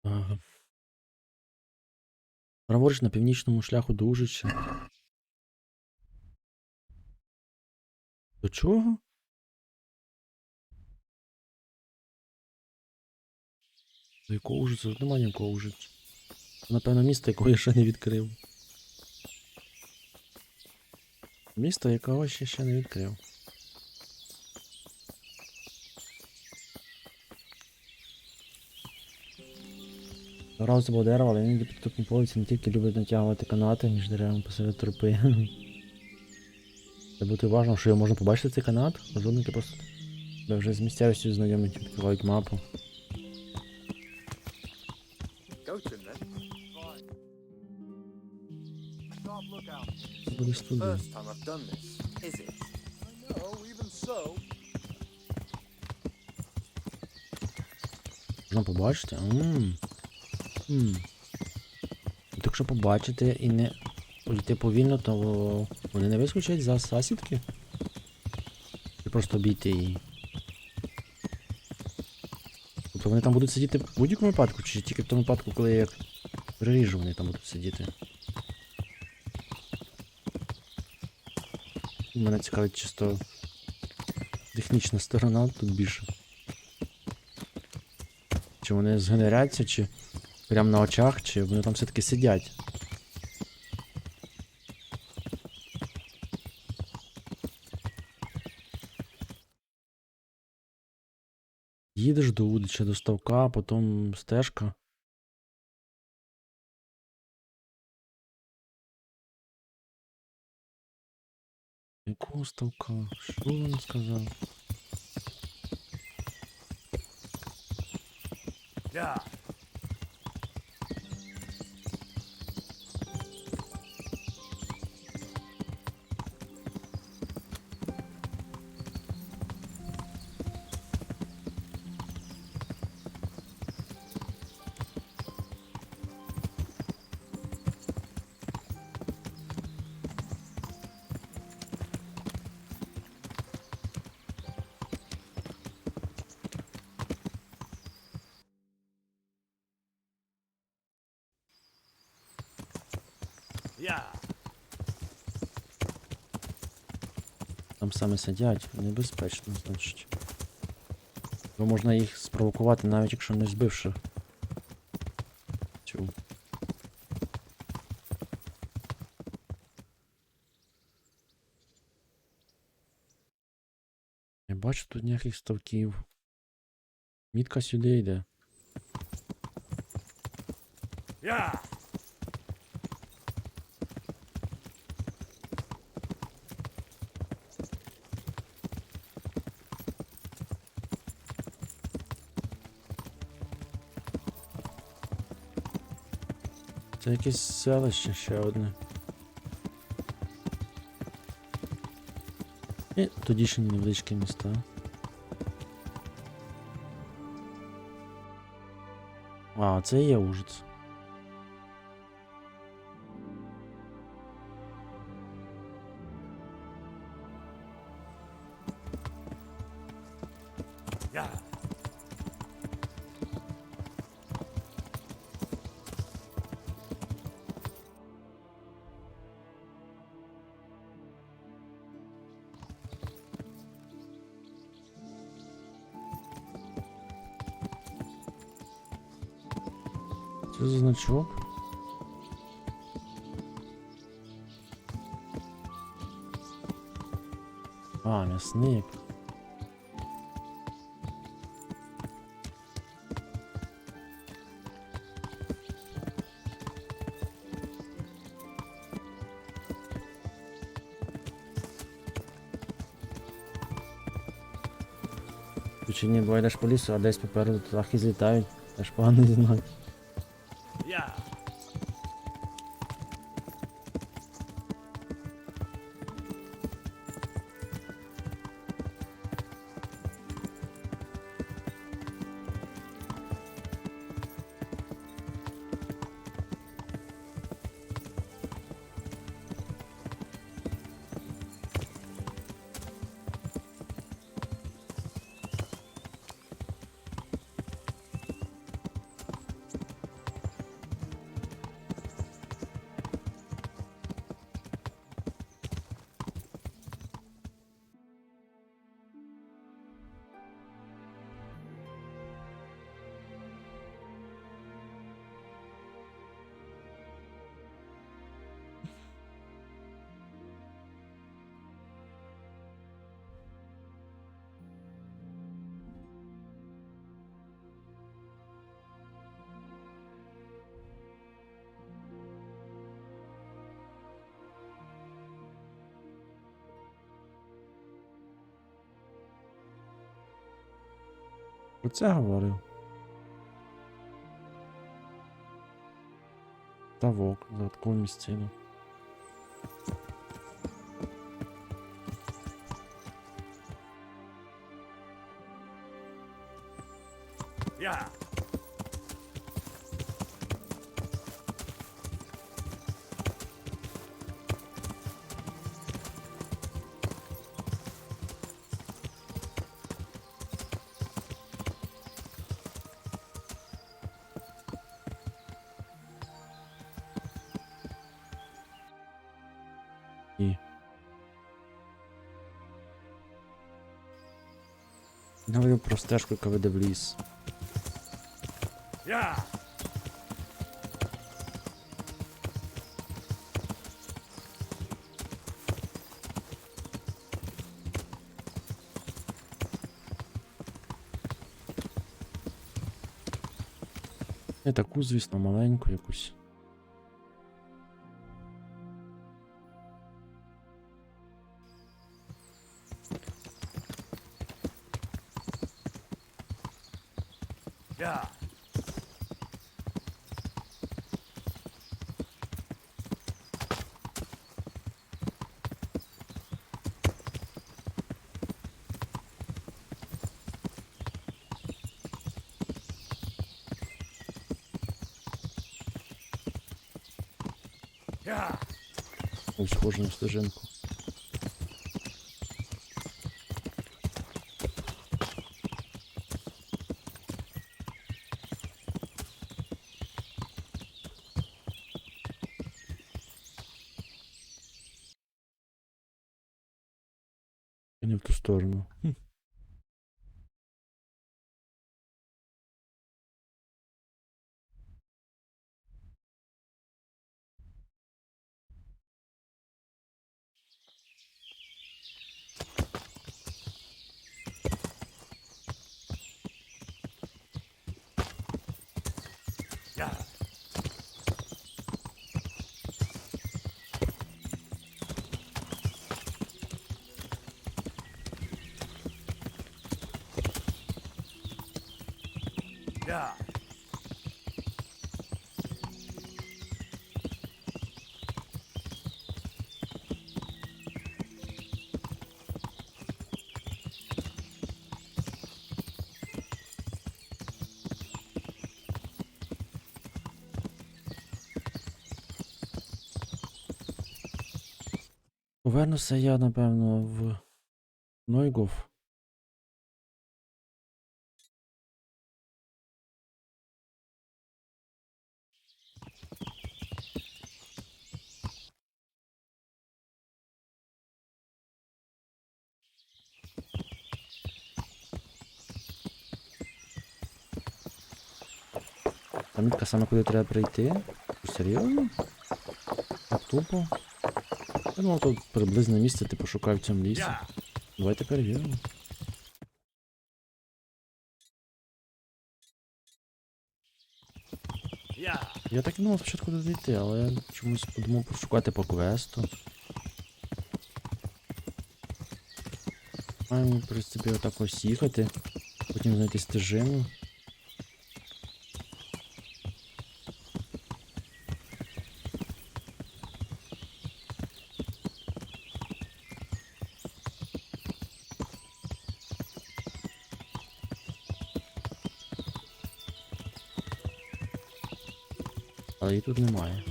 Ага. Праворуч на північному шляху до Ужича. До чого? До якого Ужиця? Тут немає ніякого Ужиця. Напевно, місто, якого я ще не відкрив. Місто, якого я ще не відкрив. Раз було дерево, але іноді підступні полиці не тільки люблять натягувати канати між деревами посеред тропи. Треба бути уважно, що його можна побачити цей канат. Розумники просто тебе вже з місцевістю знайомі, відкривають мапу. Go to him then. Fine. Sharp lookout. Це буде студія. First time I've done this, is it? I know, even so. Можна побачити? Якщо побачити і не йти повільно, то вони не вискочать за засідки? Чи просто обійти її? Тобто вони там будуть сидіти в будь-якому випадку, чи тільки в тому випадку, коли я їх переріжу, вони там будуть сидіти? Мене цікавить чисто технічна сторона тут більше. Чи вони згенеряться, чи прямо на очах, чи вони там все-таки сидять. Їдеш до Удича, до ставка, потім стежка. Якого ставка? Що він сказав? Yeah. Там саме сидять, небезпечно, значить. Бо можна їх спровокувати, навіть якщо не збивши цю. Не бачу тут ніяких ставків. Мітка сюди йде. Це якесь селище ще одне. І тоді ще невеличкі міста. А, це і є Ужиць. Що за значок? А, м'ясник. Чи ні, бо йдеш по лісу, а десь попереду птахи злітають. Аж поганий знак. Про це говорив. Ставок за таку місцину. І говорив про стежку, яка веде в ліс. Не таку, звісно, маленьку якусь. Ось схоже на стежинку. І не в ту сторону. Yeah. Повернуся я, напевно, в Нойгов. Там мітка саме куди треба прийти. Серйозно? Так тупо. Я думав, тут приблизне місце ти пошукав в цьому лісі. Давайте перевіримо. Я так і думав спочатку туди йти, але я чомусь подумав пошукати по квесту. Маємо, в принципі, отак ось їхати. Потім знайти стежину. Але її тут немає.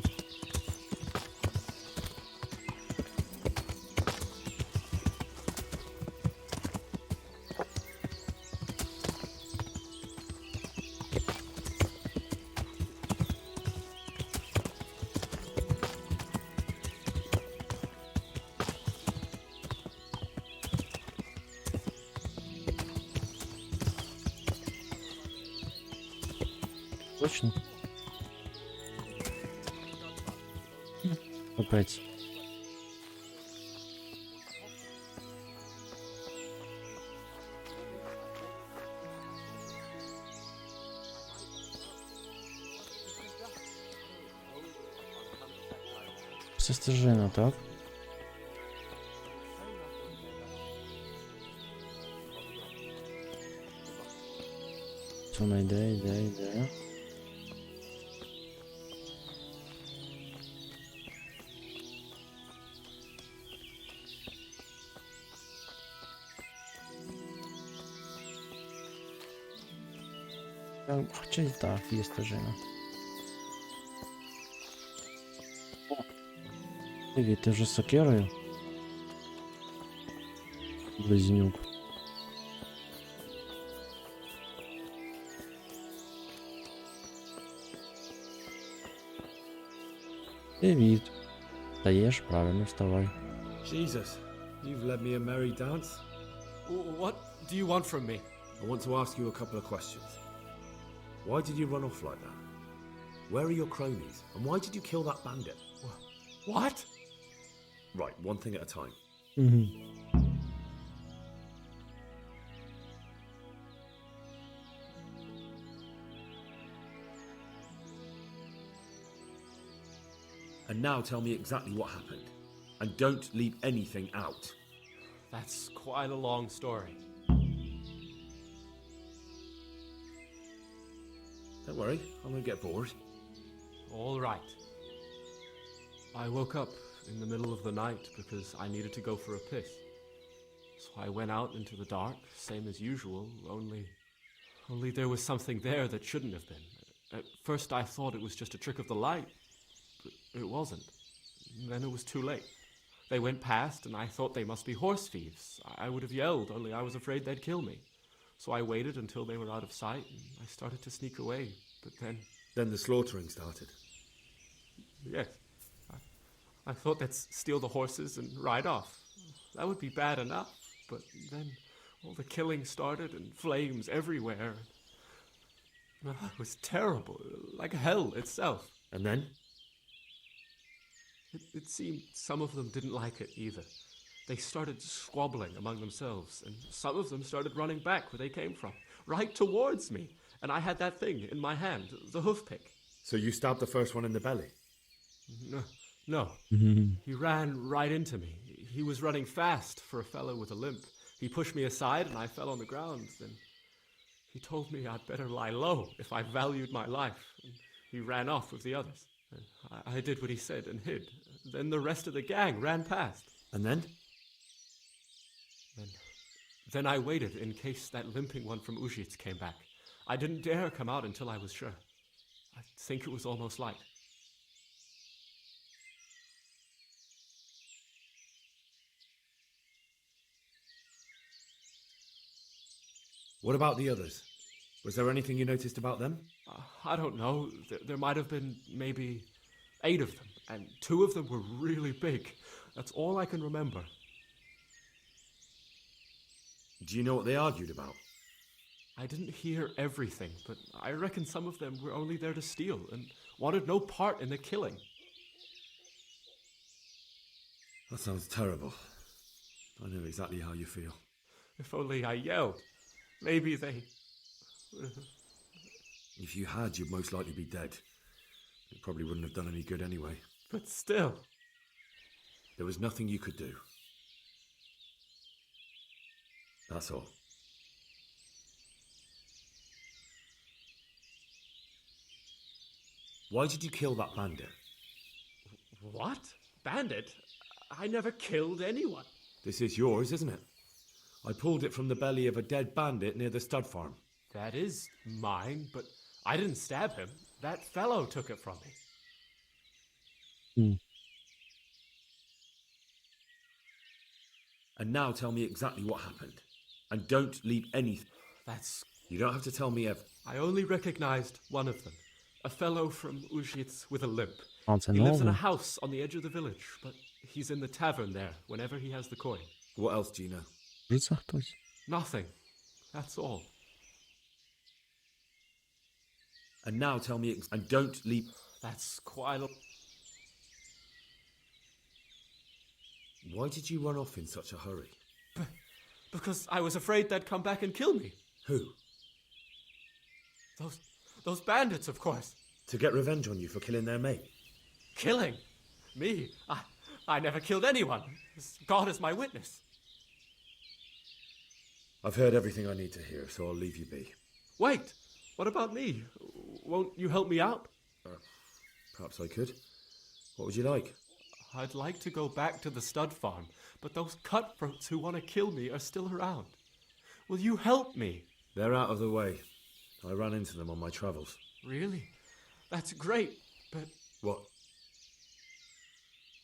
Точно? Капець. Це стежина, так? Це вона йде. Хоча і так, є стежина. Привіт, ти вже з сокирою? Близнюк. Привіт. Встаєш, правильно, вставай. Jesus, you've led me a merry dance. What do you want from me? I want to ask you a couple of questions. Why did you run off like that? Where are your cronies? And why did you kill that bandit? What? Right, one thing at a time. And now tell me exactly what happened. And don't leave anything out. That's quite a long story. Don't worry, I won't get bored. All right. I woke up in the middle of the night because I needed to go for a piss. So I went out into the dark, same as usual, only there was something there that shouldn't have been. At first I thought it was just a trick of the light, but it wasn't. Then it was too late. They went past and I thought they must be horse thieves. I would have yelled, only I was afraid they'd kill me. So I waited until they were out of sight and I started to sneak away, but then... Then the slaughtering started. Yes. I thought they'd steal the horses and ride off. That would be bad enough. but then all the killing started and flames everywhere. It was terrible, like hell itself. And then? It seemed some of them didn't like it either. They started squabbling among themselves, and some of them started running back where they came from, right towards me. And I had that thing in my hand, the hoof pick. So you stabbed the first one in the belly? No. He ran right into me. He was running fast for a fellow with a limp. He pushed me aside and I fell on the ground. Then he told me I'd better lie low if I valued my life. And he ran off with the others. And I did what he said and hid. Then the rest of the gang ran past. And then? Then I waited in case that limping one from Ujits came back. I didn't dare come out until I was sure. I think it was almost light. What about the others? Was there anything you noticed about them? I don't know. There might have been maybe 8 of them, and 2 of them were really big. That's all I can remember. Do you know what they argued about? I didn't hear everything, but I reckon some of them were only there to steal and wanted no part in the killing. That sounds terrible. I know exactly how you feel. If only I yelled. Maybe they... If you had, you'd most likely be dead. It probably wouldn't have done any good anyway. But still... There was nothing you could do. That's all. Why did you kill that bandit? What? Bandit? I never killed anyone. This is yours, isn't it? I pulled it from the belly of a dead bandit near the stud farm. That is mine, but I didn't stab him. That fellow took it from me. And now tell me exactly what happened. And don't leave anything. You don't have to tell me everything. I only recognized one of them. A fellow from Ujits with a limp. He He lives in a house on the edge of the village, but he's in the tavern there whenever he has the coin. What else do you know? Nothing. That's all. And now tell me, and don't leave. That's quite a... Why did you run off in such a hurry? Because I was afraid they'd come back and kill me. Who? Those bandits, of course. To get revenge on you for killing their mate? Killing? Me? I never killed anyone. God is my witness. I've heard everything I need to hear, so I'll leave you be. Wait! What about me? Won't you help me out? Perhaps I could. What would you like? I'd like to go back to the stud farm, but those cutthroats who want to kill me are still around. Will you help me? They're out of the way. I ran into them on my travels. Really? That's great, but... What?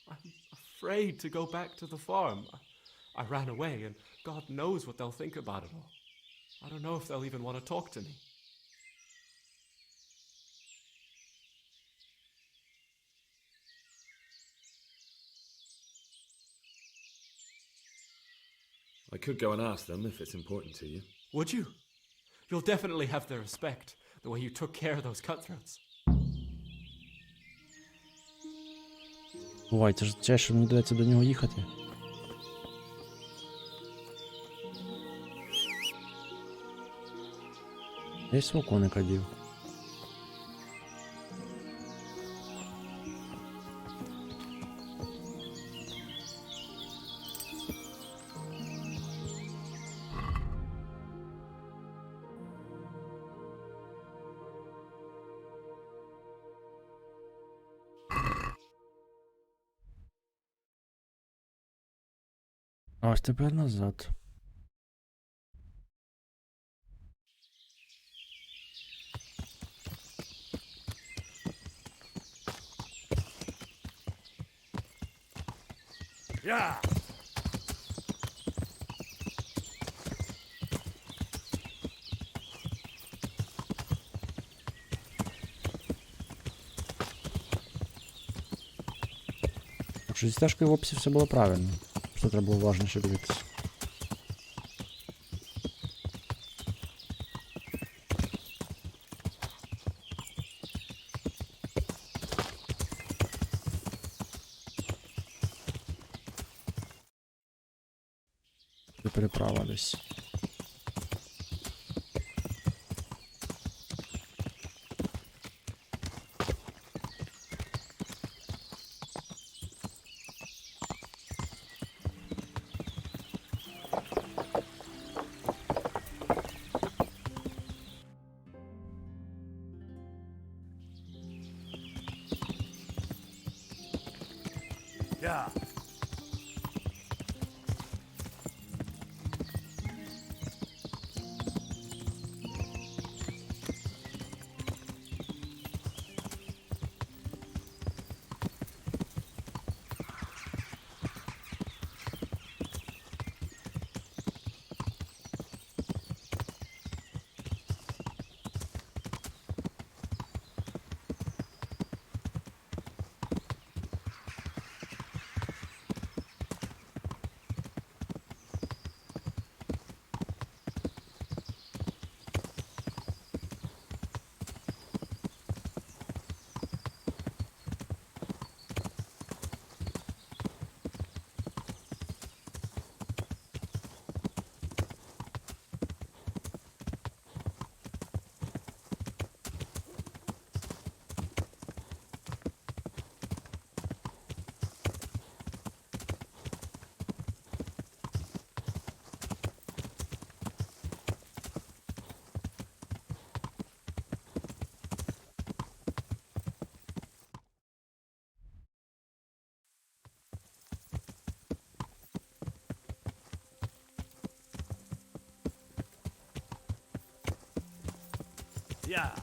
I'm afraid to go back to the farm. I ran away, and God knows what they'll think about it all. I don't know if they'll even want to talk to me. I could go and ask them if it's important to you. Would you? You'll definitely have their respect, the way you took care of those cutthroats. Ой, це ж те, що мені доведеться до нього їхати. Я свого коника дів. А ось тепер назад. Yeah! Якщо зі стежкою в описі все було правильно. Просто треба було уважніше дивитися. Це переправа десь. Yeah. Yeah.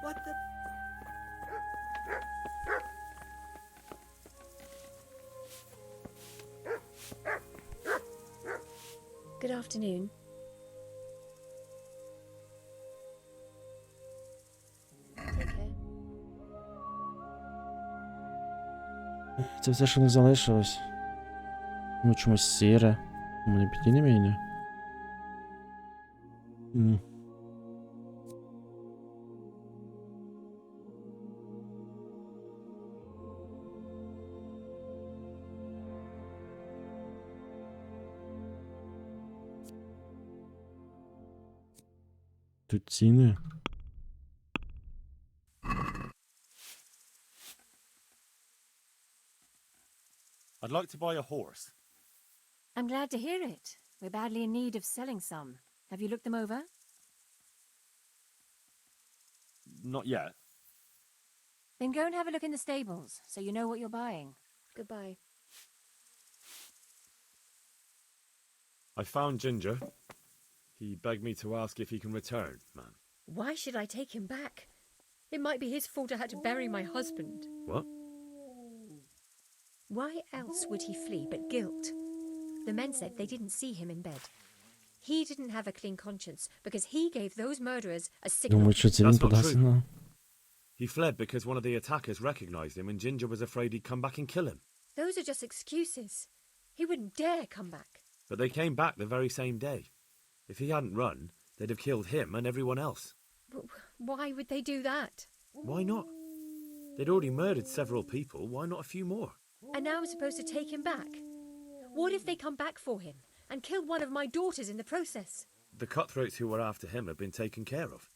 What the? Good afternoon. Take care. Це все, що не залишилось. Ну, чомусь сіре. У мене підійне мені. Тут ціни. I'd like to buy a horse. I'm glad to hear it. We're badly in need of selling some. Have you looked them over? Not yet. Then go and have a look in the stables, so you know what you're buying. Goodbye. I found Ginger. He begged me to ask if he can return, man. Why should I take him back? It might be his fault I had to bury my husband. What? Why else would he flee but guilt? The men said they didn't see him in bed. He didn't have a clean conscience because he gave those murderers a signal. Думаю, що це він подасть на... He fled because one of the attackers recognized him and Ginger was afraid he'd come back and kill him. Those are just excuses. He wouldn't dare come back. But they came back the very same day. If he hadn't run, they'd have killed him and everyone else. Why would they do that? Why not? They'd already murdered several people. Why not a few more? And now I'm supposed to take him back? What if they come back for him and kill one of my daughters in the process? The cutthroats who were after him have been taken care of.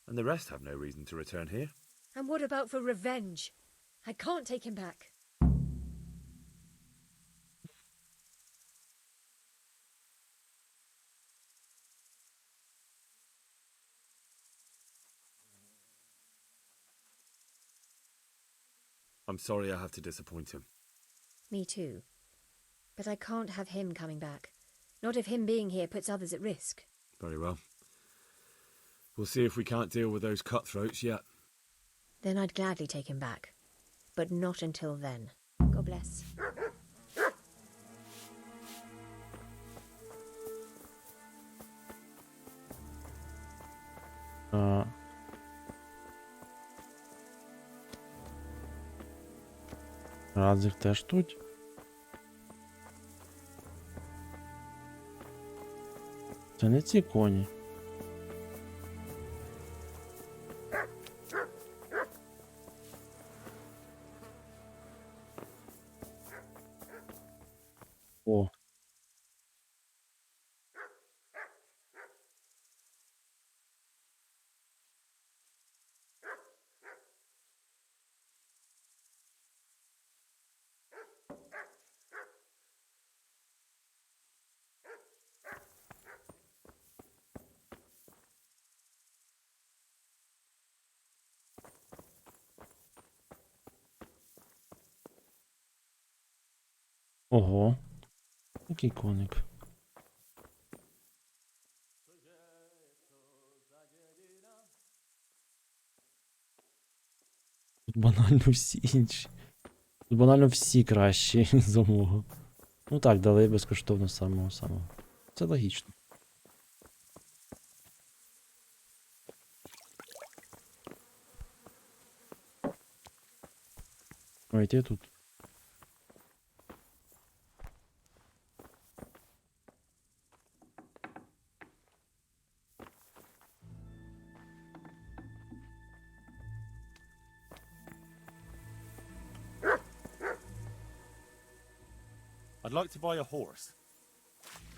And the rest have no reason to return here. And what about for revenge? I can't take him back. I'm sorry I have to disappoint him. Me too. But I can't have him coming back. Not if him being here puts others at risk. Very well. We'll see if we can't deal with those cutthroats yet. Then I'd gladly take him back. But not until then. God bless. Радзик теж тут. Це не ці коні. О. Ого. Який коник. Тут банально всі інші. Тут банально всі кращі за мого. Ну так, дали безкоштовно самого. Це логічно. Ой, ти тут. I'd like to buy a horse.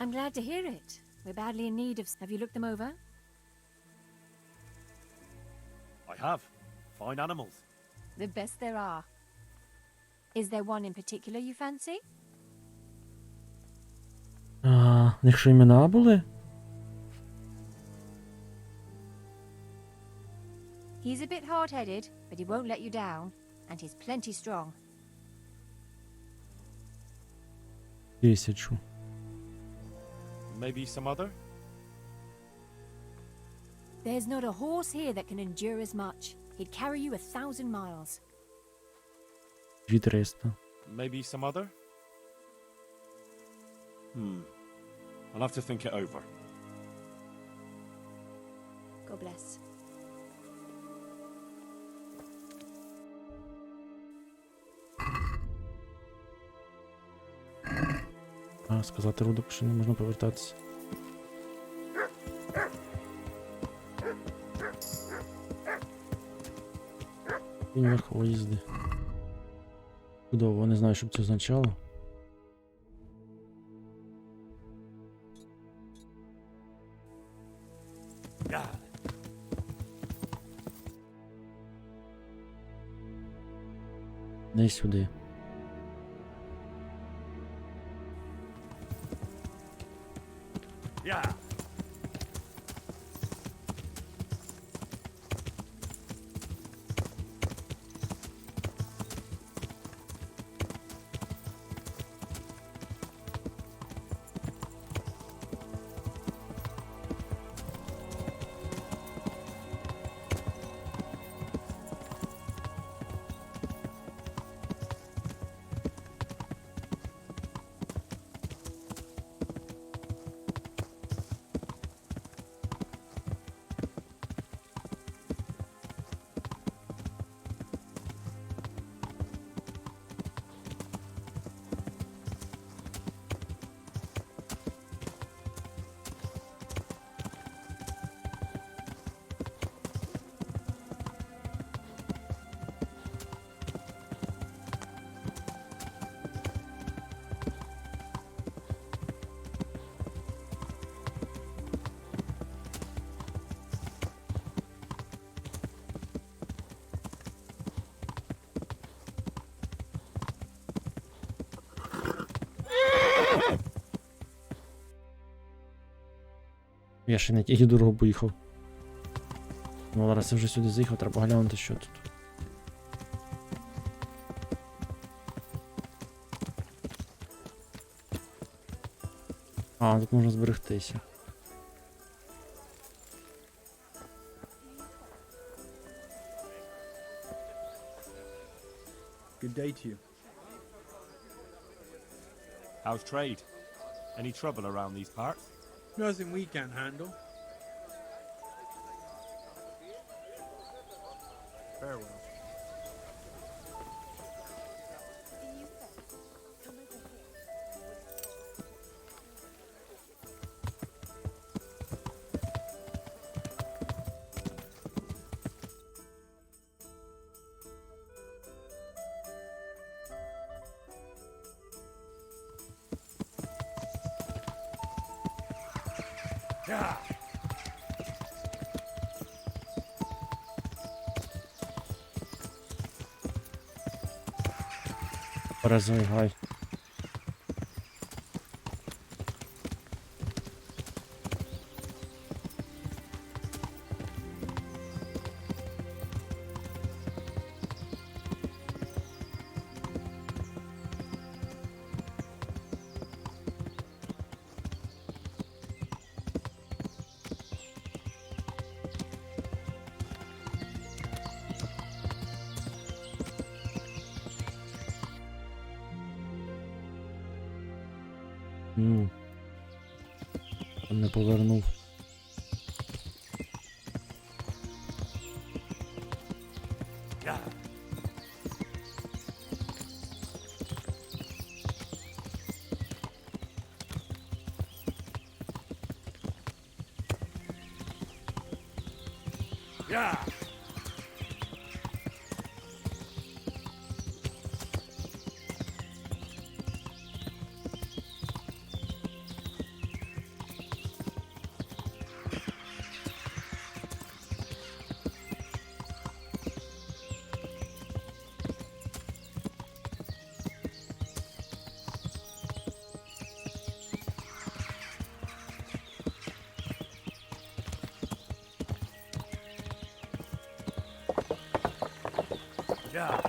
I'm glad to hear it. We're badly in need of... Have you looked them over? I have. Fine animals. The best there are. Is there one in particular you fancy? Якщо імена були? He's a bit hard-headed, but he won't let you down. And he's plenty strong. 1000. Maybe some other? There's not a horse here that can endure as much. He'd carry you 1,000 miles. 2300. Maybe some other? I'll have to think it over. God bless. Сказати Рудок, що не можна повертатися. Він верхово їзди. Чудово, не знаю, що б це означало. Не сюди. Yeah. Я ще не тільки дорогу поїхав. Ну, зараз я вже сюди заїхав, треба глянути, що тут. А, тут можна зберегтися. Good day to you. How's trade? Any trouble around these parts? Nothing we can't handle. Farewell. Yeah. Розгай. Не повернув. Yeah. Yeah. Yeah.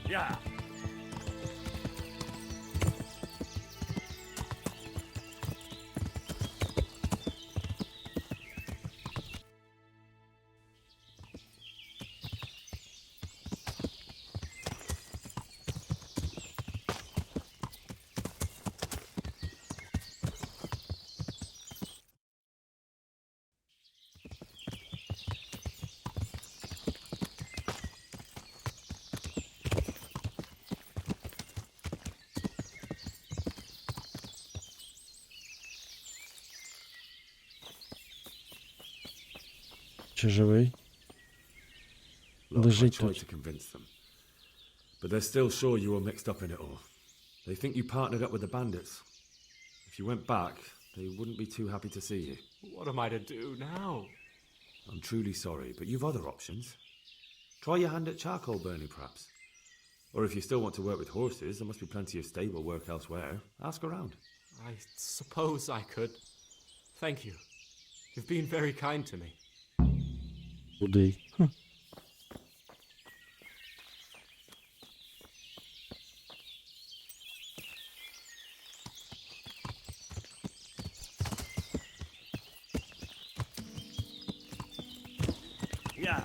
Yeah. Чи живий? Look, I Лежить tried тут. to convince them. But they're still sure you were mixed up in it all. They think you partnered up with the bandits. If you went back, they wouldn't be too happy to see you. What am I to do now? I'm truly sorry, but you've other options. Try your hand at charcoal burning, perhaps. Or if you still want to work with horses, there must be plenty of stable work elsewhere. Ask around. I suppose I could. Thank you. You've been very kind to me. Куди? Yeah.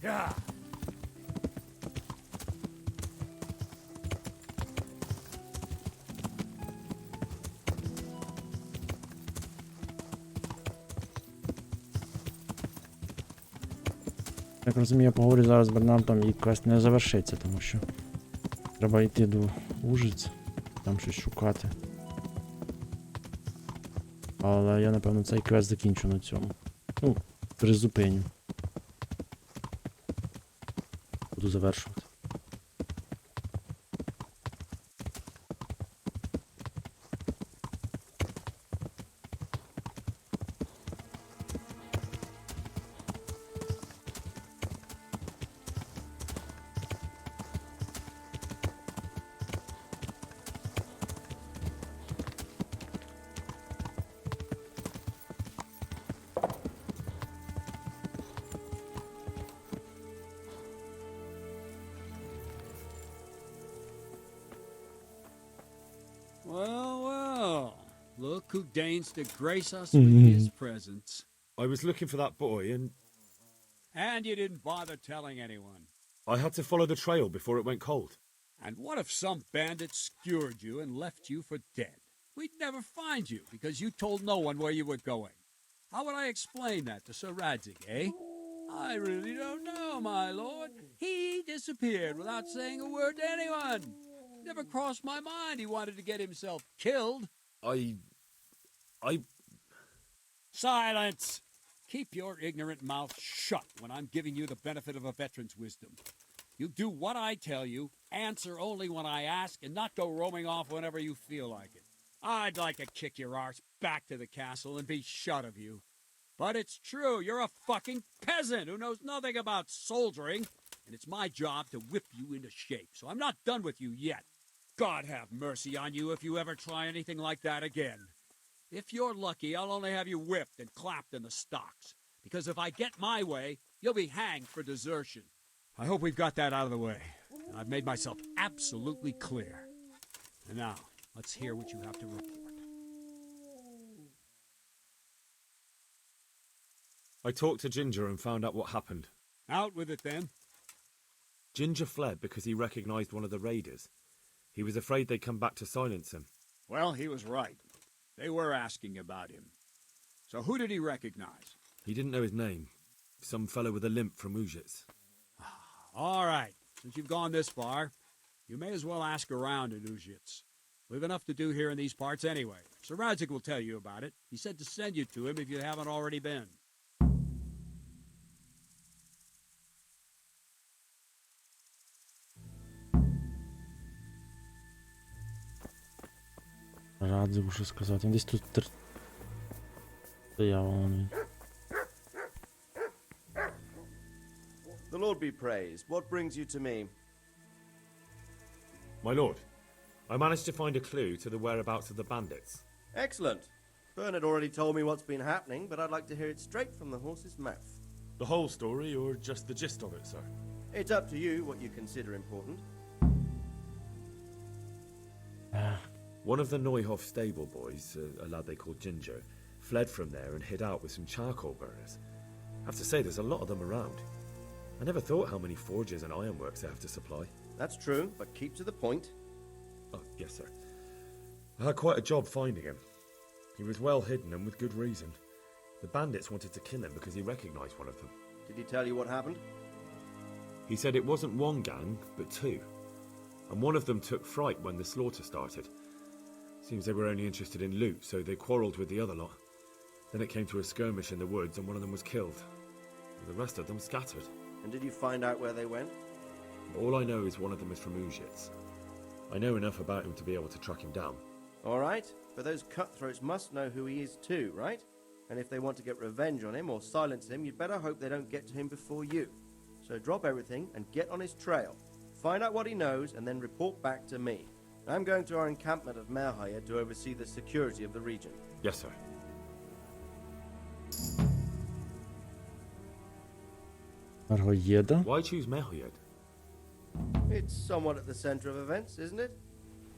Yeah. Як розумію, я поговорю зараз з Бернартом і квест не завершиться, тому що треба йти до Ужиць, там щось шукати. Але я, напевно, цей квест закінчу на цьому. Ну, призупиню. Буду завершувати. Well, well. Look who deigns to grace us with his presence. I was looking for that boy and And you didn't bother telling anyone. I had to follow the trail before it went cold. And what if some bandit skewered you and left you for dead? We'd never find you because you told no one where you were going. How would I explain that to Sir Radzig, eh? I really don't know, my lord. He disappeared without saying a word to anyone. Never crossed my mind he wanted to get himself killed. I... Silence! Keep your ignorant mouth shut when I'm giving you the benefit of a veteran's wisdom. You do what I tell you, answer only when I ask, and not go roaming off whenever you feel like it. I'd like to kick your arse back to the castle and be shut of you. But it's true, you're a fucking peasant who knows nothing about soldiering, and it's my job to whip you into shape, so I'm not done with you yet. God have mercy on you if you ever try anything like that again. If you're lucky, I'll only have you whipped and clapped in the stocks, because if I get my way, you'll be hanged for desertion. I hope we've got that out of the way. I've made myself absolutely clear. And now, let's hear what you have to report. I talked to Ginger and found out what happened. Out with it, then. Ginger fled because he recognized one of the raiders. He was afraid they'd come back to silence him. Well, he was right. They were asking about him. So who did he recognize? He didn't know his name. Some fellow with a limp from Ujits. All right. Since you've gone this far, you may as well ask around at Ujits. We've enough to do here in these parts anyway. Sir Radzig will tell you about it. He said to send you to him if you haven't already been. Рadzig, що сказати. Він десь тут стояв, он. The Lord be praised. What brings you to me? My lord, I managed to find a clue to the whereabouts of the bandits. Excellent. Bernard already told me what's been happening, but I'd like to hear it straight from the horse's mouth. The whole story, or just the gist of it, sir? It's up to you what you consider important. One of the Neuhoff stable boys, a lad they called Ginger, fled from there and hid out with some charcoal burners. I have to say, there's a lot of them around. I never thought how many forges and ironworks they have to supply. That's true, but keep to the point. Oh, yes, sir. I had quite a job finding him. He was well hidden and with good reason. The bandits wanted to kill him because he recognized one of them. Did he tell you what happened? He said it wasn't one gang, but two. And one of them took fright when the slaughter started. Seems they were only interested in loot, so they quarrelled with the other lot. Then it came to a skirmish in the woods and one of them was killed. The rest of them scattered. And did you find out where they went? All I know is one of them is from Ujits. I know enough about him to be able to track him down. All right, but those cutthroats must know who he is too, right? And if they want to get revenge on him or silence him, you'd better hope they don't get to him before you. So drop everything and get on his trail. Find out what he knows and then report back to me. I'm going to our encampment of Merhaya to oversee the security of the region. Yes, sir. Merhayeda? Why choose Merhayed? It's somewhat at the center of events, isn't it?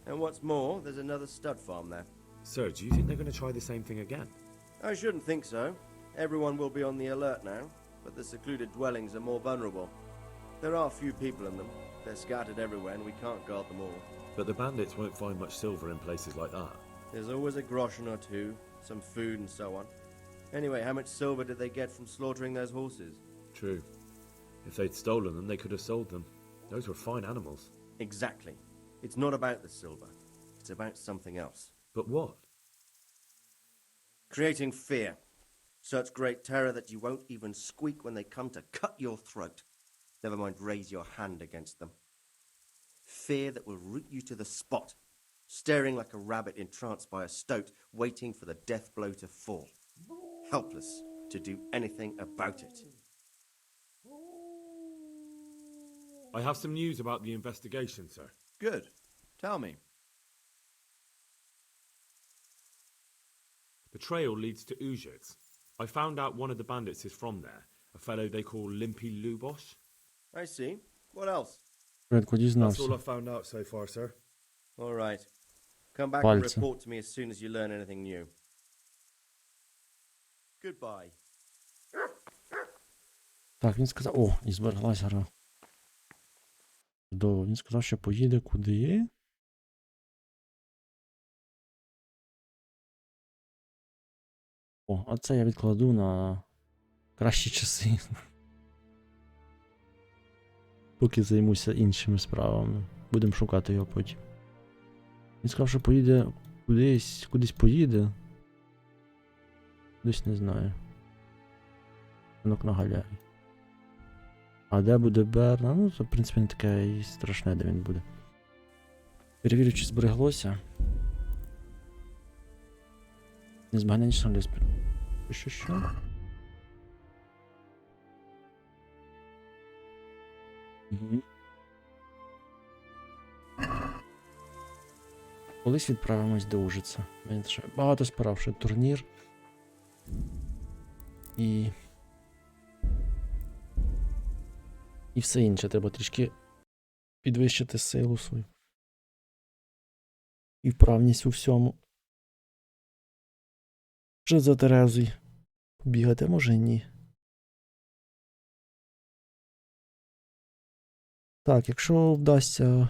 And what's more, there's another stud farm there. Sir, do you think they're going to try the same thing again? I shouldn't think so. Everyone will be on the alert now. but the secluded dwellings are more vulnerable. There are few people in them. They're scattered everywhere and we can't guard them all. But the bandits won't find much silver in places like that. There's always a groschen or two, some food and so on. Anyway, how much silver did they get from slaughtering those horses? True. If they'd stolen them, they could have sold them. Those were fine animals. Exactly. It's not about the silver. It's about something else. But what? Creating fear. Such great terror that you won't even squeak when they come to cut your throat. Never mind raise your hand against them. Fear that will root you to the spot, staring like a rabbit entranced by a stoat, waiting for the death blow to fall. Helpless to do anything about it. I have some news about the investigation, sir. Good. Tell me. The trail leads to Uzhitz. I found out one of the bandits is from there, a fellow they call Limpy Lubosh. I see. What else? Швидко That's all дізнався. I've found out so far, sir. All right. Come back and Пальці. report to me as soon as you learn anything new. Goodbye. Так, він сказав. О, і збереглась гра. Чудово. Він сказав, що поїде куди? О, а це я відкладу на кращі часи. Поки займуся іншими справами. Будемо шукати його потім. Він сказав, що поїде кудись поїде. Кудись не знаю. Ринок на галяї. А де буде Берна? Ну, це, в принципі, не таке і страшне, де він буде. Перевірю, чи збереглося. Незбагненічно ліс. Що? Угу. Колись відправимось до Ужиця. Мені ще багато справ, ще турнір. І все інше. Треба трішки підвищити силу свою. І вправність у всьому. Вже за Терезою бігати, може ні. Так, якщо вдасться